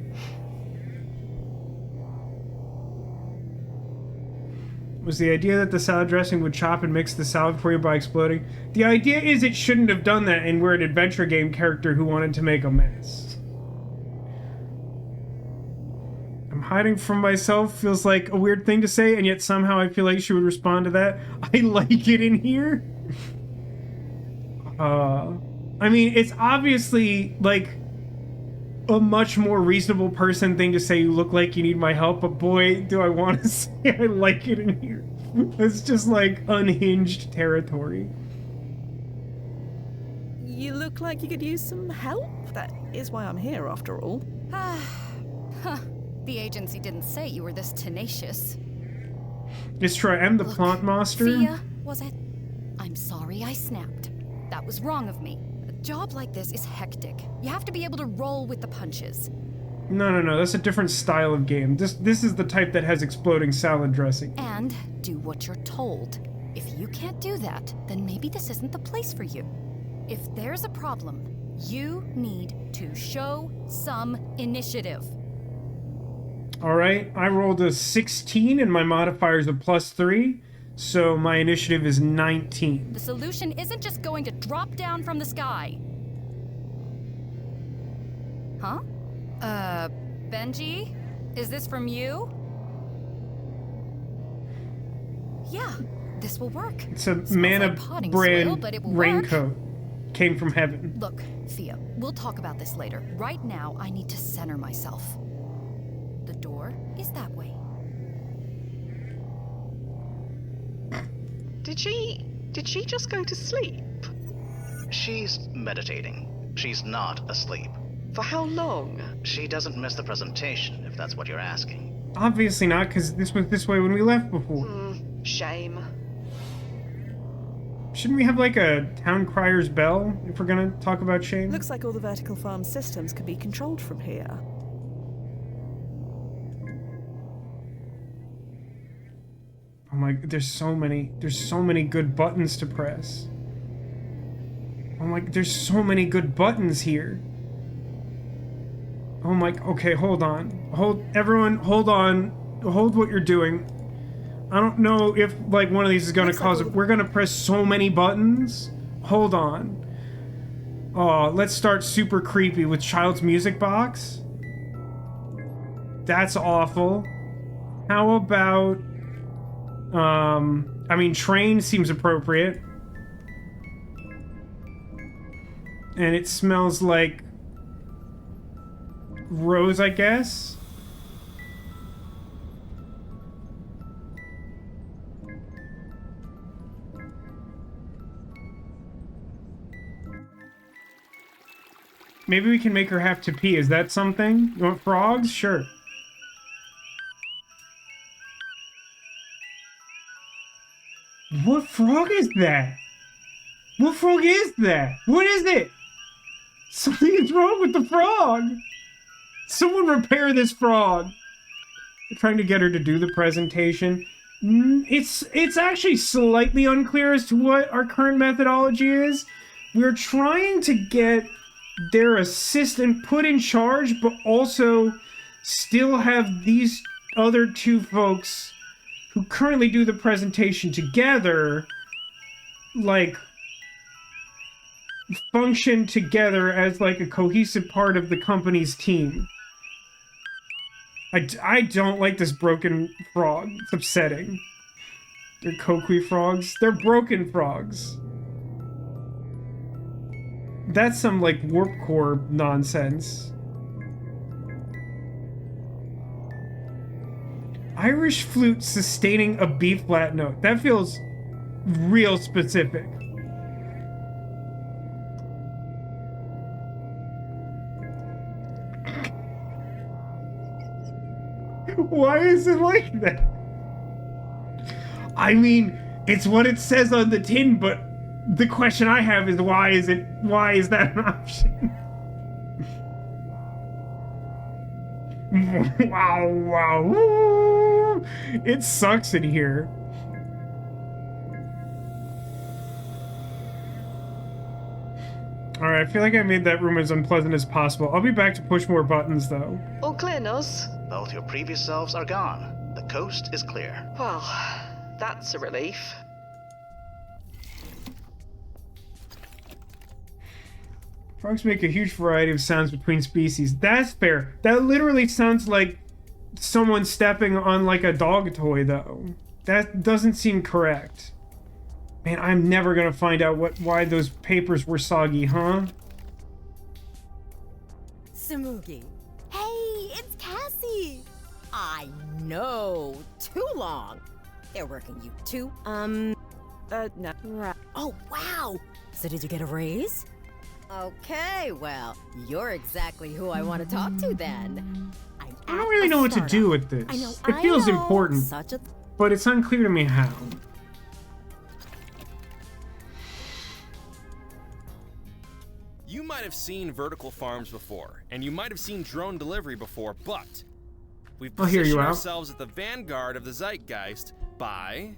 Speaker 1: Was the idea that the salad dressing would chop and mix the salad for you by exploding? The idea is it shouldn't have done that, and we're an adventure game character who wanted to make a mess. I'm hiding from myself feels like a weird thing to say, and yet somehow I feel like she would respond to that. I like it in here. I mean, it's obviously like a much more reasonable person thing to say you look like you need my help, but boy, do I want to say I like it in here. It's just like unhinged territory.
Speaker 3: You look like you could use some help. That is why I'm here, after all.
Speaker 7: The agency didn't say you were this tenacious.
Speaker 1: It's true, I am the plant master.
Speaker 7: Fia, was it? I'm sorry I snapped. That was wrong of me. A job like this is hectic. You have to be able to roll with the punches.
Speaker 1: No, that's a different style of game. This is the type that has exploding salad dressing.
Speaker 7: And do what you're told. If you can't do that, then maybe this isn't the place for you. If there's a problem, you need to show some initiative.
Speaker 1: Alright, I rolled a 16 and my modifier is a +3, so my initiative is 19.
Speaker 7: The solution isn't just going to drop down from the sky. Huh? Benji? Is this from you? Yeah, this will work.
Speaker 1: It's a
Speaker 7: Smells
Speaker 1: mana
Speaker 7: like potting
Speaker 1: brand
Speaker 7: soil, but it will
Speaker 1: raincoat.
Speaker 7: work.
Speaker 1: Came from heaven.
Speaker 7: Look, Fia, we'll talk about this later. Right now, I need to center myself. The door is that way.
Speaker 9: Did she just go to sleep?
Speaker 4: She's meditating. She's not asleep.
Speaker 9: For how long?
Speaker 4: She doesn't miss the presentation, if that's what you're asking.
Speaker 1: Obviously not, because this was this way when we left before.
Speaker 9: Shame.
Speaker 1: Shouldn't we have like a town crier's bell if we're gonna talk about shame?
Speaker 3: Looks like all the vertical farm systems can be controlled from here.
Speaker 1: Oh my, there's so many good buttons to press. Oh my, there's so many good buttons here. Oh my, okay, hold on. Everyone, hold on. Hold what you're doing. I don't know if, like, one of these is gonna cause it. We're gonna press so many buttons. Hold on. Oh, let's start super creepy with child's music box. That's awful. How about, I mean, train seems appropriate. And it smells like rose, I guess. Maybe we can make her have to pee. Is that something? You want frogs? Sure. What frog is that? What frog is that? What is it? Something is wrong with the frog. Someone repair this frog. We're trying to get her to do the presentation. It's actually slightly unclear as to what our current methodology is. We're trying to get their assistant put in charge, but also still have these other two folks who currently do the presentation together, like, function together as, like, a cohesive part of the company's team. I don't like this broken frog. It's upsetting. They're Kokui frogs. They're broken frogs. That's some, like, warp core nonsense. Irish flute sustaining a B-flat note. That feels real specific. Why is it like that? I mean, it's what it says on the tin, but the question I have is why is that an option? Wow. It sucks in here. Alright, I feel like I made that room as unpleasant as possible. I'll be back to push more buttons, though.
Speaker 9: All clear, Nos?
Speaker 4: Both your previous selves are gone. The coast is clear.
Speaker 9: Well, that's a relief.
Speaker 1: Frogs make a huge variety of sounds between species. That's fair. That literally sounds like someone stepping on, like, a dog toy, though. That doesn't seem correct. Man, I'm never gonna find out why those papers were soggy, huh?
Speaker 8: Samugi. Hey, it's Cassie. I know. Too long. They're working you too.
Speaker 3: No.
Speaker 8: Oh, wow. So did you get a raise? Okay, well, you're exactly who I want to talk to then.
Speaker 1: I don't really know what to do with this. It feels important, but it's unclear to me how.
Speaker 2: You might have seen vertical farms before, and you might have seen drone delivery before, but we've positioned ourselves at the vanguard of the zeitgeist by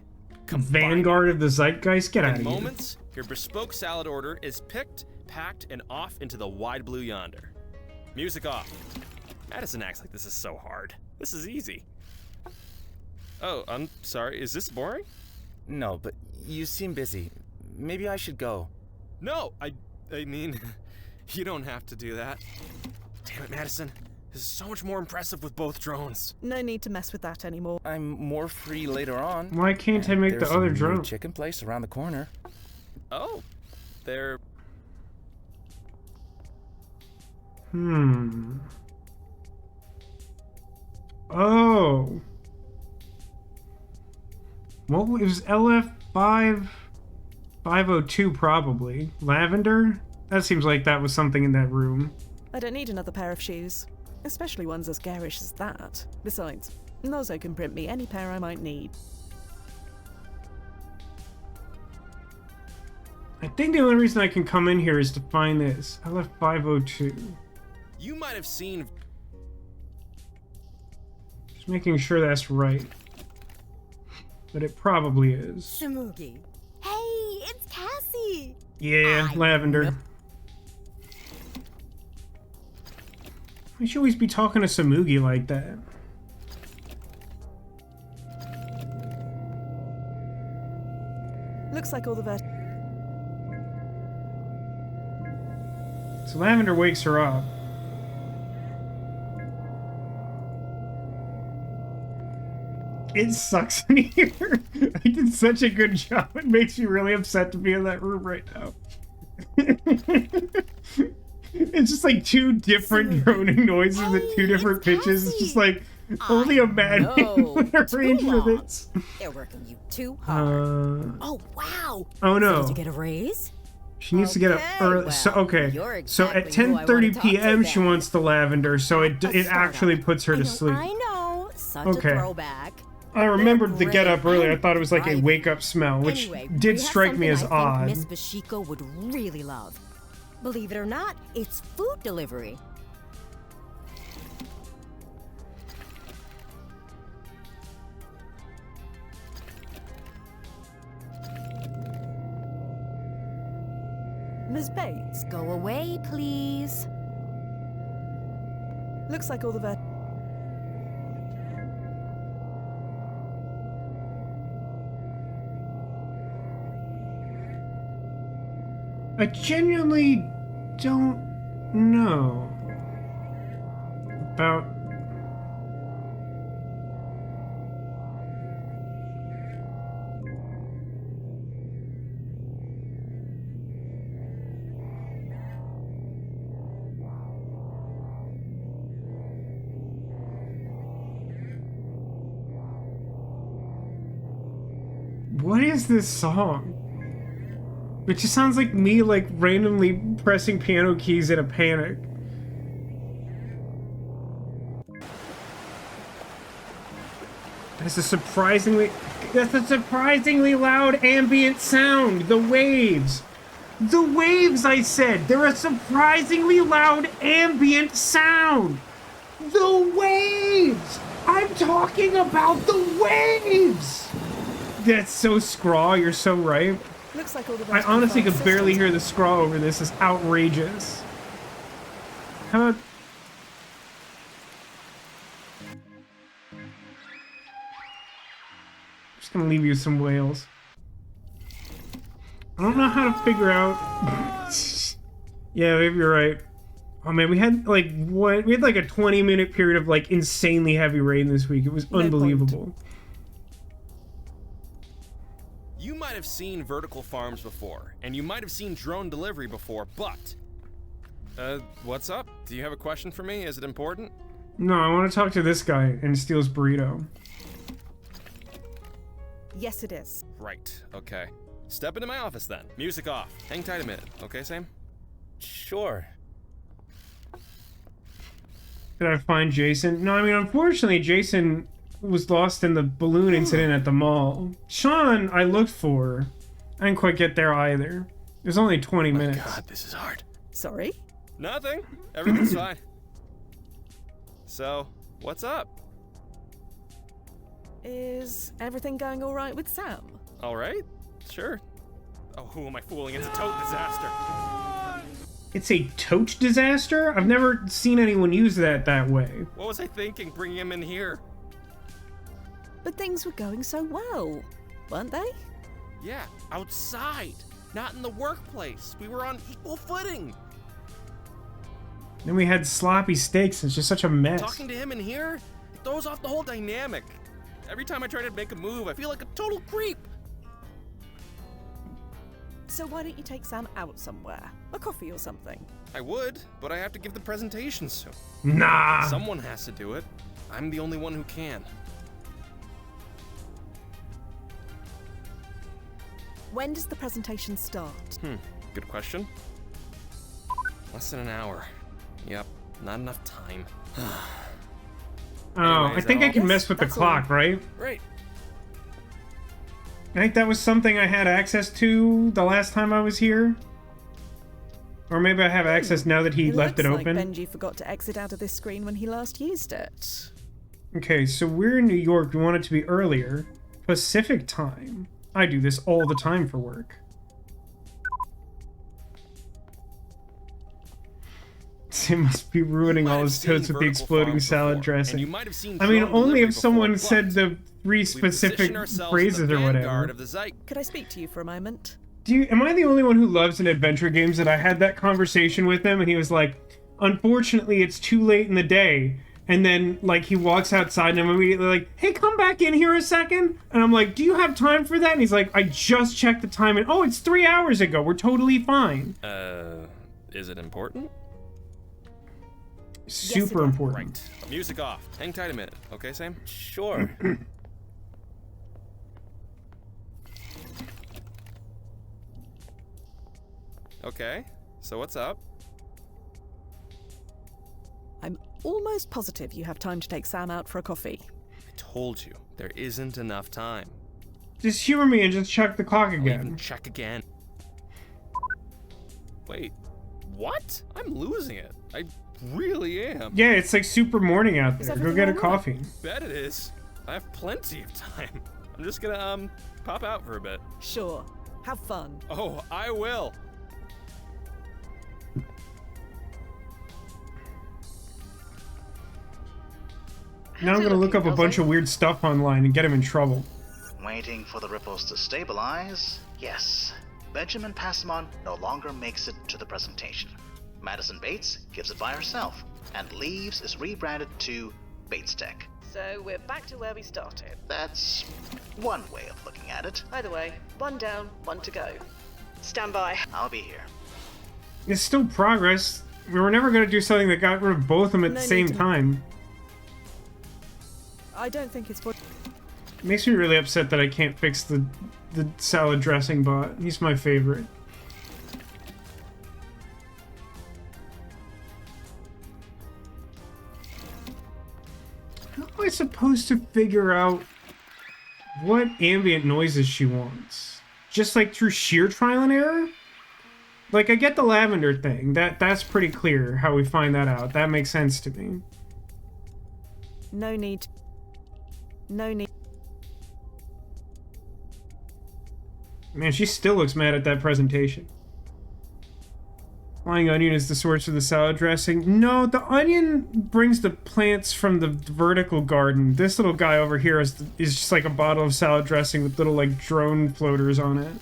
Speaker 1: vanguard of the zeitgeist? Get out of here.
Speaker 2: In moments, your bespoke salad order is picked, packed, and off into the wide blue yonder. Music off. Madison acts like this is so hard. This is easy. Oh, I'm sorry. Is this boring?
Speaker 10: No, but you seem busy. Maybe I should go.
Speaker 2: No, I mean, you don't have to do that. Damn it, Madison. This is so much more impressive with both drones.
Speaker 3: No need to mess with that anymore.
Speaker 10: I'm more free later on.
Speaker 1: Why can't I make the other drone?
Speaker 10: There's a chicken place around the corner.
Speaker 2: Oh, they're...
Speaker 1: Oh. What was LF502 probably? Lavender? That seems like that was something in that room.
Speaker 3: I don't need another pair of shoes, especially ones as garish as that. Besides, Nozo can print me any pair I might need.
Speaker 1: I think the only reason I can come in here is to find this. LF502.
Speaker 2: You might have seen...
Speaker 1: Just making sure that's right. but it probably is.
Speaker 8: Samugi. Hey, it's Cassie.
Speaker 1: Yeah, lavender. Why should always be talking to Samugi like that?
Speaker 3: Looks like all the
Speaker 1: So Lavender wakes her up. It sucks in here. I did such a good job. It makes me really upset to be in that room right now. It's just like two different droning noises at two different pitches. It's just like, only a madman would arrange for this.
Speaker 8: They're working you too hard. Oh, wow.
Speaker 1: Oh, no.
Speaker 8: So did you get a raise?
Speaker 1: She needs to get up early. So, okay. So at 10:30 p.m. she wants the lavender, so it actually puts her to sleep.
Speaker 8: I know. Such a throwback.
Speaker 1: I remembered the get up earlier. I thought it was like a wake up smell, which did strike me as odd.
Speaker 8: Miss Bashiko would really love. Believe it or not, it's food delivery.
Speaker 3: Ms. Bates.
Speaker 8: Go away, please.
Speaker 3: Looks like all the
Speaker 1: I genuinely don't know about... What is this song? It just sounds like me, like, randomly pressing piano keys in a panic. That's a surprisingly loud ambient sound. The waves. The waves, I said. They're a surprisingly loud ambient sound. The waves. I'm talking about the waves. That's so Scraw. You're so right.
Speaker 3: Looks like all the
Speaker 1: I honestly could barely hear the scrawl over this. It's outrageous. How about... I'm just gonna leave you some whales. I don't know how to figure out... Yeah, maybe you're right. Oh man, we had like a 20-minute period of like insanely heavy rain this week. It was unbelievable.
Speaker 2: You might have seen vertical farms before, and you might have seen drone delivery before, but... what's up? Do you have a question for me? Is it important?
Speaker 1: No, I want to talk to this guy and steal his burrito.
Speaker 3: Yes, it is.
Speaker 2: Right, okay. Step into my office then. Music off. Hang tight a minute, okay, Sam?
Speaker 10: Sure.
Speaker 1: Did I find Jason? No, I mean, unfortunately, Jason was lost in the balloon incident at the mall. Sean, I looked for. I didn't quite get there either. It was only 20 minutes.
Speaker 2: God, this is hard.
Speaker 3: Sorry?
Speaker 2: Nothing. Everything's fine. So, what's up?
Speaker 3: Is everything going all right with Sam?
Speaker 2: All right. Sure. Oh, who am I fooling? It's a tote disaster.
Speaker 1: It's a tote disaster? I've never seen anyone use that way.
Speaker 2: What was I thinking bringing him in here?
Speaker 3: But things were going so well, weren't they?
Speaker 2: Yeah, outside, not in the workplace. We were on equal footing.
Speaker 1: Then we had sloppy steaks. It's just such a mess.
Speaker 2: Talking to him in here, it throws off the whole dynamic. Every time I try to make a move, I feel like a total creep.
Speaker 3: So why don't you take Sam out somewhere? A coffee or something?
Speaker 2: I would, but I have to give the presentation soon.
Speaker 1: Nah.
Speaker 2: Someone has to do it. I'm the only one who can.
Speaker 3: When does the presentation start?
Speaker 2: Good question. Less than an hour. Yep, not enough time.
Speaker 1: I think I can mess with the clock, right?
Speaker 2: Right.
Speaker 1: I think that was something I had access to the last time I was here. Or maybe I have access now that he left it open.
Speaker 3: Like Benji forgot to exit out of this screen when he last used it.
Speaker 1: Okay, so we're in New York. We want it to be earlier. Pacific time. I do this all the time for work. It must be ruining all his toast with the exploding salad dressing. I mean, only if someone said the 3 specific phrases or whatever.
Speaker 3: Could I speak to you for a moment?
Speaker 1: Am I the only one who loves in adventure games that I had that conversation with him and he was like, unfortunately, it's too late in the day. And then, like, he walks outside and I'm immediately like, hey, come back in here a second. And I'm like, do you have time for that? And he's like, I just checked the time and, oh, it's 3 hours ago. We're totally fine.
Speaker 2: Is it important?
Speaker 1: Super important.
Speaker 2: Right. Music off. Hang tight a minute. Okay, Sam?
Speaker 10: Sure.
Speaker 2: Okay, so what's up?
Speaker 3: I'm almost positive you have time to take Sam out for a coffee.
Speaker 2: I told you, there isn't enough time.
Speaker 1: Just humor me and just check the clock again.
Speaker 2: I'll even check again. Wait, what? I'm losing it. I really am.
Speaker 1: Yeah, it's like super morning out there. Go get a coffee.
Speaker 2: Bet it is. I have plenty of time. I'm just gonna, pop out for a bit.
Speaker 3: Sure. Have fun.
Speaker 2: Oh, I will.
Speaker 1: Now I'm gonna look up a bunch of weird stuff online and get him in trouble.
Speaker 4: Waiting for the ripples to stabilize. Yes, Benjamin Passamon no longer makes it to the presentation. Madison Bates gives it by herself, and Leaves is rebranded to Bates Tech.
Speaker 9: So we're back to where we started.
Speaker 4: That's one way of looking at it.
Speaker 9: Either way, 1 down, 1 to go. Stand by.
Speaker 4: I'll be here.
Speaker 1: It's still progress. We were never gonna do something that got rid of both of them at the same time.
Speaker 3: I don't think it's what.
Speaker 1: It makes me really upset that I can't fix the salad dressing bot. He's my favorite. How am I supposed to figure out what ambient noises she wants? Just like through sheer trial and error? Like, I get the lavender thing. That's pretty clear how we find that out. That makes sense to me.
Speaker 3: No need. No need.
Speaker 1: Man, she still looks mad at that presentation. Flying onion is the source of the salad dressing. No, the onion brings the plants from the vertical garden. This little guy over here is just like a bottle of salad dressing with little like drone floaters on it.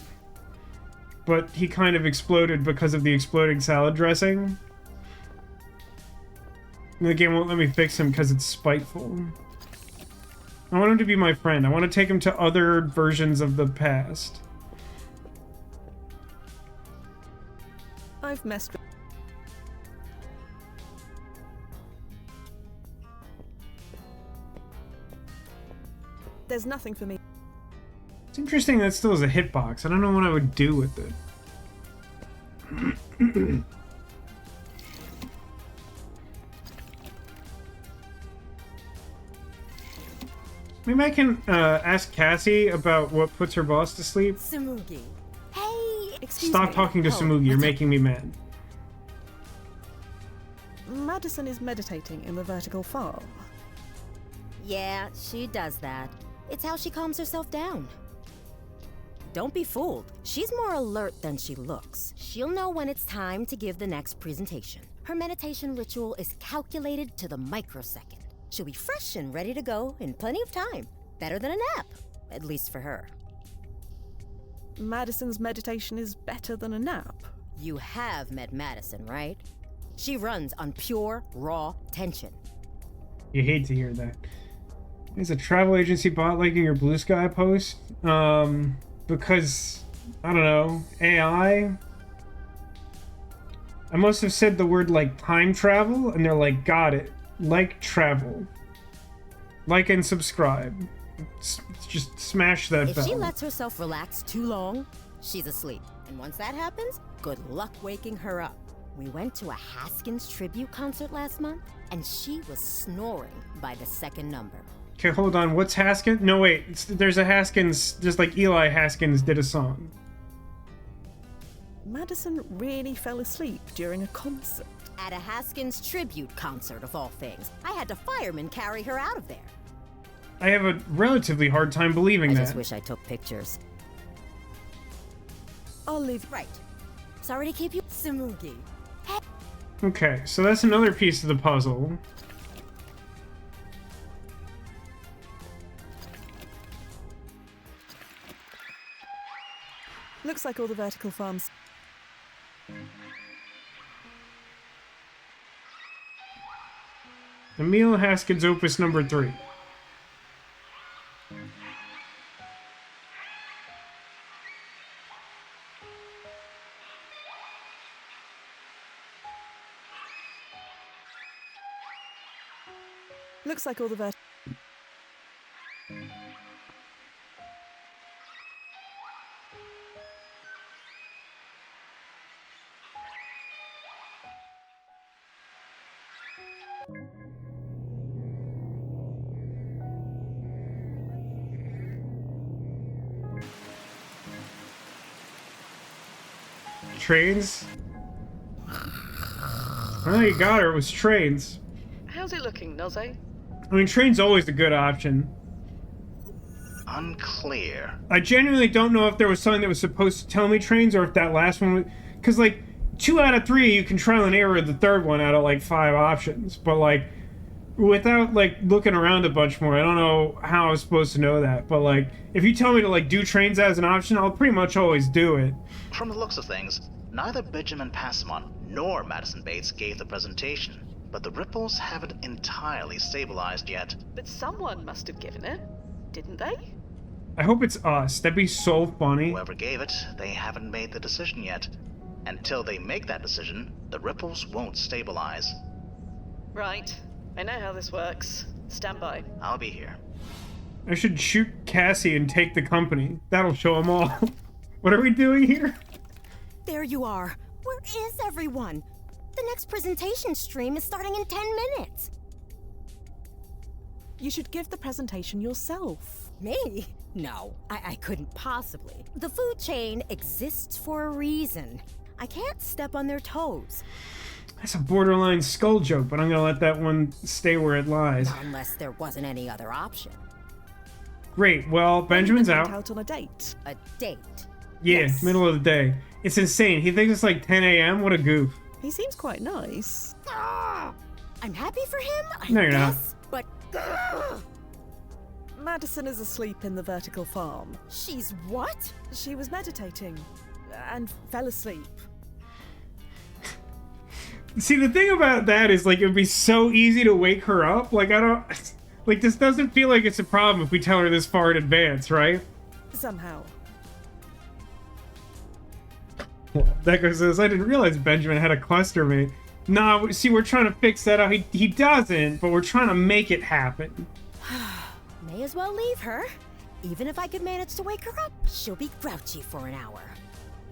Speaker 1: But he kind of exploded because of the exploding salad dressing. And the game won't let me fix him because it's spiteful. I want him to be my friend. I want to take him to other versions of the past.
Speaker 3: I've messed with. There's nothing for me.
Speaker 1: It's interesting that still is a hitbox. I don't know what I would do with it. Maybe I can ask Cassie about what puts her boss to sleep.
Speaker 8: Samugi. Hey, excuse me.
Speaker 1: Stop talking to Samugi. You're making me mad.
Speaker 3: Madison is meditating in the vertical farm.
Speaker 8: Yeah, she does that. It's how she calms herself down. Don't be fooled. She's more alert than she looks. She'll know when it's time to give the next presentation. Her meditation ritual is calculated to the microsecond. She'll be fresh and ready to go in plenty of time. Better than a nap, at least for her.
Speaker 3: Madison's meditation is better than a nap.
Speaker 8: You have met Madison, right? She runs on pure, raw tension.
Speaker 1: You hate to hear that. Is a travel agency bot liking your Blue Sky post? Because, I don't know, AI? I must have said the word, like, time travel, and they're like, got it. Like travel. Like and subscribe. Just smash that
Speaker 8: If
Speaker 1: bell.
Speaker 8: she lets herself relax too long, she's asleep. And once that happens, good luck waking her up. We went to a Haskins tribute concert last month, and she was snoring by the second number.
Speaker 1: Okay, hold on. What's Haskins? No, wait. There's a Haskins, just like Eli Haskins did a song.
Speaker 3: Madison really fell asleep during a concert.
Speaker 8: At a Haskins tribute concert, of all things. I had to fireman carry her out of there.
Speaker 1: I have a relatively hard time believing
Speaker 8: I
Speaker 1: that.
Speaker 8: just wish I took pictures.
Speaker 3: I'll leave.
Speaker 8: Right. Sorry to keep you... Samugi.
Speaker 1: Okay, so that's another piece of the puzzle.
Speaker 3: Looks like all the vertical farms.
Speaker 1: Emil Haskins' opus number 3.
Speaker 3: Looks like all the
Speaker 1: Trains? Oh, you got her. It was trains.
Speaker 9: How's it looking, Noze?
Speaker 1: I mean, train's always a good option.
Speaker 4: Unclear.
Speaker 1: I genuinely don't know if there was something that was supposed to tell me trains or if that last one was... Because, like, 2 out of 3, you can trial and error the third one out of, like, 5 options. But, like, without, like, looking around a bunch more, I don't know how I was supposed to know that. But, like, if you tell me to, like, do trains as an option, I'll pretty much always do it.
Speaker 4: From the looks of things, neither Benjamin Passamon nor Madison Bates gave the presentation, but the ripples haven't entirely stabilized yet.
Speaker 9: But someone must have given it, didn't they?
Speaker 1: I hope it's us. That'd be so funny.
Speaker 4: Whoever gave it, they haven't made the decision yet. Until they make that decision, the ripples won't stabilize.
Speaker 9: Right. I know how this works. Stand by.
Speaker 4: I'll be here.
Speaker 1: I should shoot Cassie and take the company. That'll show them all. What are we doing here?
Speaker 8: There you are. Where is everyone? The next presentation stream is starting in 10 minutes.
Speaker 3: You should give the presentation yourself.
Speaker 8: Me? No, I couldn't possibly. The food chain exists for a reason. I can't step on their toes.
Speaker 1: That's a borderline skull joke, but I'm gonna let that one stay where it lies.
Speaker 8: Unless there wasn't any other option.
Speaker 1: Great, well, Benjamin's out.
Speaker 3: Out on a date.
Speaker 8: A date?
Speaker 1: Yeah,
Speaker 3: Yes.
Speaker 1: middle of the day. It's insane. He thinks it's like 10 a.m. What a goof.
Speaker 3: He seems quite nice.
Speaker 8: I'm happy for him, I
Speaker 1: No, you're not.
Speaker 8: guess, but...
Speaker 3: Madison is asleep in the vertical farm.
Speaker 8: She's what?
Speaker 3: She was meditating and fell asleep.
Speaker 1: See, the thing about that is, like, it would be so easy to wake her up. Like, I don't... Like, this doesn't feel like it's a problem if we tell her this far in advance, right?
Speaker 3: Somehow.
Speaker 1: Decker says, I didn't realize Benjamin had a cluster mate. Nah, see, we're trying to fix that out. He doesn't, but we're trying to make it happen.
Speaker 8: May as well leave her. Even if I could manage to wake her up, she'll be grouchy for an hour.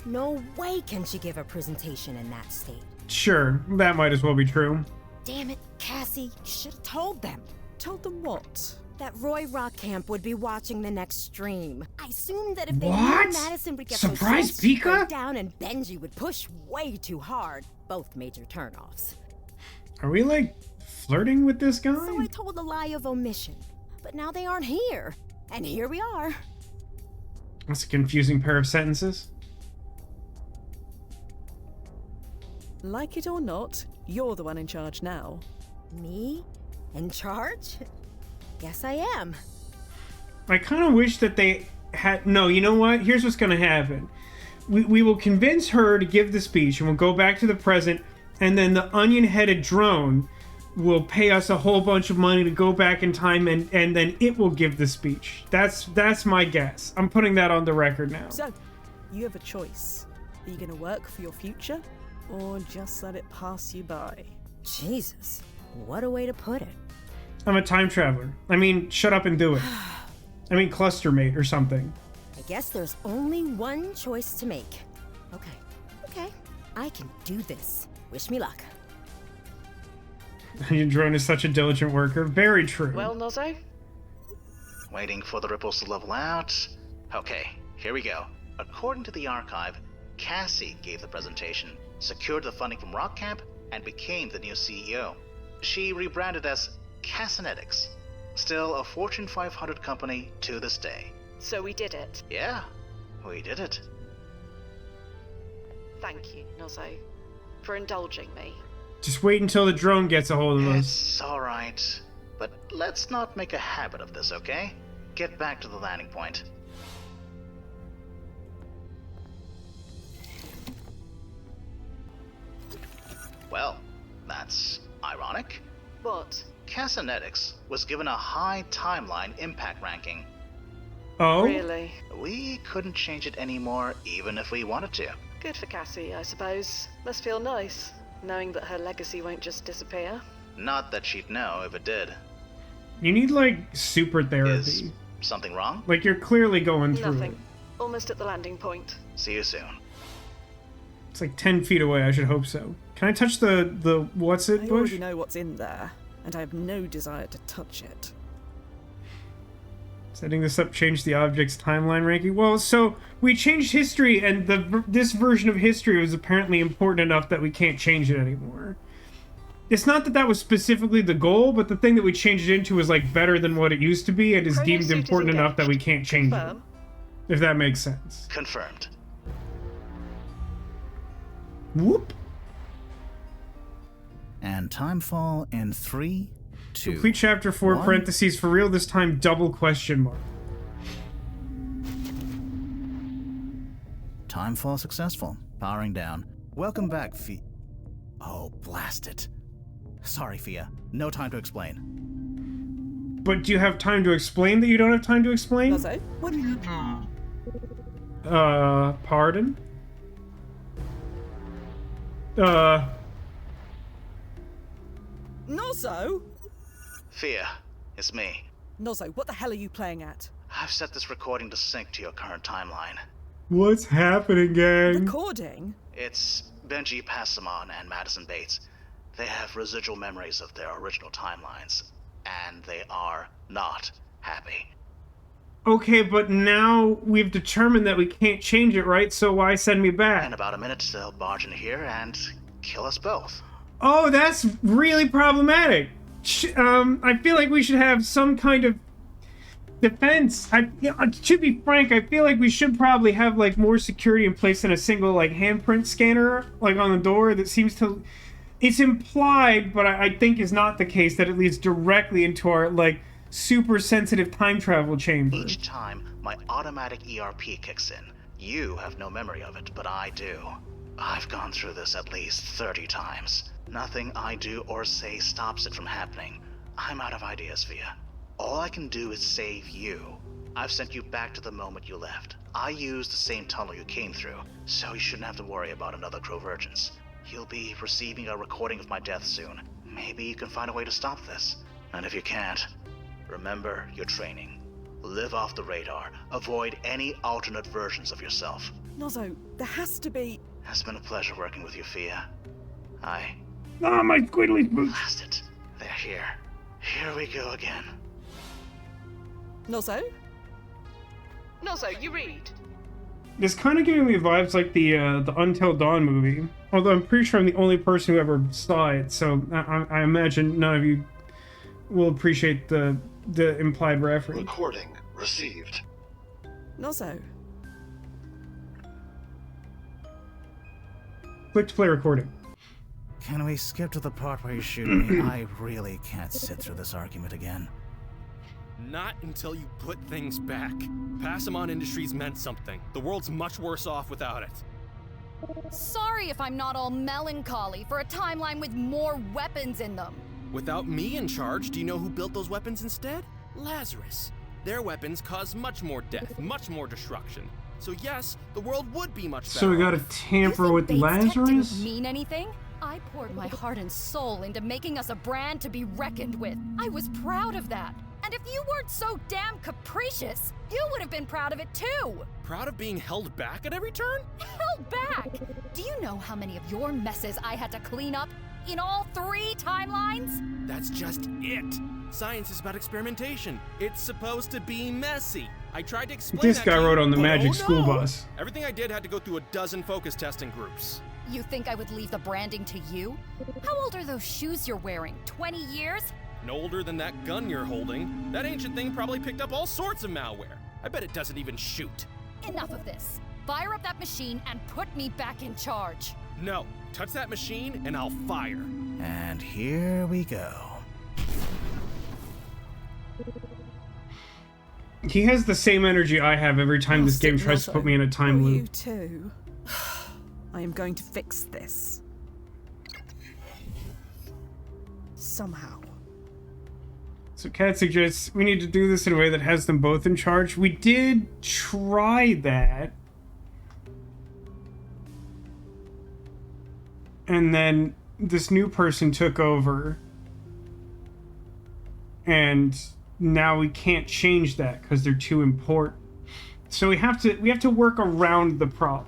Speaker 8: No way can she give a presentation in that state.
Speaker 1: Sure, that might as well be true.
Speaker 8: Damn it, Cassie, you should have told them.
Speaker 3: Told them what?
Speaker 8: That Roy Rockcamp would be watching the next stream. I assumed that if they
Speaker 1: What?
Speaker 8: knew Madison would get
Speaker 1: Surprise
Speaker 8: so she'd
Speaker 1: Pika?
Speaker 8: break down and Benji would push way too hard. Both major turnoffs.
Speaker 1: Are we, like, flirting with this guy?
Speaker 8: So I told a lie of omission. But now they aren't here. And here we are.
Speaker 1: That's a confusing pair of sentences.
Speaker 3: Like it or not, you're the one in charge now.
Speaker 8: Me? In charge? Yes, I am.
Speaker 1: I kind of wish that they had... No, you know what? Here's what's going to happen. We will convince her to give the speech, and we'll go back to the present, and then the onion-headed drone will pay us a whole bunch of money to go back in time, and then it will give the speech. That's my guess. I'm putting that on the record now.
Speaker 3: So, you have a choice. Are you going to work for your future, or just let it pass you by?
Speaker 8: Jesus, what a way to put it.
Speaker 1: I'm a time traveler. I mean, shut up and do it. I mean, cluster mate or something.
Speaker 8: I guess there's only one choice to make. Okay, I can do this. Wish me luck.
Speaker 1: Your drone is such a diligent worker. Very true.
Speaker 9: Well, Nozo?
Speaker 4: Waiting for the ripples to level out. Okay, here we go. According to the archive, Cassie gave the presentation, secured the funding from Rockcamp, and became the new CEO. She rebranded as Cassinetics. Still a Fortune 500 company to this day.
Speaker 9: So we did it.
Speaker 4: Yeah, we did it.
Speaker 9: Thank you, Nozzo, for indulging me.
Speaker 1: Just wait until the drone gets a hold of us.
Speaker 4: It's alright. But let's not make a habit of this, okay? Get back to the landing point. Well, that's ironic.
Speaker 9: What?
Speaker 4: Casanetics was given a high timeline impact ranking.
Speaker 1: Oh?
Speaker 9: Really?
Speaker 4: We couldn't change it anymore, even if we wanted to.
Speaker 9: Good for Cassie, I suppose. Must feel nice, knowing that her legacy won't just disappear.
Speaker 4: Not that she'd know if it did.
Speaker 1: You need, like, super therapy.
Speaker 4: Is something wrong?
Speaker 1: Like, you're clearly going through
Speaker 9: Nothing.
Speaker 1: it.
Speaker 9: Almost at the landing point.
Speaker 4: See you soon.
Speaker 1: It's like 10 feet away, I should hope so. Can I touch the what's-it
Speaker 3: I
Speaker 1: bush?
Speaker 3: already know what's in there, and I have no desire to touch it.
Speaker 1: Setting this up changed the object's timeline ranking. Well, so we changed history, and this version of history was apparently important enough that we can't change it anymore. It's not that that was specifically the goal, but the thing that we changed it into was like better than what it used to be, and is
Speaker 9: Chrono
Speaker 1: deemed
Speaker 9: suit is
Speaker 1: important enough that we can't change
Speaker 9: Confirm.
Speaker 1: it. If that makes sense.
Speaker 4: Confirmed.
Speaker 1: Whoop.
Speaker 11: And timefall in 3, 2.
Speaker 1: Complete chapter 4,
Speaker 11: 1.
Speaker 1: parentheses, for real this time, double question mark.
Speaker 11: Timefall successful. Powering down. Welcome back, Fia. Oh, blast it. Sorry, Fia. No time to explain.
Speaker 1: But do you have time to explain that you don't have time to explain?
Speaker 3: Nozzo, what do you do?
Speaker 1: Pardon?
Speaker 3: Nozzo?
Speaker 4: Fia, it's me.
Speaker 3: Nozzo, what the hell are you playing at?
Speaker 4: I've set this recording to sync to your current timeline.
Speaker 1: What's happening, gang?
Speaker 3: Recording?
Speaker 4: It's Benji Passamon and Madison Bates. They have residual memories of their original timelines, and they are not happy.
Speaker 1: Okay, but now we've determined that we can't change it, right? So why send me back?
Speaker 4: In about a minute, they'll barge in here and kill us both.
Speaker 1: Oh, that's really problematic. I feel like we should have some kind of defense. To be frank, I feel like we should probably have like more security in place than a single like handprint scanner like on the door that seems to. It's implied, but I think is not the case that it leads directly into our like super sensitive time travel chamber.
Speaker 4: Each time my automatic ERP kicks in, you have no memory of it, but I do. I've gone through this at least 30 times. Nothing I do or say stops it from happening. I'm out of ideas, Fia. All I can do is save you. I've sent you back to the moment you left. I used the same tunnel you came through, so you shouldn't have to worry about another Crovergence. You'll be receiving a recording of my death soon. Maybe you can find a way to stop this. And if you can't, remember your training. Live off the radar. Avoid any alternate versions of yourself.
Speaker 3: Nozzo, there has to be...
Speaker 4: It's been a pleasure working with you, Fia.
Speaker 1: Ah, my squiddly boots.
Speaker 4: Blast it. They're here. Here we go again.
Speaker 3: Nozzo?
Speaker 9: Nozzo, you read.
Speaker 1: It's kind of giving me vibes like the Until Dawn movie. Although I'm pretty sure I'm the only person who ever saw it, so I imagine none of you will appreciate the implied reference.
Speaker 5: Recording received.
Speaker 3: Nozzo.
Speaker 1: Click to play recording.
Speaker 11: Can we skip to the part where you shoot me? I really can't sit through this argument again.
Speaker 2: Not until you put things back. Passamon Industries meant something. The world's much worse off without it.
Speaker 7: Sorry if I'm not all melancholy for a timeline with more weapons in them.
Speaker 2: Without me in charge, do you know who built those weapons instead? Lazarus. Their weapons cause much more death, much more destruction. So yes, the world would be much better.
Speaker 1: So we gotta
Speaker 2: off.
Speaker 1: tamper with
Speaker 7: Bates Tech
Speaker 1: Lazarus?
Speaker 7: didn't mean anything? I poured my heart and soul into making us a brand to be reckoned with. I was proud of that. And if you weren't so damn capricious, you would have been proud of it too.
Speaker 2: Proud of being held back at every turn?
Speaker 7: Held back? Do you know how many of your messes I had to clean up in all 3 timelines?
Speaker 2: That's just it. Science is about experimentation. It's supposed to be messy. I tried to explain
Speaker 1: This
Speaker 2: that
Speaker 1: guy
Speaker 2: to you,
Speaker 1: rode on the
Speaker 2: but
Speaker 1: magic
Speaker 2: oh
Speaker 1: school
Speaker 2: no.
Speaker 1: bus.
Speaker 2: Everything I did had to go through a dozen focus testing groups.
Speaker 7: You think I would leave the branding to you? How old are those shoes you're wearing? 20 years?
Speaker 2: and older than that gun you're holding. That ancient thing probably picked up all sorts of malware. I bet it doesn't even shoot.
Speaker 7: Enough of this. Fire up that machine and put me back in charge.
Speaker 2: No, touch that machine and I'll fire.
Speaker 11: And here we go.
Speaker 1: He has the same energy I have every time this game tries to put me in a time
Speaker 3: You
Speaker 1: loop.
Speaker 3: too. I am going to fix this. Somehow.
Speaker 1: So Kat suggests we need to do this in a way that has them both in charge. We did try that. And then this new person took over. And now we can't change that because they're too important. So we have to work around the problem.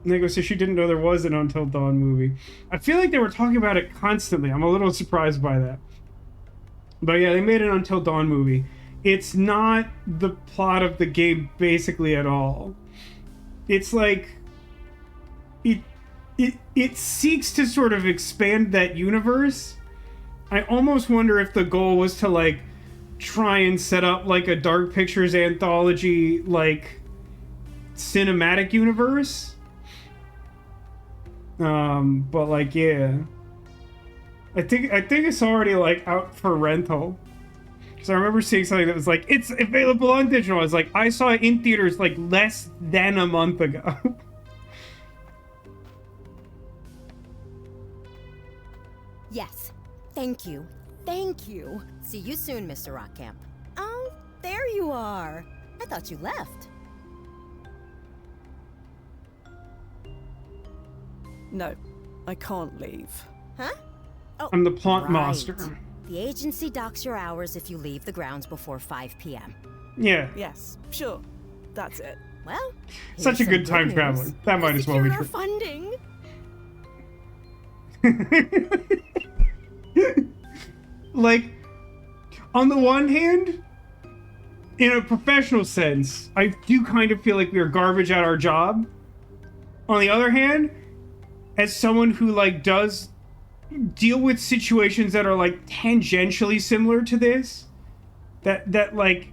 Speaker 1: And they go, so she didn't know there was an Until Dawn movie. I feel like they were talking about it constantly. I'm a little surprised by that. But yeah, they made an Until Dawn movie. It's not the plot of the game basically at all. It's like it seeks to sort of expand that universe. I almost wonder if the goal was to like try and set up like a Dark Pictures anthology like cinematic universe. But like yeah. I think it's already like out for rental. Because I remember seeing something that was like, it's available on digital. I was like, I saw it in theaters like less than a month ago.
Speaker 8: Yes. Thank you. Thank you. See you soon, Mr. Rockcamp. Oh, there you are. I thought you left.
Speaker 3: No, I can't leave.
Speaker 8: Huh? Oh,
Speaker 1: I'm the plot
Speaker 8: right.
Speaker 1: master.
Speaker 8: The agency docks your hours if you leave the grounds before 5 p.m.
Speaker 1: Yeah.
Speaker 3: Yes, sure. That's it.
Speaker 8: Well,
Speaker 1: Such a good time traveler. That might as well be true.
Speaker 8: Funding.
Speaker 1: Like, on the one hand, in a professional sense, I do kind of feel like we are garbage at our job. On the other hand, as someone who like does deal with situations that are like tangentially similar to this, that like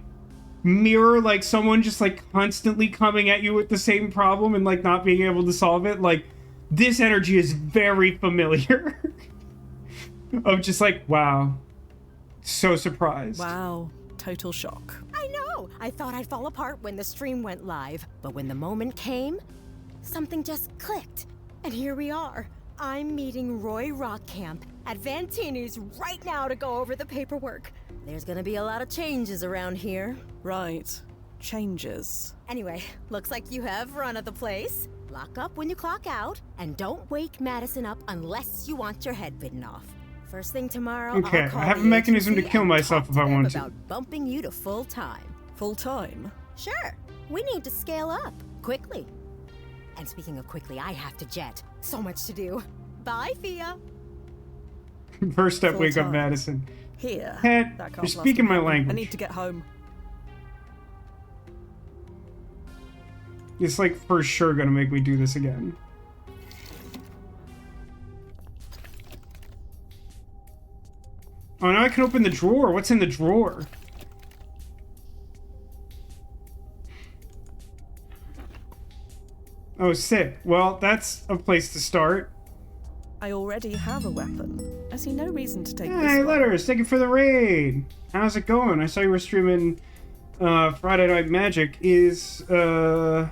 Speaker 1: mirror like someone just like constantly coming at you with the same problem and like not being able to solve it, like this energy is very familiar. Of just like, wow, so surprised.
Speaker 3: Wow, total shock.
Speaker 8: I know! I thought I'd fall apart when the stream went live, but when the moment came, something just clicked. And here we are. I'm meeting Roy Rockcamp at Vantini's right now to go over the paperwork. There's gonna be a lot of changes around here.
Speaker 3: Right. Changes.
Speaker 8: Anyway, looks like you have run of the place. Lock up when you clock out, and don't wake Madison up unless you want your head bitten off. First thing tomorrow,
Speaker 1: Okay,
Speaker 8: I'll call
Speaker 1: I have a
Speaker 8: the
Speaker 1: mechanism to
Speaker 8: agency
Speaker 1: kill
Speaker 8: and
Speaker 1: myself
Speaker 8: talk
Speaker 1: if I
Speaker 8: them
Speaker 1: want to.
Speaker 8: about bumping you to full time.
Speaker 3: Full time?
Speaker 8: Sure. We need to scale up quickly. And speaking of quickly, I have to jet. So much to do. Bye, Fia.
Speaker 1: First step,
Speaker 3: Full
Speaker 1: wake up
Speaker 3: time.
Speaker 1: Madison.
Speaker 3: Here.
Speaker 1: Cat,
Speaker 3: That can't
Speaker 1: you're
Speaker 3: last
Speaker 1: speaking my
Speaker 3: long.
Speaker 1: language.
Speaker 3: I need to get home.
Speaker 1: It's like for sure gonna make me do this again. Oh, now I can open the drawer. What's in the drawer? Oh, sick. Well, that's a place to start.
Speaker 3: I already have a weapon. I see no reason to take this
Speaker 1: Hey,
Speaker 3: one.
Speaker 1: Letters, thank you for the raid. How's it going? I saw you were streaming Friday Night Magic. I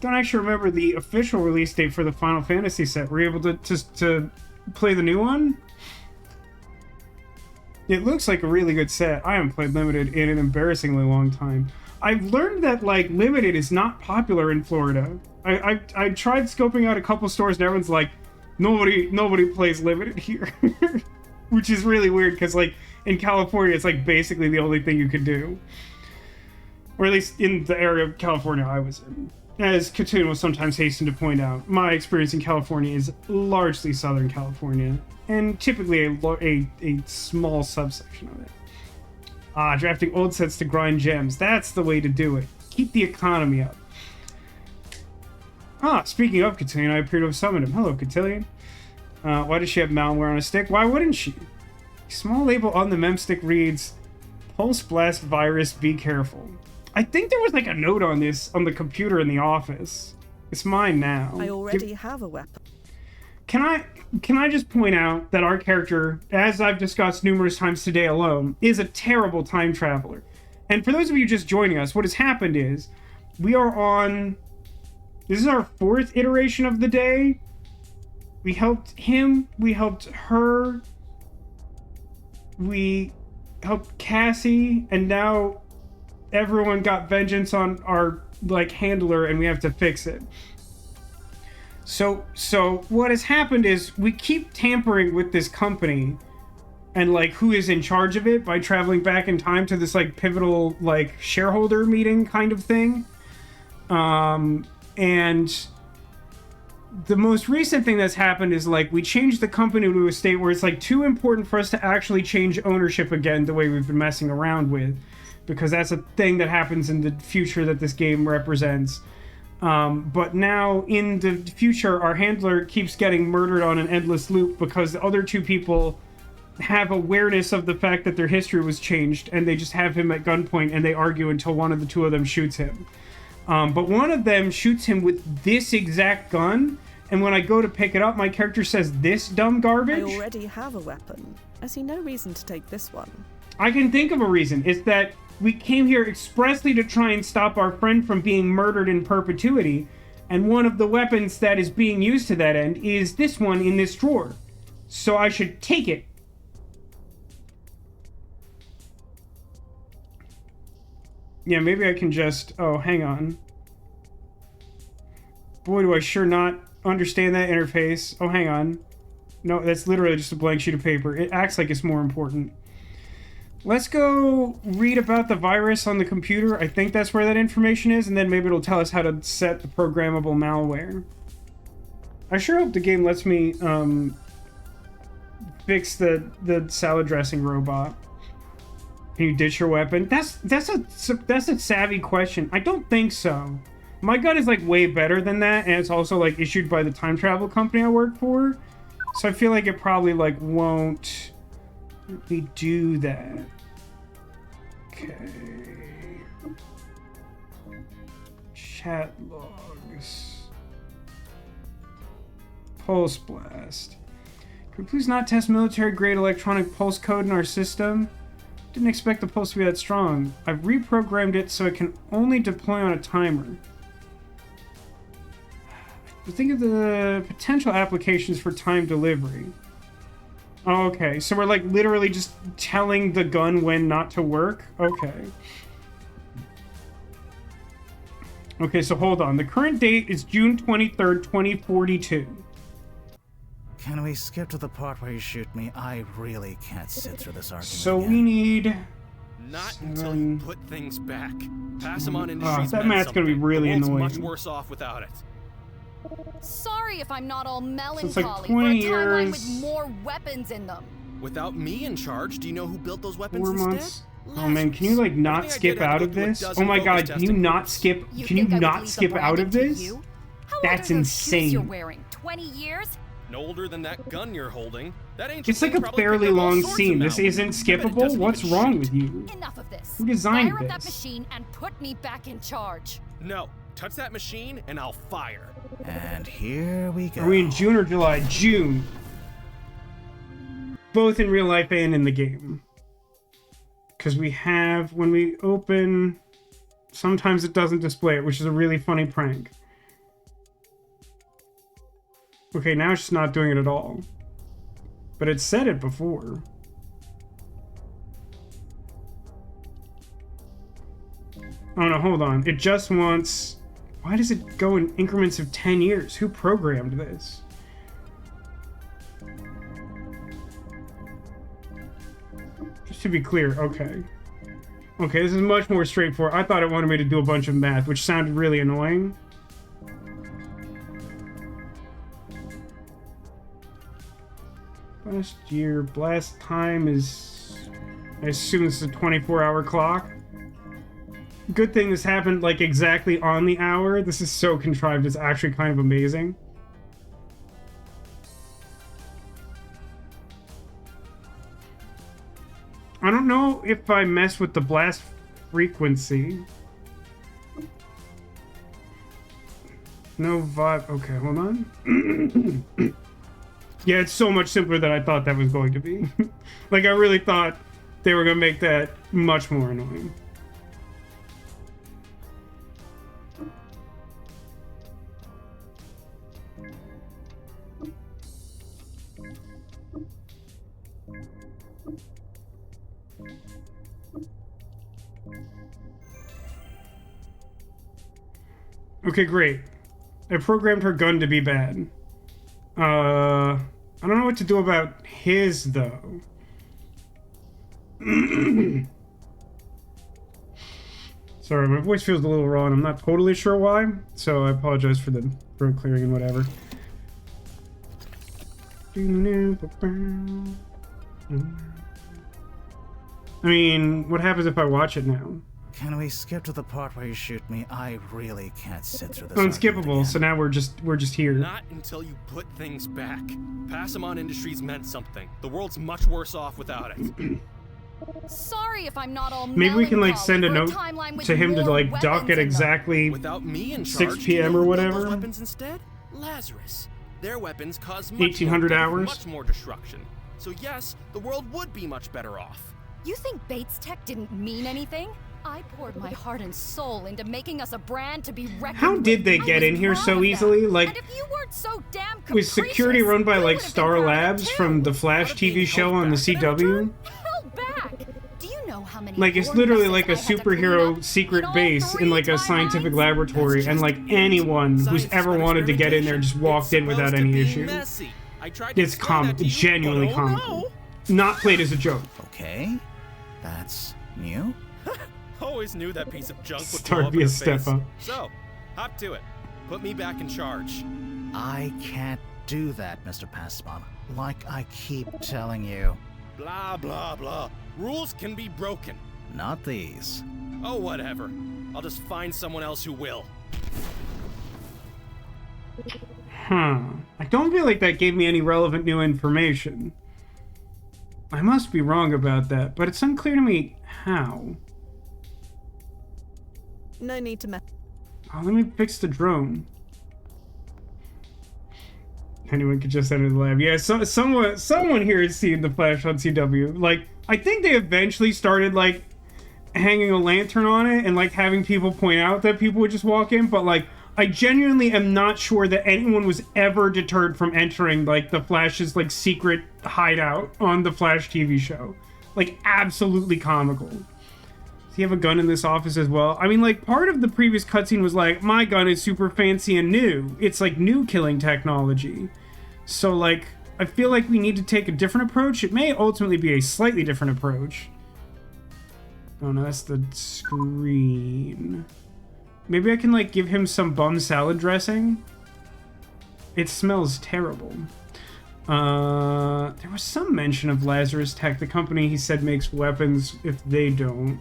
Speaker 1: don't actually remember the official release date for the Final Fantasy set. Were you able to play the new one? It looks like a really good set. I haven't played Limited in an embarrassingly long time. I've learned that like Limited is not popular in Florida. I tried scoping out a couple stores and everyone's like, nobody plays Limited here, which is really weird because like in California it's like basically the only thing you could do, or at least in the area of California I was in. As Katoon was sometimes hastened to point out, my experience in California is largely Southern California, and typically a small subsection of it. Drafting old sets to grind gems. That's the way to do it. Keep the economy up. Speaking of Cotillion, I appear to have summoned him. Hello, Cotillion. Why does she have malware on a stick? Why wouldn't she? Small label on the memstick reads, Pulse Blast virus, be careful. I think there was like a note on this on the computer in the office. It's mine now.
Speaker 3: I already have a weapon.
Speaker 1: Can I just point out that our character, as I've discussed numerous times today alone, is a terrible time traveler. And for those of you just joining us, what has happened is we are on... This is our 4th iteration of the day. We helped him. We helped her. We helped Cassie. And now everyone got vengeance on our, like, handler, and we have to fix it. So what has happened is we keep tampering with this company and, like, who is in charge of it by traveling back in time to this, like, pivotal, like, shareholder meeting kind of thing. And the most recent thing that's happened is, like, we changed the company to a state where it's, like, too important for us to actually change ownership again the way we've been messing around with, because that's a thing that happens in the future that this game represents. But now in the future, our handler keeps getting murdered on an endless loop because the other 2 people have awareness of the fact that their history was changed, and they just have him at gunpoint and they argue until one of the 2 of them shoots him. But one of them shoots him with this exact gun, and when I go to pick it up, my character says, this dumb garbage?
Speaker 3: I already have a weapon. I see no reason to take this one.
Speaker 1: I can think of a reason. It's that we came here expressly to try and stop our friend from being murdered in perpetuity, and one of the weapons that is being used to that end is this one in this drawer. So I should take it. Yeah, maybe I can just... Oh, hang on. Boy, do I sure not understand that interface. Oh, hang on. No, that's literally just a blank sheet of paper. It acts like it's more important. Let's go read about the virus on the computer. I think that's where that information is, and then maybe it'll tell us how to set the programmable malware. I sure hope the game lets me fix the salad dressing robot. Can you ditch your weapon? That's a savvy question. I don't think so. My gun is like way better than that, and it's also like issued by the time travel company I work for. So I feel like it probably like won't let me do that. Okay. Chat logs. Pulse blast. Can we please not test military grade electronic pulse code in our system? Didn't expect the pulse to be that strong. I've reprogrammed it so it can only deploy on a timer. Think of the potential applications for time delivery. Oh, okay, so we're like literally just telling the gun when not to work? Okay. Okay, so hold on. The current date is June 23rd, 2042.
Speaker 11: Can we skip to the part where you shoot me? I really can't sit through this argument.
Speaker 1: So we need...
Speaker 2: Not until you put things back. Pass them on Industries.
Speaker 1: That math's gonna be really annoying.
Speaker 2: Much worse off without it.
Speaker 7: Sorry if I'm not all melancholy
Speaker 1: So it's like
Speaker 7: for
Speaker 1: 20
Speaker 7: a timeline
Speaker 1: years.
Speaker 7: with more weapons in them.
Speaker 2: Without me in charge, do you know who built those weapons
Speaker 1: 4
Speaker 2: instead?
Speaker 1: months. Oh man, can you like not skip out of this? Oh my god, can you not skip?
Speaker 7: You
Speaker 1: Can you
Speaker 7: think I would
Speaker 1: not
Speaker 7: leave
Speaker 1: skip
Speaker 7: the
Speaker 1: out
Speaker 7: brand
Speaker 1: of
Speaker 7: to
Speaker 1: this?
Speaker 7: you? How
Speaker 1: That's
Speaker 7: old are those shoes you're
Speaker 1: insane.
Speaker 7: wearing? 20 years?
Speaker 2: No older than that gun you're holding. That ain't
Speaker 1: It's like a fairly long scene. This isn't skippable? What's wrong with you?
Speaker 7: Enough of this.
Speaker 1: Who designed
Speaker 7: Fire up that
Speaker 1: this?
Speaker 7: machine and put me back in charge.
Speaker 2: No. Touch that machine and I'll fire.
Speaker 11: And here we go.
Speaker 1: Are we in June or July? June. Both in real life and in the game. Because we have, when we open, sometimes it doesn't display it, which is a really funny prank. Okay, now it's just not doing it at all. But it said it before. Oh no, hold on. It just wants... Why does it go in increments of 10 years? Who programmed this? Just to be clear, okay. Okay, this is much more straightforward. I thought it wanted me to do a bunch of math, which sounded really annoying. Last year, blast time is... I assume this is a 24-hour clock. Good thing this happened, like, exactly on the hour. This is so contrived, it's actually kind of amazing. I don't know if I mess with the blast frequency. No vibe. Okay, hold on. Yeah, it's so much simpler than I thought that was going to be. Like, I really thought they were going to make that much more annoying. Okay, great. I programmed her gun to be bad. I don't know what to do about his, though. Sorry, my voice feels a little raw, and I'm not totally sure why, so I apologize for the throat clearing and whatever. I mean, what happens if I watch it now?
Speaker 11: Can we skip to the part where you shoot me? I really can't sit through this.
Speaker 1: Unskippable, so now we're just here.
Speaker 2: Not until you put things back. Passamon Industries meant something. The world's much worse off without it.
Speaker 7: Sorry if I'm not all
Speaker 1: Maybe we can like send a note to him to like dock at exactly
Speaker 2: Without me in
Speaker 1: 6 p.m. or whatever.
Speaker 2: Those weapons instead? Lazarus. Their weapons cause much
Speaker 1: 1800 hours.
Speaker 2: Much more destruction. So yes, the world would be much better off.
Speaker 7: You think Bates Tech didn't mean anything? I poured my heart and soul into making us a brand to be reckoned
Speaker 1: How did they get in here so easily? Like,
Speaker 7: and if you weren't so damn
Speaker 1: was security run by like Star Labs from the Flash TV show on the CW?
Speaker 7: Held back. Do you know how many
Speaker 1: Like, it's literally like a superhero secret base in like a scientific laboratory, and like anyone who's ever wanted to get in there just walked in without any issue. It's genuinely comical. Not played as a joke.
Speaker 11: Okay, that's new.
Speaker 2: Always knew that piece of junk would
Speaker 1: Start
Speaker 2: blow up
Speaker 1: be
Speaker 2: in
Speaker 1: a
Speaker 2: her
Speaker 1: step
Speaker 2: face.
Speaker 1: up.
Speaker 2: So, hop to it. Put me back in charge.
Speaker 11: I can't do that, Mr. Passamon. Like I keep telling you.
Speaker 2: Blah, blah, blah. Rules can be broken.
Speaker 11: Not these.
Speaker 2: Oh, whatever. I'll just find someone else who will.
Speaker 1: Huh. I don't feel like that gave me any relevant new information. I must be wrong about that, but it's unclear to me how.
Speaker 3: No need to mess.
Speaker 1: Oh, let me fix the drone. Anyone could just enter the lab. Yeah, someone here has seen the Flash on CW. Like, I think they eventually started, like, hanging a lantern on it and, like, having people point out that people would just walk in. But, like, I genuinely am not sure that anyone was ever deterred from entering, like, the Flash's, like, secret hideout on the Flash TV show. Like, absolutely comical. Does he have a gun in this office as well? I mean, like, part of the previous cutscene was like, my gun is super fancy and new. It's, like, new killing technology. So, like, I feel like we need to take a different approach. It may ultimately be a slightly different approach. Oh, no, that's the screen. Maybe I can, like, give him some bum salad dressing. It smells terrible. There was some mention of Lazarus Tech, the company he said makes weapons if they don't.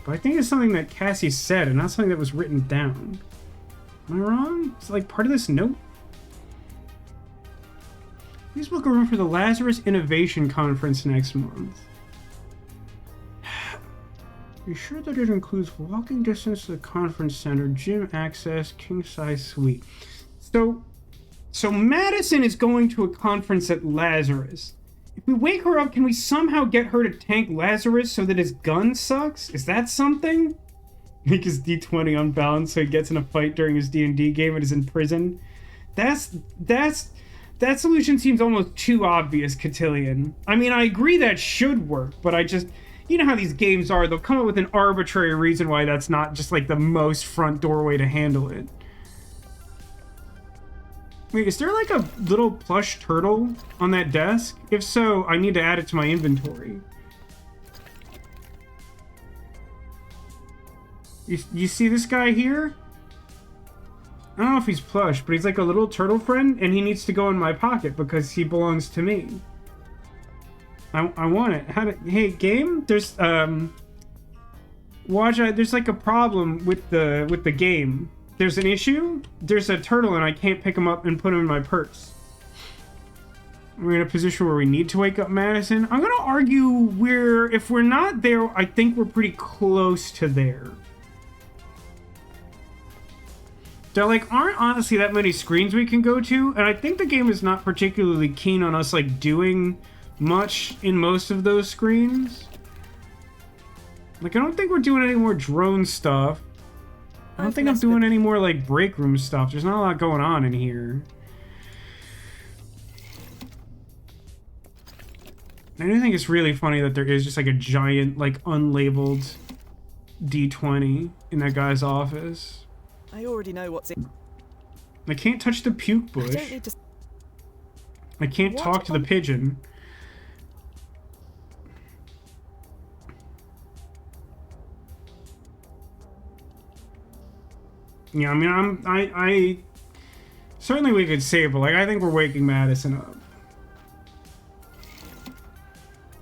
Speaker 1: But I think it's something that Cassie said and not something that was written down. Am I wrong? Is it, like, part of this note? Please book a room for the Lazarus Innovation Conference next month. Be sure that it includes walking distance to the conference center, gym access, king-size suite. So Madison is going to a conference at Lazarus. If we wake her up, can we somehow get her to tank Lazarus so that his gun sucks? Is that something? Make his D20 unbalanced so he gets in a fight during his D&D game and is in prison? That solution seems almost too obvious, Cotillion. I mean, I agree that should work, but I just... You know how these games are. They'll come up with an arbitrary reason why that's not just, like, the most front door way to handle it. Wait, is there, like, a little plush turtle on that desk? If so, I need to add it to my inventory. You see this guy here? I don't know if he's plush, but he's like a little turtle friend, and he needs to go in my pocket because he belongs to me. I want it. Hey, game? There's there's like a problem with the game. There's an issue. There's a turtle, and I can't pick him up and put him in my purse. we're in a position where we need to wake up Madison. I'm gonna argue if we're not there, I think we're pretty close to there. There, like, aren't honestly that many screens we can go to, and I think the game is not particularly keen on us, like, doing much in most of those screens. Like, I don't think we're doing any more drone stuff. I don't think I'm doing any more, like, break room stuff. There's not a lot going on in here. I do think it's really funny that there is just, like, a giant, like, unlabeled D20 in that guy's office.
Speaker 3: I already know what's in.
Speaker 1: I can't touch the puke bush.
Speaker 3: I don't need to...
Speaker 1: I can't talk to the pigeon. Yeah, I mean, I certainly we could save, but like I think we're waking Madison up.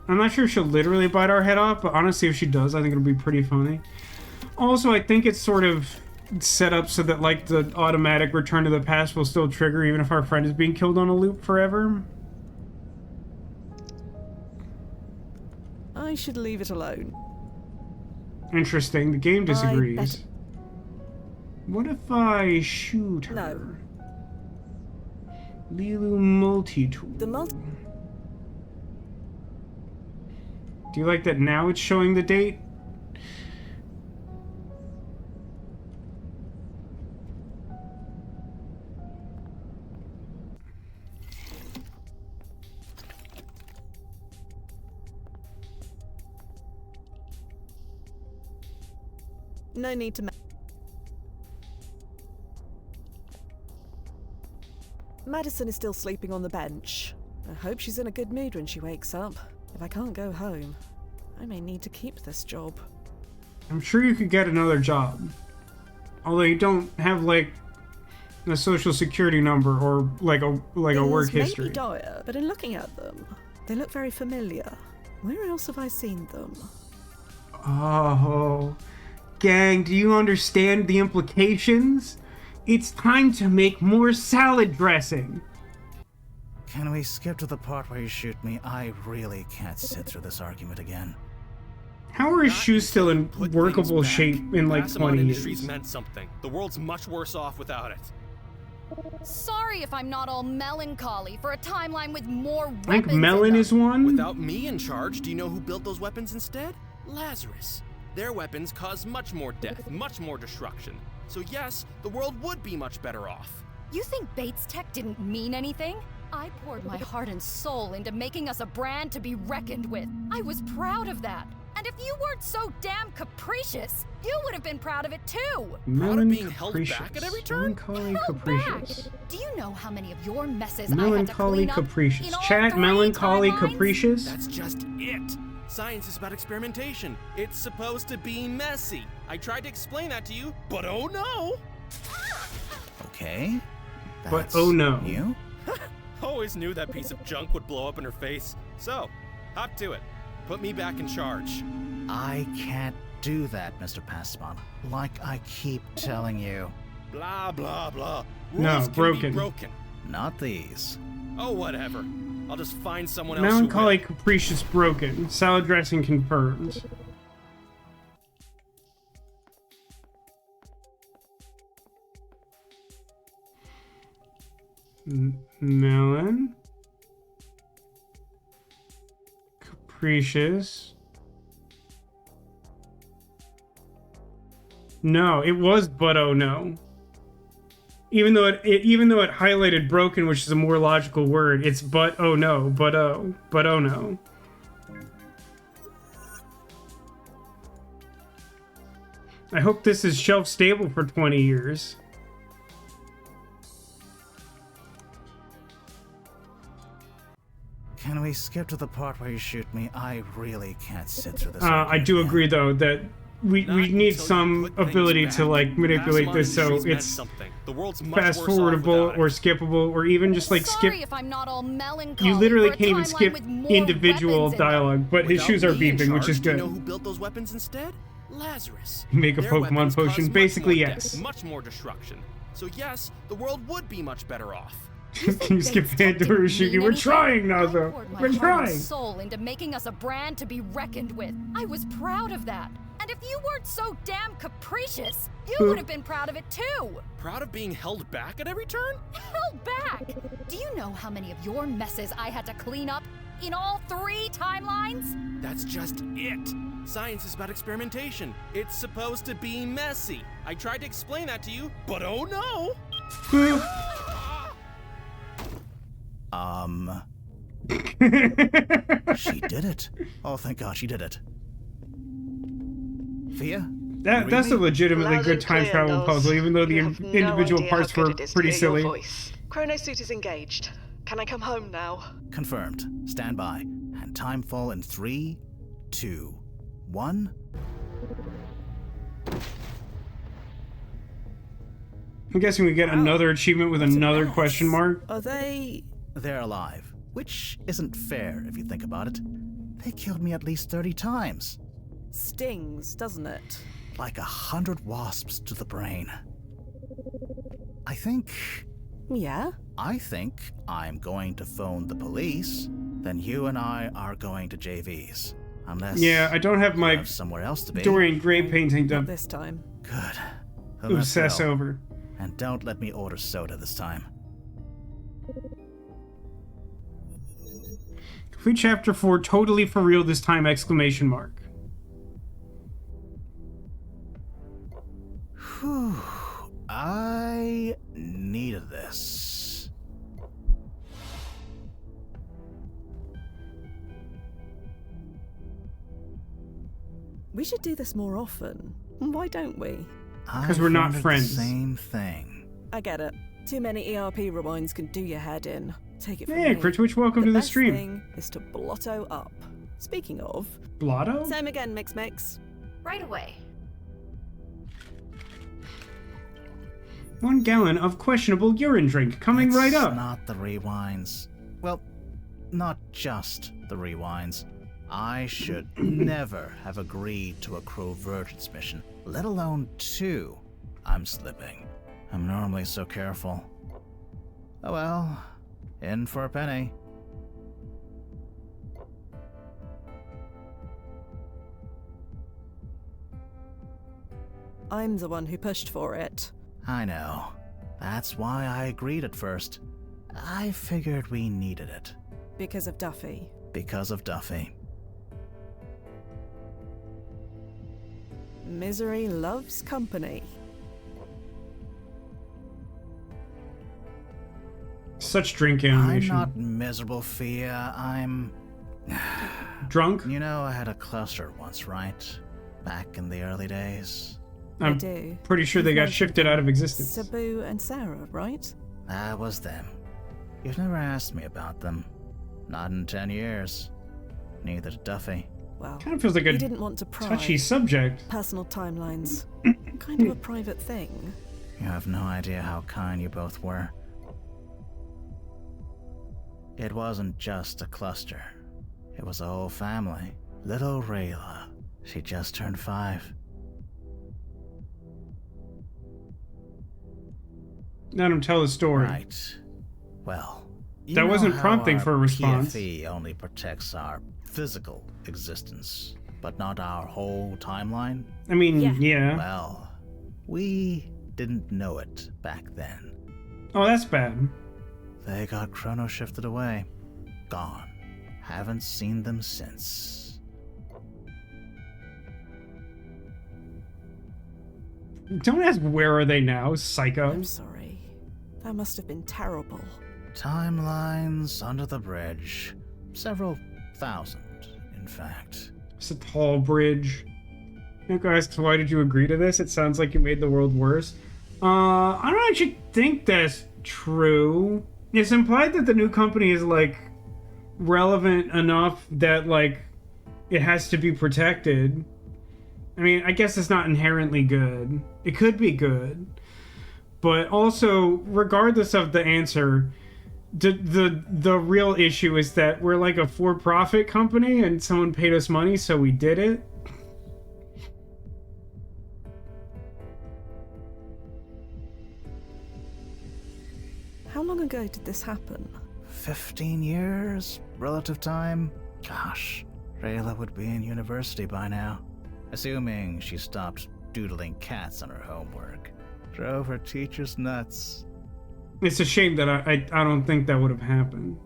Speaker 1: I'm not sure if she'll literally bite our head off, but honestly, if she does, I think it'll be pretty funny. Also, I think it's sort of set up so that like the automatic return to the past will still trigger even if our friend is being killed on a loop forever.
Speaker 3: I should leave it alone.
Speaker 1: Interesting. The game disagrees. What if I shoot her?
Speaker 3: No.
Speaker 1: Lilu multi-tool.
Speaker 3: The multi...
Speaker 1: Do you like that now it's showing the date?
Speaker 3: No need to... Madison is still sleeping on the bench. I hope she's in a good mood when she wakes up. If I can't go home, I may need to keep this job.
Speaker 1: I'm sure you could get another job. Although you don't have, like, a social security number or, like, a work history.
Speaker 3: May be dire, but in looking at them, they look very familiar. Where else have I seen them?
Speaker 1: Oh... Gang, do you understand the implications? It's time to make more salad dressing.
Speaker 11: Can we skip to the part where you shoot me? I really can't sit through this argument again.
Speaker 1: How are his shoes still in workable shape in like 20 years?
Speaker 2: Industries meant something. The world's much worse off without it.
Speaker 7: Sorry if I'm not all melancholy for a timeline with more weapons.
Speaker 1: I think Melon is one.
Speaker 2: Without me in charge, do you know who built those weapons instead? Lazarus. Their weapons cause much more death, much more destruction. So yes, the world would be much better off.
Speaker 7: You think Bates Tech didn't mean anything? I poured my heart and soul into making us a brand to be reckoned with. I was proud of that. And if you weren't so damn capricious, you would have been proud of it too.
Speaker 2: Proud of being held back at every turn?
Speaker 1: Melancholy capricious.
Speaker 7: Do you know how many of your messes
Speaker 1: Melancholy
Speaker 7: I had to clean
Speaker 1: capricious.
Speaker 7: up in all
Speaker 1: Chat
Speaker 7: 3
Speaker 1: melancholy
Speaker 7: timelines?
Speaker 1: capricious.
Speaker 2: That's just it. Science is about experimentation. It's supposed to be messy. I tried to explain that to you, but oh no!
Speaker 11: Okay.
Speaker 1: But oh no.
Speaker 11: New?
Speaker 2: Always knew that piece of junk would blow up in her face. So, hop to it. Put me back in charge.
Speaker 11: I can't do that, Mr. Passmon. Like I keep telling you.
Speaker 2: Blah, blah, blah. Rules
Speaker 1: No,
Speaker 2: can
Speaker 1: broken.
Speaker 2: be broken.
Speaker 11: Not these.
Speaker 2: Oh, whatever. I'll just find someone else
Speaker 1: Melancholy
Speaker 2: who will.
Speaker 1: capricious broken. Salad dressing confirmed. Melon. Capricious. No, it was but oh no. Even though it highlighted broken, which is a more logical word, it's but oh no, but oh no. I hope this is shelf stable for 20 years.
Speaker 11: Can we skip to the part where you shoot me? I really can't sit through this.
Speaker 1: I do agree though that we need some ability to like manipulate this so it's fast forwardable or skippable or even just like skip.
Speaker 7: Sorry if I'm not all melancholy.
Speaker 1: You literally
Speaker 7: for a
Speaker 1: can't even
Speaker 7: timeline
Speaker 1: skip
Speaker 7: with more
Speaker 1: individual
Speaker 7: weapons in them.
Speaker 1: dialogue, but his shoes are
Speaker 2: Without me in
Speaker 1: beeping, which is
Speaker 2: charge, do you
Speaker 1: good.
Speaker 2: know who built those weapons instead? Lazarus.
Speaker 1: Make a
Speaker 2: Their
Speaker 1: Pokemon
Speaker 2: weapons
Speaker 1: potion.
Speaker 2: cause much
Speaker 1: Basically,
Speaker 2: more
Speaker 1: yes.
Speaker 2: death, much more destruction. So yes, the world would be much better off.
Speaker 1: Can you skip ahead to Hiroshiki? We're trying now, though. We're
Speaker 7: My heart
Speaker 1: trying.
Speaker 7: and soul into making us a brand to be reckoned with. I was proud of that. And if you weren't so damn capricious, you would have been proud of it too.
Speaker 2: Proud of being held back at every turn?
Speaker 7: Held back? Do you know how many of your messes I had to clean up in all 3 timelines?
Speaker 2: That's just it. Science is about experimentation. It's supposed to be messy. I tried to explain that to you, but oh no!
Speaker 11: She did it. Oh, thank God she did it. Fia?
Speaker 1: That's a legitimately
Speaker 9: Loud
Speaker 1: good
Speaker 9: and
Speaker 1: time
Speaker 9: clear,
Speaker 1: travel
Speaker 9: Nose.
Speaker 1: puzzle, even though the
Speaker 9: You have no
Speaker 1: individual
Speaker 9: idea how
Speaker 1: parts
Speaker 9: good
Speaker 1: were
Speaker 9: it is to
Speaker 1: pretty
Speaker 9: hear your
Speaker 1: silly.
Speaker 9: voice. Chronosuit is engaged. Can I come home now?
Speaker 11: Confirmed. Stand by. And time fall in 3, 2, 1.
Speaker 1: I'm guessing we get another achievement with another
Speaker 3: mess.
Speaker 1: question mark.
Speaker 3: Are they...
Speaker 11: They're alive, which isn't fair if you think about it. They killed me at least 30 times.
Speaker 3: stings, doesn't it?
Speaker 11: Like 100 wasps to the brain. I think
Speaker 3: Yeah?
Speaker 11: I think I'm going to phone the police. Then you and I are going to JV's. Unless
Speaker 1: Yeah, I don't have
Speaker 11: you
Speaker 1: my
Speaker 11: have somewhere else to be.
Speaker 1: Dorian Gray painting
Speaker 3: Not
Speaker 1: to
Speaker 3: this time.
Speaker 11: Good. Then let's
Speaker 1: obsess
Speaker 11: go.
Speaker 1: over.
Speaker 11: And don't let me order soda this time.
Speaker 1: Complete chapter 4, totally for real this time, exclamation mark.
Speaker 11: Whew. I needed this.
Speaker 3: We should do this more often. Why don't we?
Speaker 1: Because we're not
Speaker 11: wondered
Speaker 1: friends.
Speaker 11: The same thing.
Speaker 3: I get it. Too many ERP rewinds can do your head in. Take it from
Speaker 1: Hey,
Speaker 3: me.
Speaker 1: Critwitch, welcome to the
Speaker 3: best
Speaker 1: stream.
Speaker 3: thing is to blotto up. Speaking of,
Speaker 1: Blotto?
Speaker 3: same again, Mix Mix.
Speaker 7: Right away.
Speaker 1: 1 gallon of questionable urine drink coming
Speaker 11: It's
Speaker 1: right up.
Speaker 11: Not the rewinds. Well, not just the rewinds. I should never have agreed to a Crow-Vergence mission, let alone 2. I'm slipping. I'm normally so careful. Oh well, in for a penny.
Speaker 3: I'm the one who pushed for it.
Speaker 11: I know. That's why I agreed at first. I figured we needed it.
Speaker 3: Because of Duffy.
Speaker 11: Because of Duffy.
Speaker 3: Misery loves company.
Speaker 1: Such drink
Speaker 11: I'm
Speaker 1: animation.
Speaker 11: not miserable, Fia. I'm...
Speaker 1: Drunk?
Speaker 11: You know I had a cluster once, right? Back in the early days.
Speaker 1: I'm
Speaker 3: do.
Speaker 1: pretty sure they got shifted out of existence.
Speaker 3: Sabu and Sarah, right?
Speaker 11: That was them. You've never asked me about them. Not in 10 years. Neither did Duffy.
Speaker 3: Well,
Speaker 1: Kind of feels like a
Speaker 3: we didn't want to pry.
Speaker 1: touchy subject.
Speaker 3: Personal timelines. Kind of a private thing.
Speaker 11: You have no idea how kind you both were. It wasn't just a cluster. It was a whole family. Little Rayla. She just turned 5.
Speaker 1: Let him tell the story.
Speaker 11: Right. Well, you
Speaker 1: That
Speaker 11: know
Speaker 1: wasn't
Speaker 11: how
Speaker 1: prompting
Speaker 11: our
Speaker 1: for a response.
Speaker 11: PFE only protects our physical existence, but not our whole timeline?
Speaker 1: I mean, yeah.
Speaker 11: Well, we didn't know it back then.
Speaker 1: Oh, that's bad.
Speaker 11: They got chrono shifted away. Gone. Haven't seen them since.
Speaker 1: Don't ask where are they now, psycho.
Speaker 3: I'm sorry. That must have been terrible.
Speaker 11: Timelines under the bridge. Several thousand, in fact.
Speaker 1: It's a tall bridge. Nico asks, why did you agree to this? It sounds like you made the world worse. I don't actually think that's true. It's implied that the new company is, like, relevant enough that, like, it has to be protected. I mean, I guess it's not inherently good. It could be good. But also, regardless of the answer, the real issue is that we're like a for-profit company and someone paid us money, so we did it.
Speaker 3: How long ago did this happen?
Speaker 11: 15 years? Relative time? Gosh, Rayla would be in university by now. Assuming she stopped doodling cats on her homework. Drove her teachers nuts.
Speaker 1: It's a shame that I don't think that would have happened.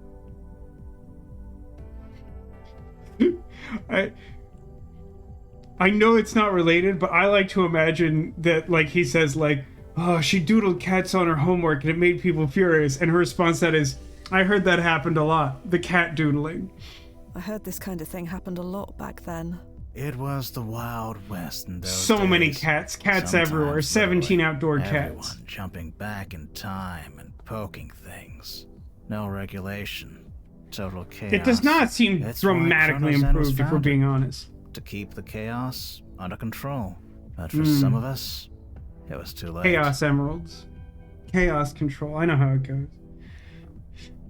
Speaker 1: I know it's not related, but I like to imagine that, like, he says, like, oh, she doodled cats on her homework and it made people furious, and her response to that is, I heard that happened a lot, the cat doodling.
Speaker 3: I heard this kind of thing happened a lot back then.
Speaker 11: It was the Wild West in those
Speaker 1: So
Speaker 11: days.
Speaker 1: many cats everywhere, 17 outdoor cats.
Speaker 11: Everyone jumping back in time and poking things. No regulation. Total chaos.
Speaker 1: It does not seem dramatically improved, if we're being honest.
Speaker 11: To keep the chaos under control. But for some of us, it was too late.
Speaker 1: Chaos emeralds. Chaos control. I know how it goes.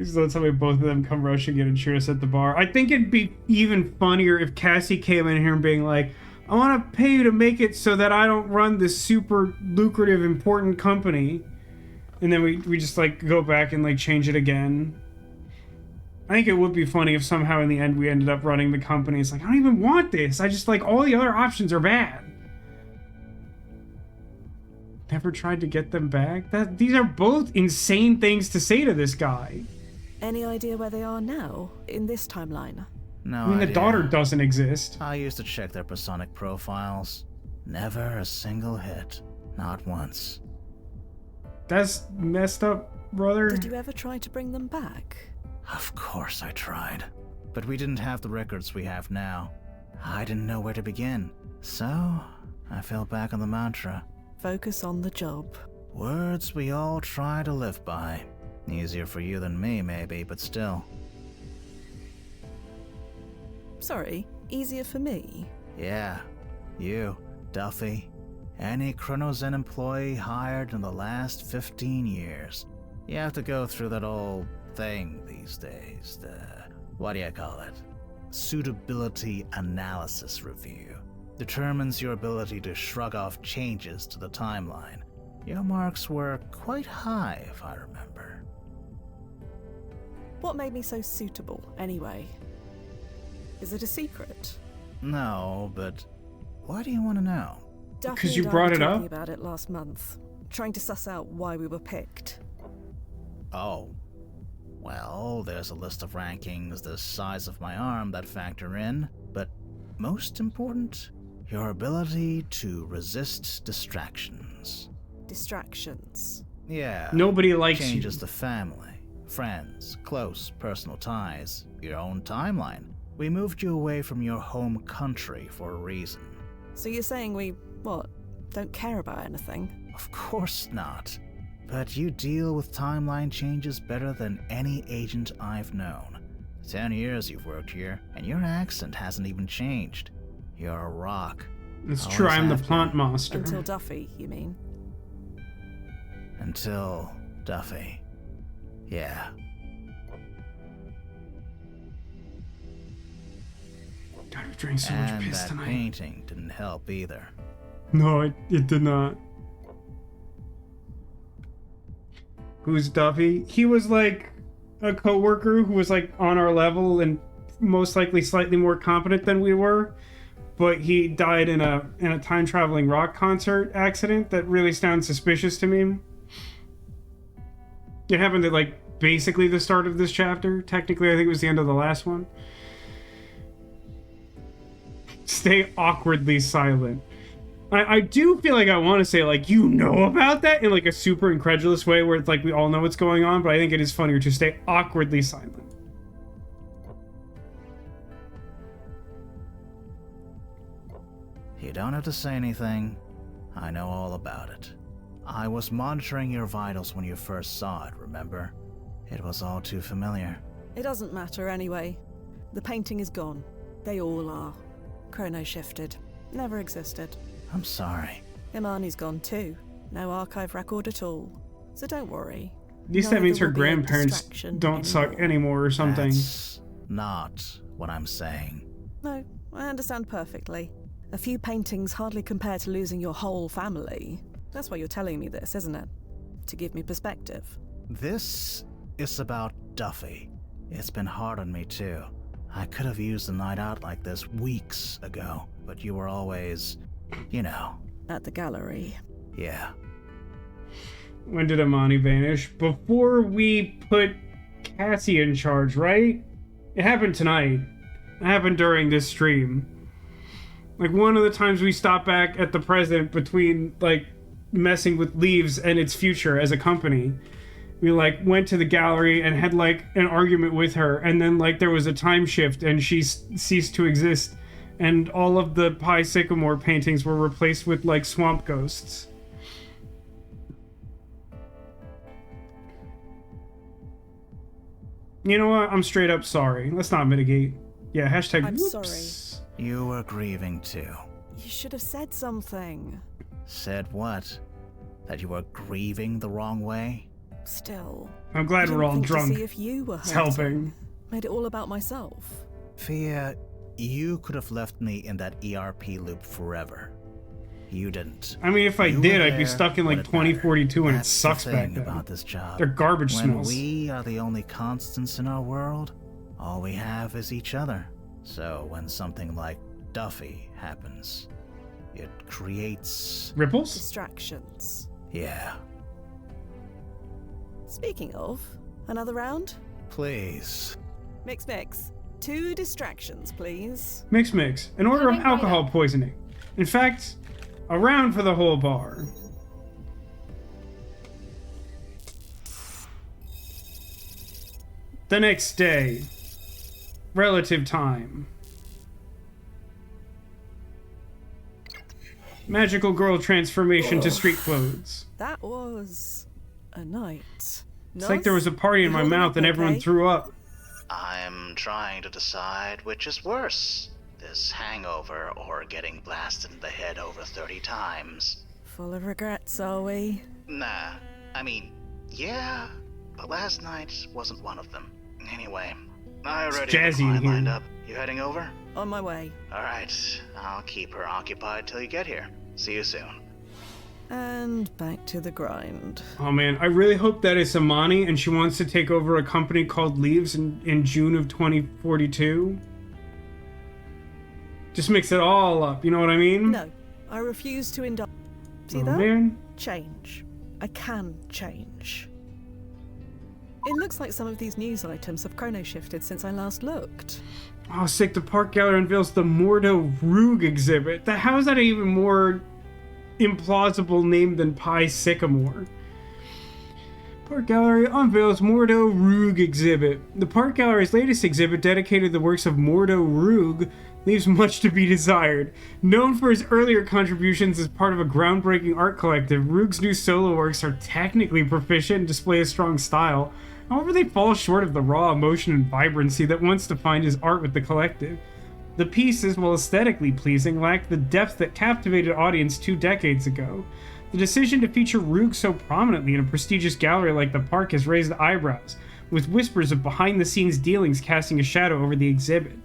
Speaker 1: So that's how both of them come rushing in and cheer us at the bar. I think it'd be even funnier if Cassie came in here and being like, I want to pay you to make it so that I don't run this super lucrative, important company. And then we just, like, go back and, like, change it again. I think it would be funny if somehow in the end we ended up running the company. It's like, I don't even want this. I just, like, all the other options are bad. Never tried to get them back? These are both insane things to say to this guy.
Speaker 3: Any idea where they are now, in this timeline?
Speaker 11: No
Speaker 1: I mean,
Speaker 11: idea.
Speaker 1: the daughter doesn't exist.
Speaker 11: I used to check their personic profiles. Never a single hit. Not once.
Speaker 1: That's messed up, brother.
Speaker 3: Did you ever try to bring them back?
Speaker 11: Of course I tried. But we didn't have the records we have now. I didn't know where to begin. So, I fell back on the mantra.
Speaker 3: Focus on the job.
Speaker 11: Words we all try to live by. Easier for you than me, maybe, but still.
Speaker 3: Sorry, easier for me?
Speaker 11: Yeah. You, Duffy, any Chronozen employee hired in the last 15 years. You have to go through that old thing these days. What do you call it? Suitability analysis review. Determines your ability to shrug off changes to the timeline. Your marks were quite high, if I remember.
Speaker 3: What made me so suitable, anyway? Is it a secret?
Speaker 11: No, but why do you want to know?
Speaker 1: Because you brought it up?
Speaker 3: Talking about it last month, trying to suss out why we were picked.
Speaker 11: Oh. Well, there's a list of rankings the size of my arm that factor in, but most important, your ability to resist distractions.
Speaker 3: Distractions?
Speaker 11: Yeah.
Speaker 1: Nobody likes you.
Speaker 11: Changes the family, friends, close personal ties, your own timeline. We moved you away from your home country for a reason.
Speaker 3: So you're saying we, don't care about anything?
Speaker 11: Of course not. But you deal with timeline changes better than any agent I've known. 10 years you've worked here, and your accent hasn't even changed. You're a rock.
Speaker 1: It's true, I'm the plant monster.
Speaker 3: Until Duffy, you mean?
Speaker 11: Until Duffy. Yeah.
Speaker 1: God, we drank so much piss
Speaker 11: that
Speaker 1: tonight.
Speaker 11: Painting didn't help either.
Speaker 1: No, it did not. Who's Duffy? He was like a coworker who was like on our level and most likely slightly more competent than we were, but he died in a time traveling rock concert accident that really sounds suspicious to me. It happened at like basically the start of this chapter. Technically, I think it was the end of the last one. Stay awkwardly silent. I do feel like I want to say, like, you know about that in, like, a super incredulous way where it's like we all know what's going on, but I think it is funnier to stay awkwardly silent.
Speaker 11: You don't have to say anything. I know all about it. I was monitoring your vitals when you first saw it, remember? It was all too familiar.
Speaker 3: It doesn't matter anyway. The painting is gone. They all are. Chrono shifted. Never existed.
Speaker 11: I'm sorry.
Speaker 3: Imani's gone too. No archive record at all. So don't worry.
Speaker 1: At least that means her grandparents don't suck anymore or something.
Speaker 11: That's not what I'm saying.
Speaker 3: No, I understand perfectly. A few paintings hardly compare to losing your whole family. That's why you're telling me this, isn't it? To give me perspective.
Speaker 11: This is about Duffy. It's been hard on me too. I could have used a night out like this weeks ago, but you were always, you know.
Speaker 3: At the gallery.
Speaker 11: Yeah.
Speaker 1: When did Amani vanish? Before we put Cassie in charge, right? It happened tonight. It happened during this stream. Like, one of the times we stopped back at the present between, like, messing with Leaves and its future as a company. We, like, went to the gallery and had, like, an argument with her, and then, like, there was a time shift and she ceased to exist, and all of the Pi Sycamore paintings were replaced with, like, swamp ghosts. You know what? I'm straight up sorry. Let's not mitigate. Yeah, hashtag
Speaker 3: I'm
Speaker 1: whoops.
Speaker 3: sorry.
Speaker 11: You were grieving too.
Speaker 3: You should have said something.
Speaker 11: Said what? That you were grieving the wrong way?
Speaker 3: Still.
Speaker 1: I'm glad we're all drunk.
Speaker 3: To see if you were
Speaker 1: It's
Speaker 3: hurting.
Speaker 1: helping.
Speaker 3: Made it all about myself.
Speaker 11: Fia, you could have left me in that ERP loop forever. You didn't.
Speaker 1: I mean, if I
Speaker 11: You
Speaker 1: did,
Speaker 11: were
Speaker 1: I'd be
Speaker 11: there
Speaker 1: stuck in
Speaker 11: when
Speaker 1: like
Speaker 11: it mattered.
Speaker 1: 2042 and it
Speaker 11: That's
Speaker 1: sucks
Speaker 11: the
Speaker 1: back
Speaker 11: thing
Speaker 1: then.
Speaker 11: about this job.
Speaker 1: They're garbage
Speaker 11: when
Speaker 1: smells.
Speaker 11: we are the only constants in our world, all we have is each other. So when something like Duffy happens, it creates...
Speaker 1: Ripples?
Speaker 3: Distractions.
Speaker 11: Yeah.
Speaker 3: Speaking of, another round?
Speaker 11: Please.
Speaker 3: Mix. 2 distractions, please.
Speaker 1: Mix. An order of
Speaker 7: Coming right
Speaker 1: alcohol poisoning. In fact, a round for the whole bar. The next day. Relative time. Magical girl transformation to street clothes.
Speaker 3: That was a night.
Speaker 1: It's like there was a party in my mouth and everyone threw up.
Speaker 4: I'm trying to decide which is worse. This hangover or getting blasted in the head over 30 times.
Speaker 3: Full of regrets, are we?
Speaker 4: Nah, I mean, yeah, but last night wasn't one of them. Anyway, I already have a
Speaker 1: jazzy in
Speaker 4: client
Speaker 1: here.
Speaker 4: lined up. You heading over?
Speaker 3: On my way.
Speaker 4: Alright, I'll keep her occupied till you get here. See you soon.
Speaker 3: And back to the grind.
Speaker 1: Oh man, I really hope that is Amani and she wants to take over a company called Leaves in June of 2042. Just mix it all up, you know what I mean?
Speaker 3: No, I refuse to indulge. See
Speaker 1: Oh
Speaker 3: that?
Speaker 1: man.
Speaker 3: Change. I can change. It looks like some of these news items have chrono-shifted since I last looked.
Speaker 1: Oh sick, the Park Gallery unveils the Mordo Roog exhibit. How is that an even more implausible name than Pi Sycamore? Park Gallery unveils Mordo Roog exhibit. The Park Gallery's latest exhibit, dedicated to the works of Mordo Roog, leaves much to be desired. Known for his earlier contributions as part of a groundbreaking art collective, Roog's new solo works are technically proficient and display a strong style. However, they fall short of the raw emotion and vibrancy that once defined his art with the collective. The pieces, while aesthetically pleasing, lack the depth that captivated audience 2 decades ago. The decision to feature Roog so prominently in a prestigious gallery like the Park has raised eyebrows, with whispers of behind-the-scenes dealings casting a shadow over the exhibit.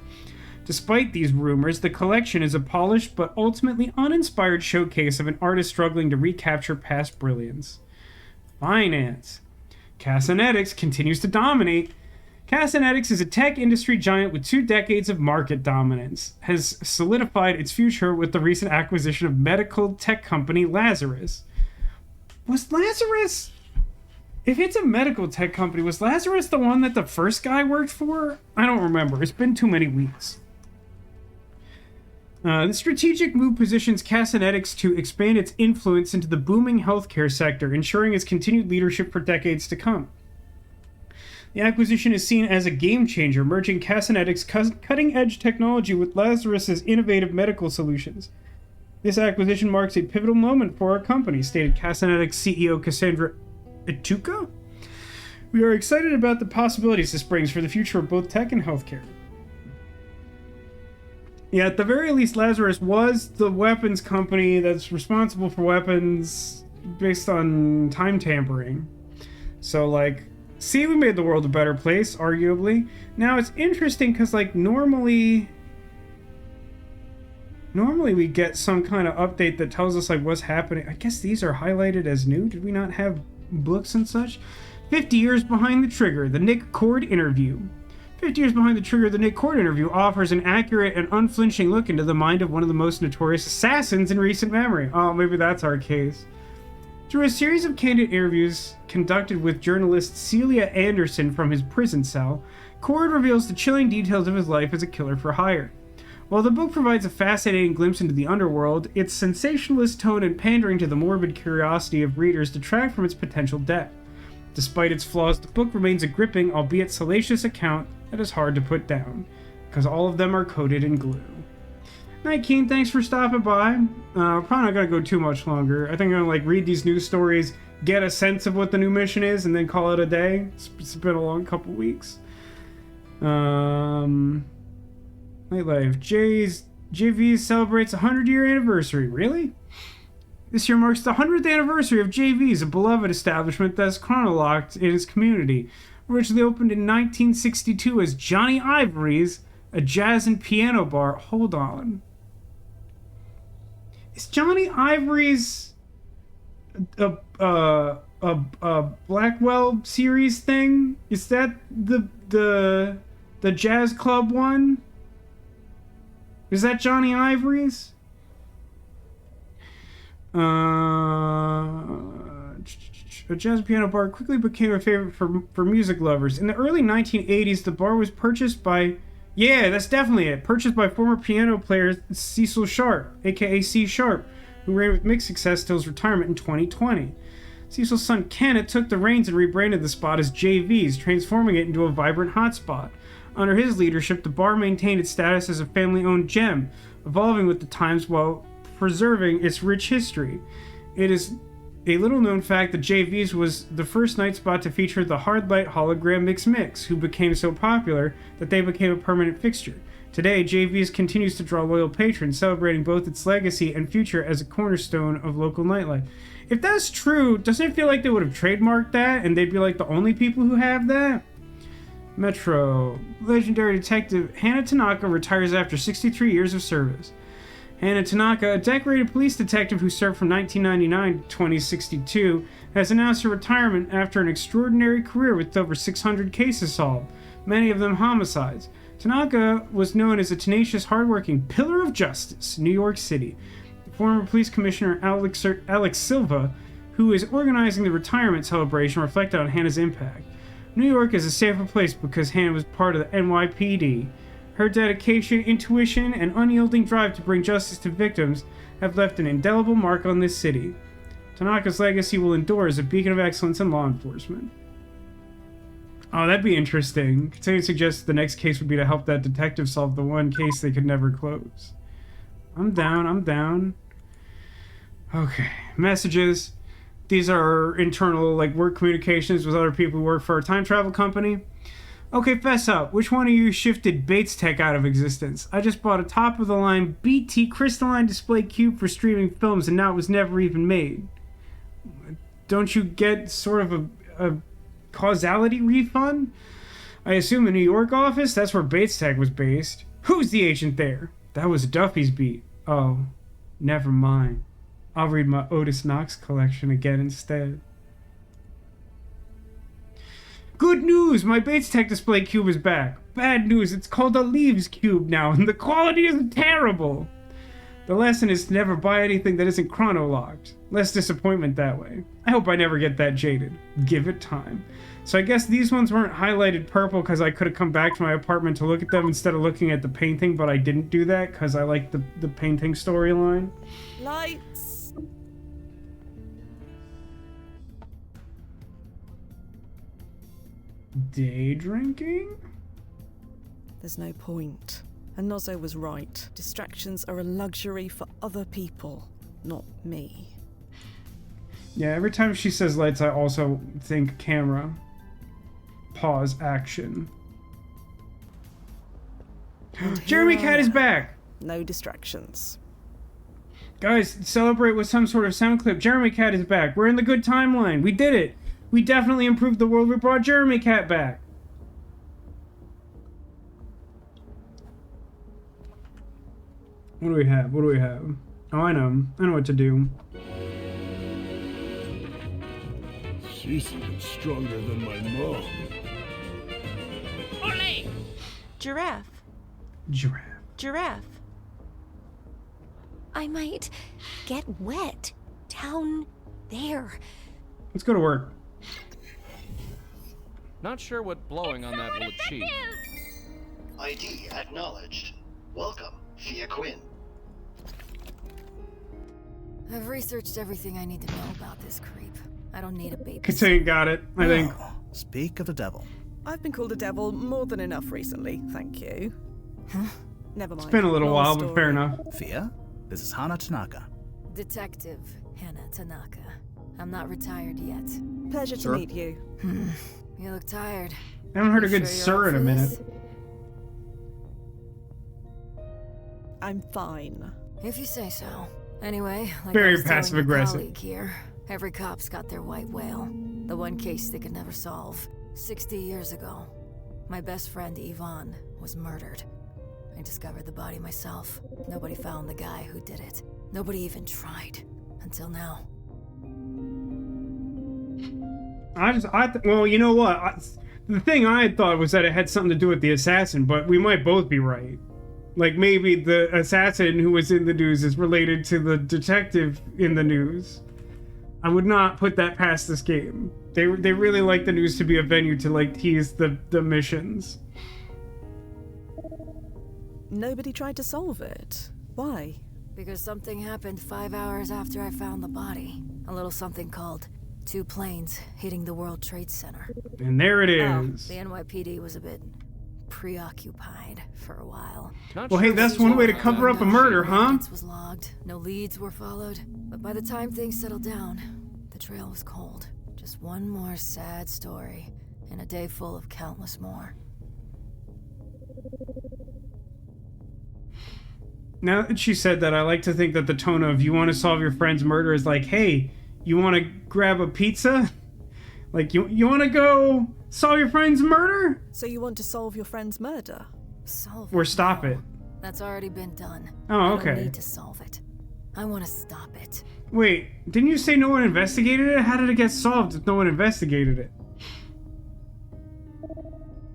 Speaker 1: Despite these rumors, the collection is a polished but ultimately uninspired showcase of an artist struggling to recapture past brilliance. Finance. Casanetics continues to dominate. Casanetics is a tech industry giant with 2 decades of market dominance, has solidified its future with the recent acquisition of medical tech company Lazarus. Was Lazarus... If it's a medical tech company, was Lazarus the one that the first guy worked for? I don't remember. It's been too many weeks. The strategic move positions Casanetics to expand its influence into the booming healthcare sector, ensuring its continued leadership for decades to come. The acquisition is seen as a game changer, merging Casanetics' cutting-edge technology with Lazarus's innovative medical solutions. This acquisition marks a pivotal moment for our company, stated Casanetics CEO Cassandra Ituka. We are excited about the possibilities this brings for the future of both tech and healthcare. Yeah, at the very least, Lazarus was the weapons company that's responsible for weapons based on time tampering. So, like, see, we made the world a better place, arguably. Now, it's interesting because, like, normally we get some kind of update that tells us, like, what's happening. I guess these are highlighted as new. Did we not have books and such? 50 Years Behind the Trigger, the Nick Cord Interview. 50 Years Behind the Trigger, the Nick Cord Interview offers an accurate and unflinching look into the mind of one of the most notorious assassins in recent memory. Oh, maybe that's our case. Through a series of candid interviews conducted with journalist Celia Anderson from his prison cell, Cord reveals the chilling details of his life as a killer for hire. While the book provides a fascinating glimpse into the underworld, its sensationalist tone and pandering to the morbid curiosity of readers detract from its potential depth. Despite its flaws, the book remains a gripping, albeit salacious account that is hard to put down, because all of them are coated in glue. Night Keen, thanks for stopping by. We're probably not going to go too much longer. I think I'm going to read these news stories, get a sense of what the new mission is, and then call it a day. It's been a long couple weeks. Nightlife. JV celebrates 100-year anniversary. Really? This year marks the 100th anniversary of JV's, a beloved establishment that is chronologed in its community. Originally opened in 1962 as Johnny Ivory's, a jazz and piano bar. Hold on. Is Johnny Ivory's a Blackwell series thing? Is that the jazz club one? Is that Johnny Ivory's? A jazz piano bar quickly became a favorite for music lovers. In the early 1980s, the bar was purchased by... Yeah, that's definitely it. Purchased by former piano player Cecil Sharp, aka C Sharp, who ran with mixed success till his retirement in 2020. Cecil's son Kenneth took the reins and rebranded the spot as JV's, transforming it into a vibrant hotspot. Under his leadership, the bar maintained its status as a family-owned gem, evolving with the times while preserving its rich history. It is a little-known fact that JV's was the first night spot to feature the Hard Light Hologram Mix, who became so popular that they became a permanent fixture. Today, JV's continues to draw loyal patrons, celebrating both its legacy and future as a cornerstone of local nightlife. If that's true, doesn't it feel like they would have trademarked that, and they'd be like the only people who have that? Metro. Legendary detective Hannah Tanaka retires after 63 years of service. Hannah Tanaka, a decorated police detective who served from 1999 to 2062, has announced her retirement after an extraordinary career with over 600 cases solved, many of them homicides. Tanaka was known as a tenacious, hardworking pillar of justice in New York City. Former police commissioner Alex Silva, who is organizing the retirement celebration, reflected on Hannah's impact. New York is a safer place because Hannah was part of the NYPD. Her dedication, intuition, and unyielding drive to bring justice to victims have left an indelible mark on this city. Tanaka's legacy will endure as a beacon of excellence in law enforcement. Oh, that'd be interesting. Continuing suggests the next case would be to help that detective solve the one case they could never close. I'm down. Okay, messages. These are internal, work communications with other people who work for a time travel company. Okay, fess up. Which one of you shifted Bates Tech out of existence? I just bought a top-of-the-line BT crystalline display cube for streaming films, and now it was never even made. Don't you get sort of a causality refund? I assume the New York office? That's where Bates Tech was based. Who's the agent there? That was Duffy's beat. Oh, never mind. I'll read my Otis Knox collection again instead. Good news! My Bates Tech display cube is back. Bad news, it's called a Leaves Cube now, and the quality is terrible. The lesson is to never buy anything that isn't chronolocked. Less disappointment that way. I hope I never get that jaded. Give it time. So I guess these ones weren't highlighted purple because I could have come back to my apartment to look at them instead of looking at the painting, but I didn't do that because I like the painting storyline.
Speaker 3: Lights.
Speaker 1: Day drinking?
Speaker 3: There's no point. And Nozzo was right. Distractions are a luxury for other people, not me.
Speaker 1: Yeah, every time she says lights, I also think camera. Pause, action. Jeremy Cat is back!
Speaker 3: No distractions.
Speaker 1: Guys, celebrate with some sort of sound clip. Jeremy Cat is back. We're in the good timeline. We did it. We definitely improved the world. We brought Jeremy Cat back. What do we have? Oh, I know what to do.
Speaker 13: She's even stronger than my mom.
Speaker 14: Giraffe.
Speaker 1: Giraffe.
Speaker 14: Giraffe.
Speaker 15: I might get wet down there.
Speaker 1: Let's go to work.
Speaker 16: Not sure what blowing on that will achieve.
Speaker 5: ID acknowledged. Welcome, Fia Quinn.
Speaker 17: I've researched everything I need to know about this creep. I don't need a baby.
Speaker 1: Katain got it, I think.
Speaker 11: Oh, speak of the devil.
Speaker 3: I've been called a devil more than enough recently, thank you. Huh? Never mind.
Speaker 1: It's been a little
Speaker 3: Long
Speaker 1: while,
Speaker 3: story.
Speaker 1: but fair enough.
Speaker 11: Fia, this is Hana Tanaka.
Speaker 17: Detective Hannah Tanaka. I'm not retired yet.
Speaker 3: Pleasure to meet you.
Speaker 17: You look tired.
Speaker 1: I haven't heard a
Speaker 17: You
Speaker 1: good
Speaker 17: sure you're
Speaker 1: sir in
Speaker 17: up
Speaker 1: a
Speaker 17: for
Speaker 1: minute.
Speaker 17: this?
Speaker 3: I'm fine.
Speaker 17: If you say so. Anyway, like
Speaker 1: Very
Speaker 17: I was telling your
Speaker 1: passive-aggressive.
Speaker 17: colleague here, every cop's got their white whale. The one case they could never solve. 60 years ago, my best friend Yvonne was murdered. I discovered the body myself. Nobody found the guy who did it. Nobody even tried. Until now.
Speaker 1: Well, you know what? The thing I had thought was that it had something to do with the assassin, but we might both be right. Like, maybe the assassin who was in the news is related to the detective in the news. I would not put that past this game. They really like the news to be a venue to, like, tease the missions.
Speaker 3: Nobody tried to solve it. Why?
Speaker 17: Because something happened 5 hours after I found the body. A little something called 2 planes hitting the World Trade Center.
Speaker 1: And there it
Speaker 17: Oh,
Speaker 1: is.
Speaker 17: the NYPD was a bit preoccupied for a while.
Speaker 1: Well, hey, that's one way to cover up a murder, huh?
Speaker 17: Evidence was logged. No leads were followed. But by the time things settled down, the trail was cold. Just one more sad story, and a day full of countless more.
Speaker 1: Now that she said that, I like to think that the tone of "you want to solve your friend's murder" is like, "Hey, you want to grab a pizza? Like, you want to go solve your friend's murder?
Speaker 3: So you want to solve your friend's murder?
Speaker 17: Solve
Speaker 1: Or stop it."
Speaker 17: That's already been done.
Speaker 1: Oh,
Speaker 17: I
Speaker 1: okay.
Speaker 17: don't need to solve it. I want to stop it.
Speaker 1: Wait, didn't you say no one investigated it? How did it get solved if no one investigated it?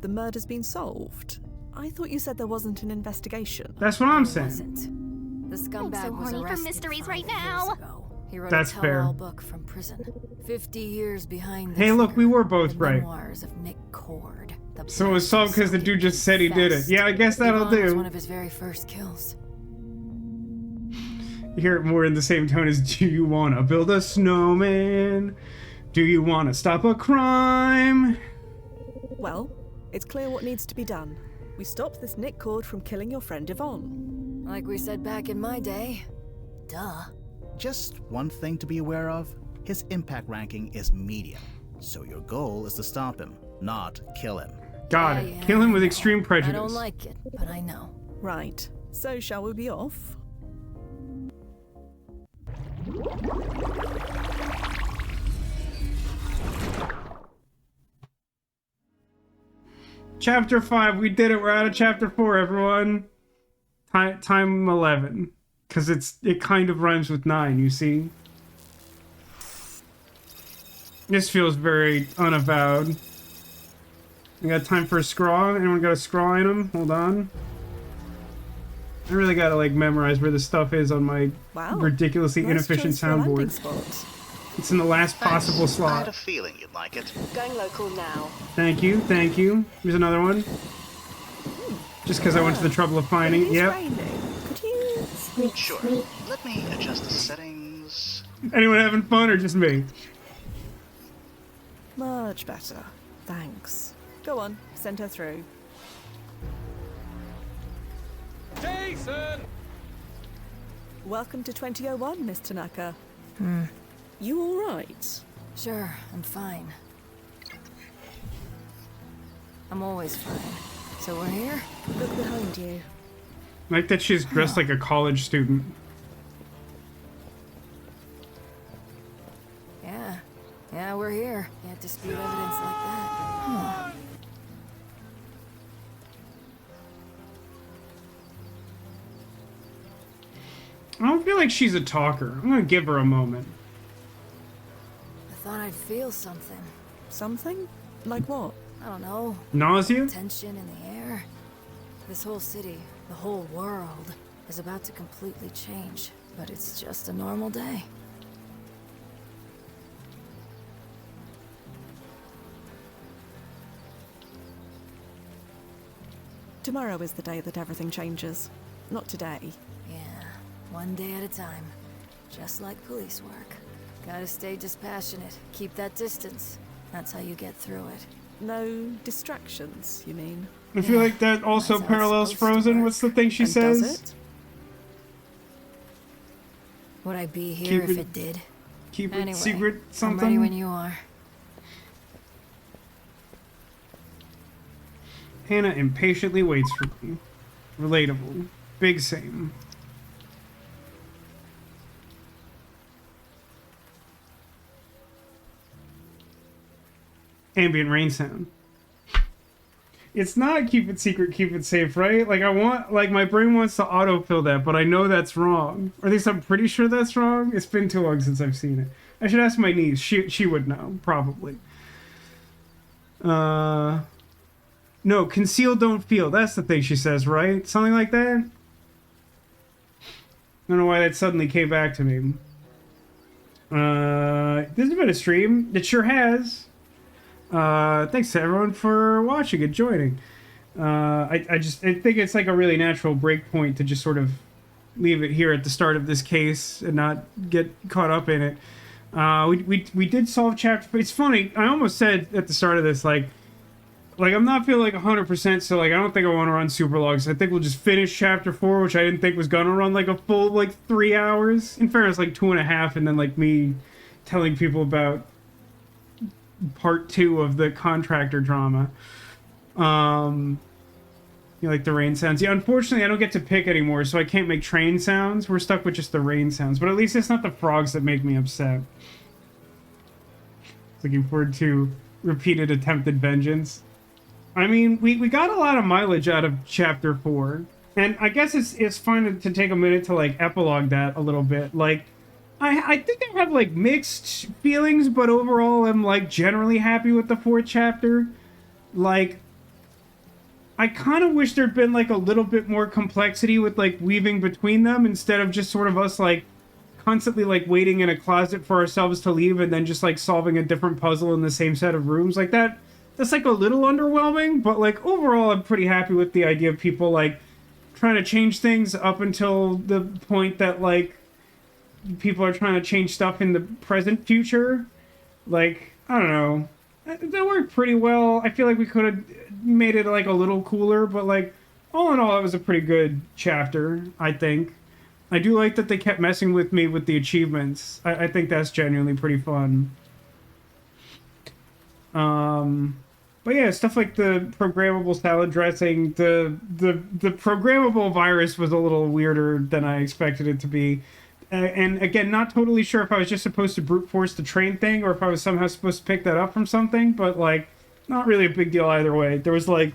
Speaker 3: The murder's been solved. I thought you said there wasn't an investigation.
Speaker 1: That's what I'm
Speaker 17: There
Speaker 1: saying.
Speaker 17: wasn't. The scumbag
Speaker 15: so
Speaker 17: was
Speaker 15: horny for
Speaker 17: arrested
Speaker 15: mysteries
Speaker 17: 5
Speaker 15: right
Speaker 17: years
Speaker 15: now.
Speaker 17: ago. He wrote
Speaker 1: That's
Speaker 17: a
Speaker 1: fair.
Speaker 17: tell-all book from prison. 50 years behind the
Speaker 1: Hey, look, we were
Speaker 17: trigger.
Speaker 1: both
Speaker 17: The
Speaker 1: right.
Speaker 17: Memoirs of Nick Cord. The
Speaker 1: So it was solved because the dude just said he did it. Yeah, I guess that'll
Speaker 17: Yvonne was
Speaker 1: do.
Speaker 17: one of his very first kills.
Speaker 1: You hear it more in the same tone as, "Do you want to build a snowman? Do you want to stop a crime?"
Speaker 3: Well, it's clear what needs to be done. We stop this Nick Cord from killing your friend Yvonne.
Speaker 17: Like we said back in my day. Duh.
Speaker 11: Just one thing to be aware of, his impact ranking is medium. So your goal is to stop him, not kill him.
Speaker 1: Got it. Kill him with extreme prejudice.
Speaker 17: I don't like it, but I know.
Speaker 3: Right. So shall we be off?
Speaker 1: Chapter 5, we did it. We're out of chapter 4, everyone. Time 11. Because it kind of rhymes with 9, you see? This feels very unavowed. We got time for a scrawl? Anyone got a scrawl item? Hold on. I really gotta, like, memorize where the stuff is on my ridiculously
Speaker 3: Nice
Speaker 1: inefficient
Speaker 3: choice for a landing
Speaker 1: soundboard.
Speaker 3: spot.
Speaker 1: It's in the last possible
Speaker 4: I had
Speaker 1: slot.
Speaker 4: a feeling you'd like it.
Speaker 9: Going local now.
Speaker 1: Thank you, thank you. Here's another one. Just because I went to the trouble of finding it. Yep.
Speaker 4: Sure. Let me adjust the settings.
Speaker 1: Anyone having fun or just me?
Speaker 3: Much better. Thanks. Go on, send her through.
Speaker 16: Jason!
Speaker 3: Welcome to 2001, Miss Tanaka.
Speaker 17: Hmm.
Speaker 3: You alright?
Speaker 17: Sure, I'm fine. I'm always fine. So we're here?
Speaker 3: Look behind you.
Speaker 1: Like that she's dressed like a college student.
Speaker 17: Yeah. Yeah, we're here. Can't dispute evidence like that. Huh.
Speaker 1: I don't feel like she's a talker. I'm gonna give her a moment.
Speaker 17: I thought I'd feel something.
Speaker 3: Something? Like what?
Speaker 17: I don't know.
Speaker 1: Nausea?
Speaker 17: Tension in the air. This whole city, the whole world, is about to completely change. But it's just a normal day.
Speaker 3: Tomorrow is the day that everything changes. Not today.
Speaker 17: Yeah, one day at a time. Just like police work. Gotta stay dispassionate, keep that distance. That's how you get through it.
Speaker 3: No distractions, you mean?
Speaker 1: I feel like that also parallels Frozen. What's the thing she says?
Speaker 3: Does it?
Speaker 17: Would I be here
Speaker 1: Keep
Speaker 17: if
Speaker 1: it-
Speaker 17: it did?
Speaker 1: Keep it
Speaker 17: Anyway,
Speaker 1: secret
Speaker 17: I'm ready
Speaker 1: something?
Speaker 17: when you are.
Speaker 1: Hannah impatiently waits for me. Relatable. Big same. Ambient rain sound. It's not keep it secret, keep it safe, right? Like I want, like my brain wants to autofill that, but I know that's wrong. Or at least I'm pretty sure that's wrong. It's been too long since I've seen it. I should ask my niece. She would know, probably. No, conceal, don't feel. That's the thing she says, right? Something like that? I don't know why that suddenly came back to me. This has been a stream. It sure has. Thanks to everyone for watching and joining. I think it's like a really natural break point to just sort of leave it here at the start of this case and not get caught up in it. We did solve chapter. It's funny. I almost said at the start of this, like I'm not feeling like 100%. So like I don't think I want to run super logs. I think we'll just finish chapter 4, which I didn't think was gonna run like a full like 3 hours. In fairness, like 2.5, and then like me telling people about part 2 of the contractor drama. You like the rain sounds? Yeah, unfortunately I don't get to pick anymore, so I can't make train sounds. We're stuck with just the rain sounds, but at least it's not the frogs that make me upset. Looking forward to repeated attempted vengeance. I mean, we got a lot of mileage out of chapter 4, and I guess it's fun to take a minute to like epilogue that a little bit. Like I think I have like mixed feelings, but overall I'm like generally happy with the 4th chapter. Like I kind of wish there'd been like a little bit more complexity with like weaving between them instead of just sort of us like constantly like waiting in a closet for ourselves to leave and then just like solving a different puzzle in the same set of rooms. Like that's like a little underwhelming, but like overall I'm pretty happy with the idea of people like trying to change things up until the point that like people are trying to change stuff in the present future. Like, I don't know. That worked pretty well. I feel like we could have made it like a little cooler, but like all in all it was a pretty good chapter, I think. I do like that they kept messing with me with the achievements. I think that's genuinely pretty fun. But yeah, stuff like the programmable salad dressing, the programmable virus was a little weirder than I expected it to be. And again, not totally sure if I was just supposed to brute force the train thing or if I was somehow supposed to pick that up from something, but like, not really a big deal either way. There was like,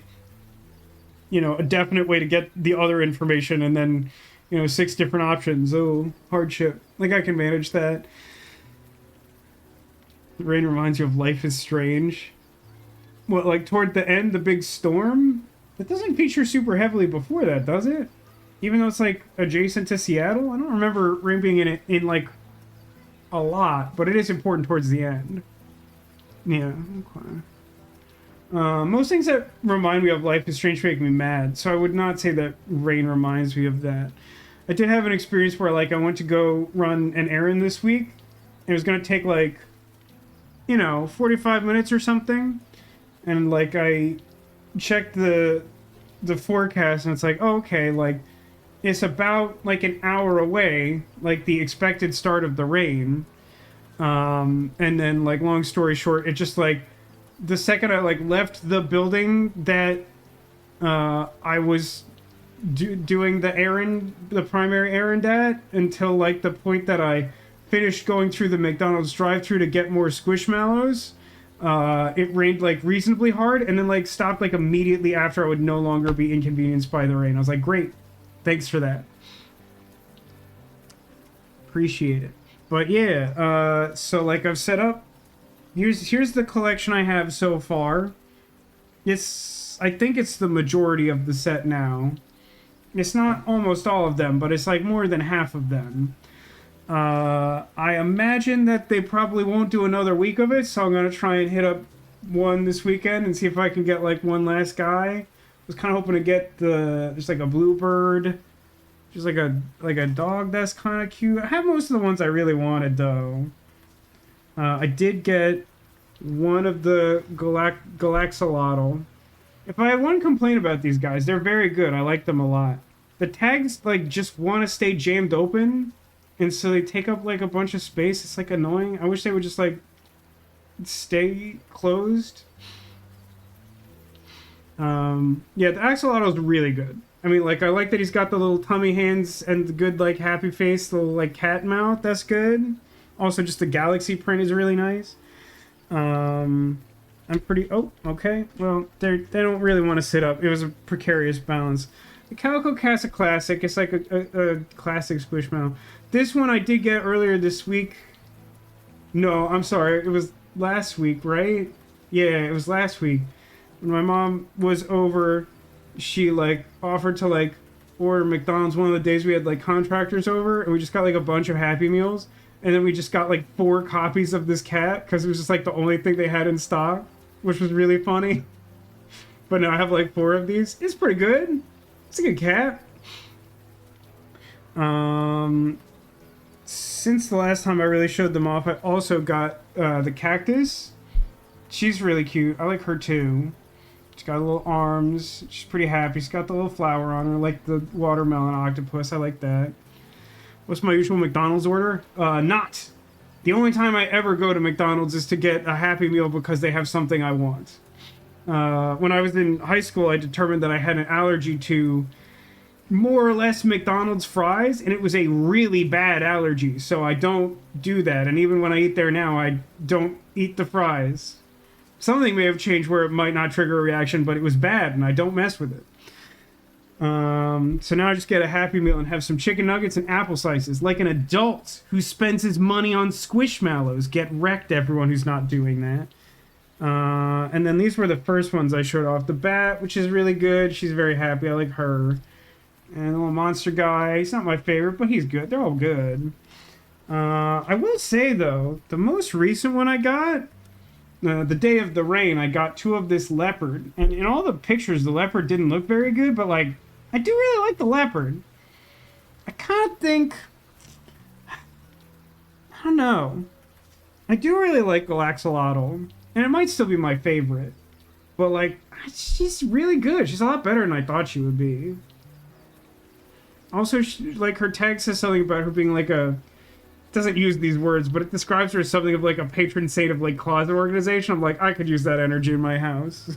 Speaker 1: you know, a definite way to get the other information and then, you know, 6 different options. Oh, hardship. Like, I can manage that. The rain reminds you of Life is Strange. What, like toward the end, the big storm? It doesn't feature super heavily before that, does it? Even though it's like adjacent to Seattle? I don't remember rain being in it in like a lot, but it is important towards the end. Yeah, okay. Most things that remind me of Life is Strange make me mad, so I would not say that rain reminds me of that. I did have an experience where like I went to go run an errand this week. It was gonna take like, you know, 45 minutes or something. And like I checked the forecast and it's like, oh, okay, like it's about like an hour away, like the expected start of the rain. And then like long story short, it just like the second I like left the building that I was doing the errand, the primary errand at, until like the point that I finished going through the McDonald's drive-thru to get more Squishmallows, it rained like reasonably hard and then like stopped like immediately after I would no longer be inconvenienced by the rain. I was like, great, thanks for that. Appreciate it. But yeah, so like I've set up Here's the collection I have so far. I think it's the majority of the set now. It's not almost all of them, but it's like more than half of them. I imagine that they probably won't do another week of it, so I'm gonna try and hit up one this weekend and see if I can get like one last guy. I was kind of hoping to get there's like a bluebird, just like a dog that's kind of cute. I have most of the ones I really wanted though. I did get one of the Galaxolotl. If I had one complaint about these guys, they're very good. I like them a lot. The tags like just want to stay jammed open, and so they take up like a bunch of space. It's like annoying. I wish they would just like stay closed. Yeah, the axolotl is really good. I mean, like, I like that he's got the little tummy hands and the good, like, happy face, the little, like, cat mouth. That's good. Also, just the galaxy print is really nice. I'm pretty... Oh, okay. Well, they don't really want to sit up. It was a precarious balance. The Calico Cat's a classic. It's like a classic Squishmallow. This one I did get earlier this week. No, I'm sorry. It was last week, right? Yeah, it was last week. When my mom was over, she, like, offered to, like, order McDonald's one of the days we had, like, contractors over, and we just got, like, a bunch of Happy Meals, and then we just got, like, 4 copies of this cat, because it was just, like, the only thing they had in stock, which was really funny. But now I have, like, 4 of these. It's pretty good. It's a good cat. Since the last time I really showed them off, I also got the cactus. She's really cute. I like her, too. She's got little arms. She's pretty happy. She's got the little flower on her, like the watermelon octopus. I like that. What's my usual McDonald's order? Not. The only time I ever go to McDonald's is to get a Happy Meal because they have something I want. When I was in high school, I determined that I had an allergy to more or less McDonald's fries, and it was a really bad allergy, so I don't do that. And even when I eat there now, I don't eat the fries. Something may have changed where it might not trigger a reaction, but it was bad, and I don't mess with it. So now I just get a Happy Meal and have some chicken nuggets and apple slices, like an adult who spends his money on Squishmallows. Get wrecked, everyone who's not doing that. And then these were the first ones I showed off. The bat, which is really good. She's very happy. I like her. And the little monster guy. He's not my favorite, but he's good. They're all good. I will say, though, the most recent one I got... the day of the rain, I got 2 of this leopard. And in all the pictures, the leopard didn't look very good, but, like, I do really like the leopard. I kind of think... I don't know. I do really like Galaxolotl. And it might still be my favorite. But, like, she's really good. She's a lot better than I thought she would be. Also, like, her tag says something about her being, like, a... doesn't use these words, but it describes her as something of like a patron saint of like closet organization. I'm like, I could use that energy in my house.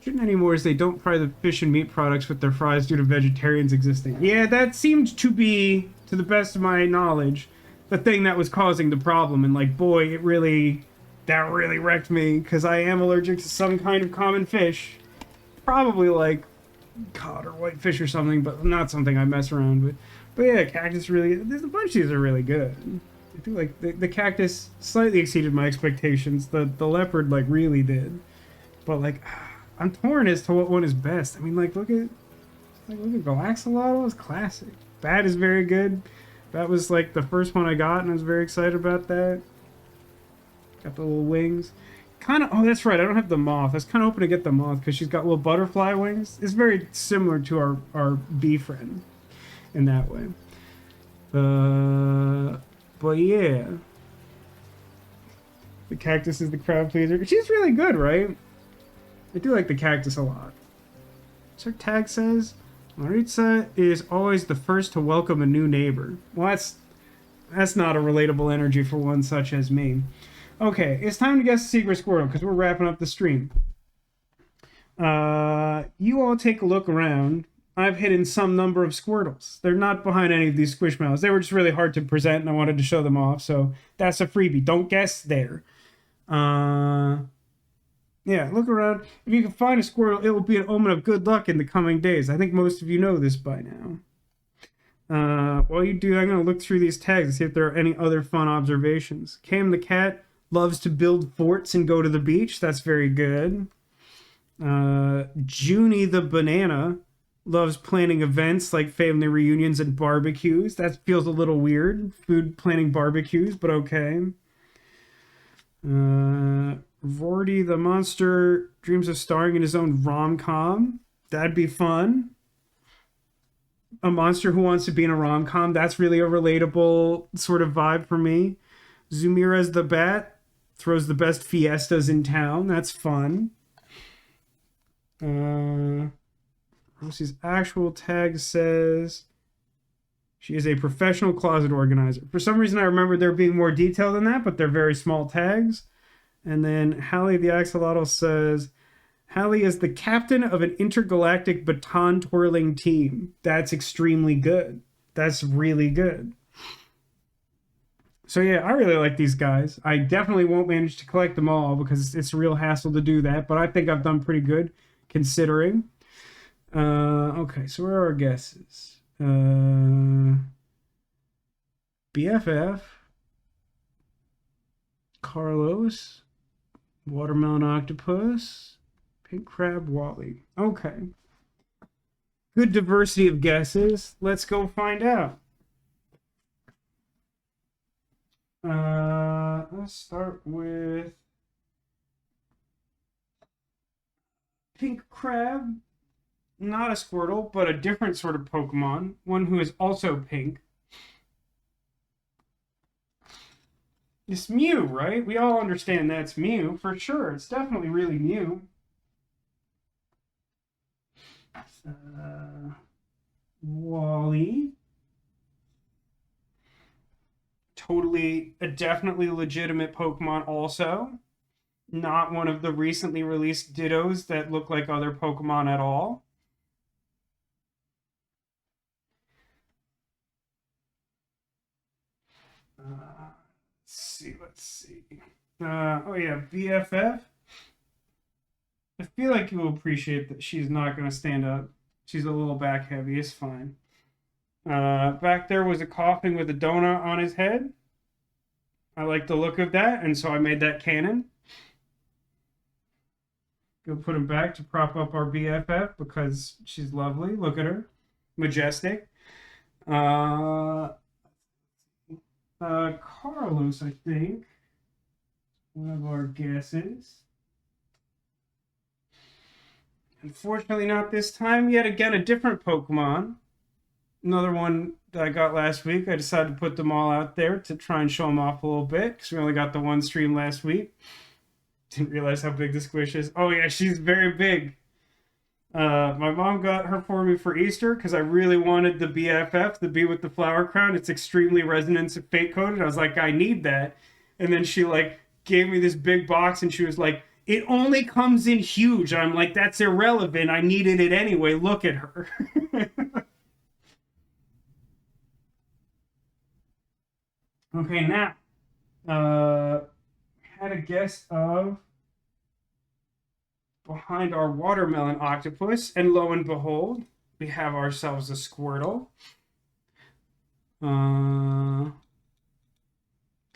Speaker 1: Shouldn't anymore as they don't fry the fish and meat products with their fries due to vegetarians existing. Yeah, that seemed to be, to the best of my knowledge, the thing that was causing the problem. And like, boy, that really wrecked me because I am allergic to some kind of common fish. Probably like cod or whitefish or something, but not something I mess around with. But yeah, cactus really... There's a bunch of these are really good. I feel like the cactus slightly exceeded my expectations. The leopard, like, really did. But, like, I'm torn as to what one is best. I mean, like, look at Galaxolotl. It's classic. Bat is very good. That was, like, the first one I got, and I was very excited about that. Got the little wings. Kind of, oh, that's right, I don't have the moth. I was kind of hoping to get the moth because she's got little butterfly wings. It's very similar to our bee friend in that way. But yeah. The cactus is the crowd pleaser. She's really good, right? I do like the cactus a lot. So her tag says, Maritza is always the first to welcome a new neighbor. Well, that's not a relatable energy for one such as me. Okay, it's time to guess the secret Squirtle, because we're wrapping up the stream. You all take a look around. I've hidden some number of Squirtles. They're not behind any of these Squishmallows. They were just really hard to present, and I wanted to show them off, so that's a freebie. Don't guess there. Yeah, look around. If you can find a Squirtle, it will be an omen of good luck in the coming days. I think most of you know this by now. While you do, I'm going to look through these tags and see if there are any other fun observations. Cam the cat loves to build forts and go to the beach. That's very good. Junie the banana loves planning events like family reunions and barbecues. That feels a little weird. Food planning barbecues, but okay. Vorty the monster dreams of starring in his own rom-com. That'd be fun. A monster who wants to be in a rom-com. That's really a relatable sort of vibe for me. Zumirez the bat throws the best fiestas in town. That's fun. Rosie's actual tag says she is a professional closet organizer. For some reason, I remember there being more detail than that, but they're very small tags. And then Hallie the axolotl says Hallie is the captain of an intergalactic baton twirling team. That's extremely good. That's really good. So yeah, I really like these guys. I definitely won't manage to collect them all because it's a real hassle to do that, but I think I've done pretty good considering. Okay, so where are our guesses? BFF, Carlos, Watermelon Octopus, Pink Crab, Wally. Okay. Good diversity of guesses. Let's go find out. Let's start with Pink Crab. Not a Squirtle, but a different sort of Pokemon. One who is also pink. It's Mew, right? We all understand that's Mew, for sure. It's definitely really Mew. Wally. Totally, a definitely legitimate Pokemon also. Not one of the recently released Dittos that look like other Pokemon at all. Let's see. Oh yeah, BFF. I feel like you will appreciate that she's not going to stand up. She's a little back heavy. It's fine. Back there was a coughing with a donut on his head. I like the look of that, and so I made that canon. Go put him back to prop up our BFF because she's lovely. Look at her. Majestic. Carlos, I think. One of our guesses. Unfortunately, not this time. Yet again, a different Pokemon. Another one that I got last week. I decided to put them all out there to try and show them off a little bit because we only got the one stream last week. Didn't realize how big the squish is. Oh yeah, she's very big. My mom got her for me for Easter because I really wanted the BFF, the bee with the flower crown. It's extremely resonance and fate coded. I was like, I need that. And then she like gave me this big box and she was like, it only comes in huge. I'm like, that's irrelevant. I needed it anyway. Look at her. Okay, now. Had a guess of behind our watermelon octopus, and lo and behold, we have ourselves a Squirtle. Did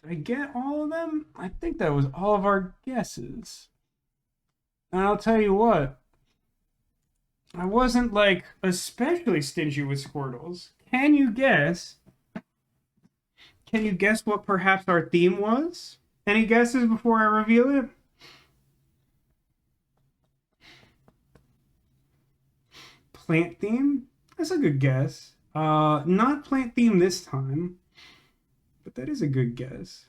Speaker 1: I get all of them? I think that was all of our guesses. And I'll tell you what, I wasn't like especially stingy with Squirtles. Can you guess what perhaps our theme was? Any guesses before I reveal it? Plant theme? That's a good guess. Not plant theme this time, but that is a good guess.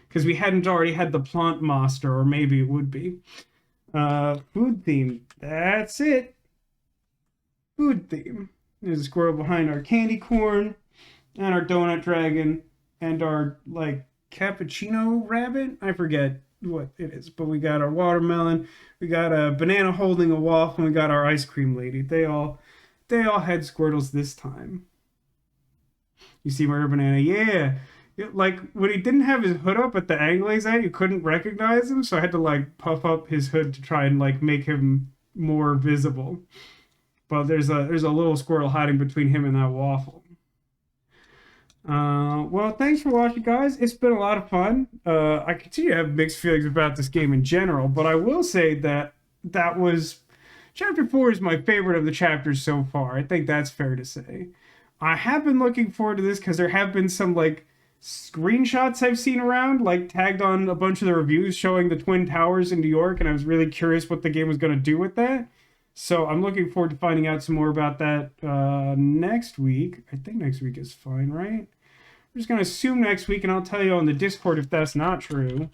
Speaker 1: Because we hadn't already had the plant master, or maybe it would be. Food theme. That's it. Food theme. There's a squirrel behind our candy corn, and our donut dragon, and our, like, cappuccino rabbit? I forget what it is, but we got our watermelon, we got a banana holding a waffle, and we got our ice cream lady. They all had Squirtles this time. You see Murder Banana? Yeah. Like, when he didn't have his hood up at the angle he's at, you couldn't recognize him, so I had to, like, puff up his hood to try and, like, make him more visible. But there's a little Squirtle hiding between him and that waffle. Well, thanks for watching, guys. It's been a lot of fun. I continue to have mixed feelings about this game in general, but I will say that was... Chapter 4 is my favorite of the chapters so far. I think that's fair to say. I have been looking forward to this because there have been some, like, screenshots I've seen around, like, tagged on a bunch of the reviews showing the Twin Towers in New York, and I was really curious what the game was going to do with that. So I'm looking forward to finding out some more about that next week. I think next week is fine, right? I'm just going to assume next week, and I'll tell you on the Discord if that's not true.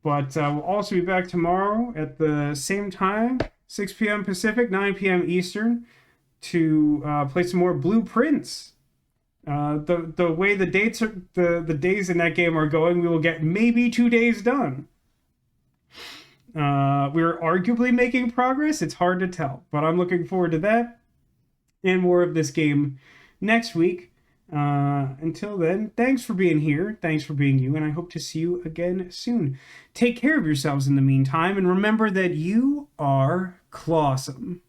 Speaker 1: But we'll also be back tomorrow at the same time, 6 p.m. Pacific, 9 p.m. Eastern, to play some more Blueprints. The way the dates are, the days in that game are going, we will get maybe 2 days done. We're arguably making progress. It's hard to tell, but I'm looking forward to that and more of this game next week. Until then, thanks for being here. Thanks for being you, and I hope to see you again soon. Take care of yourselves in the meantime, and remember that you are clawsome.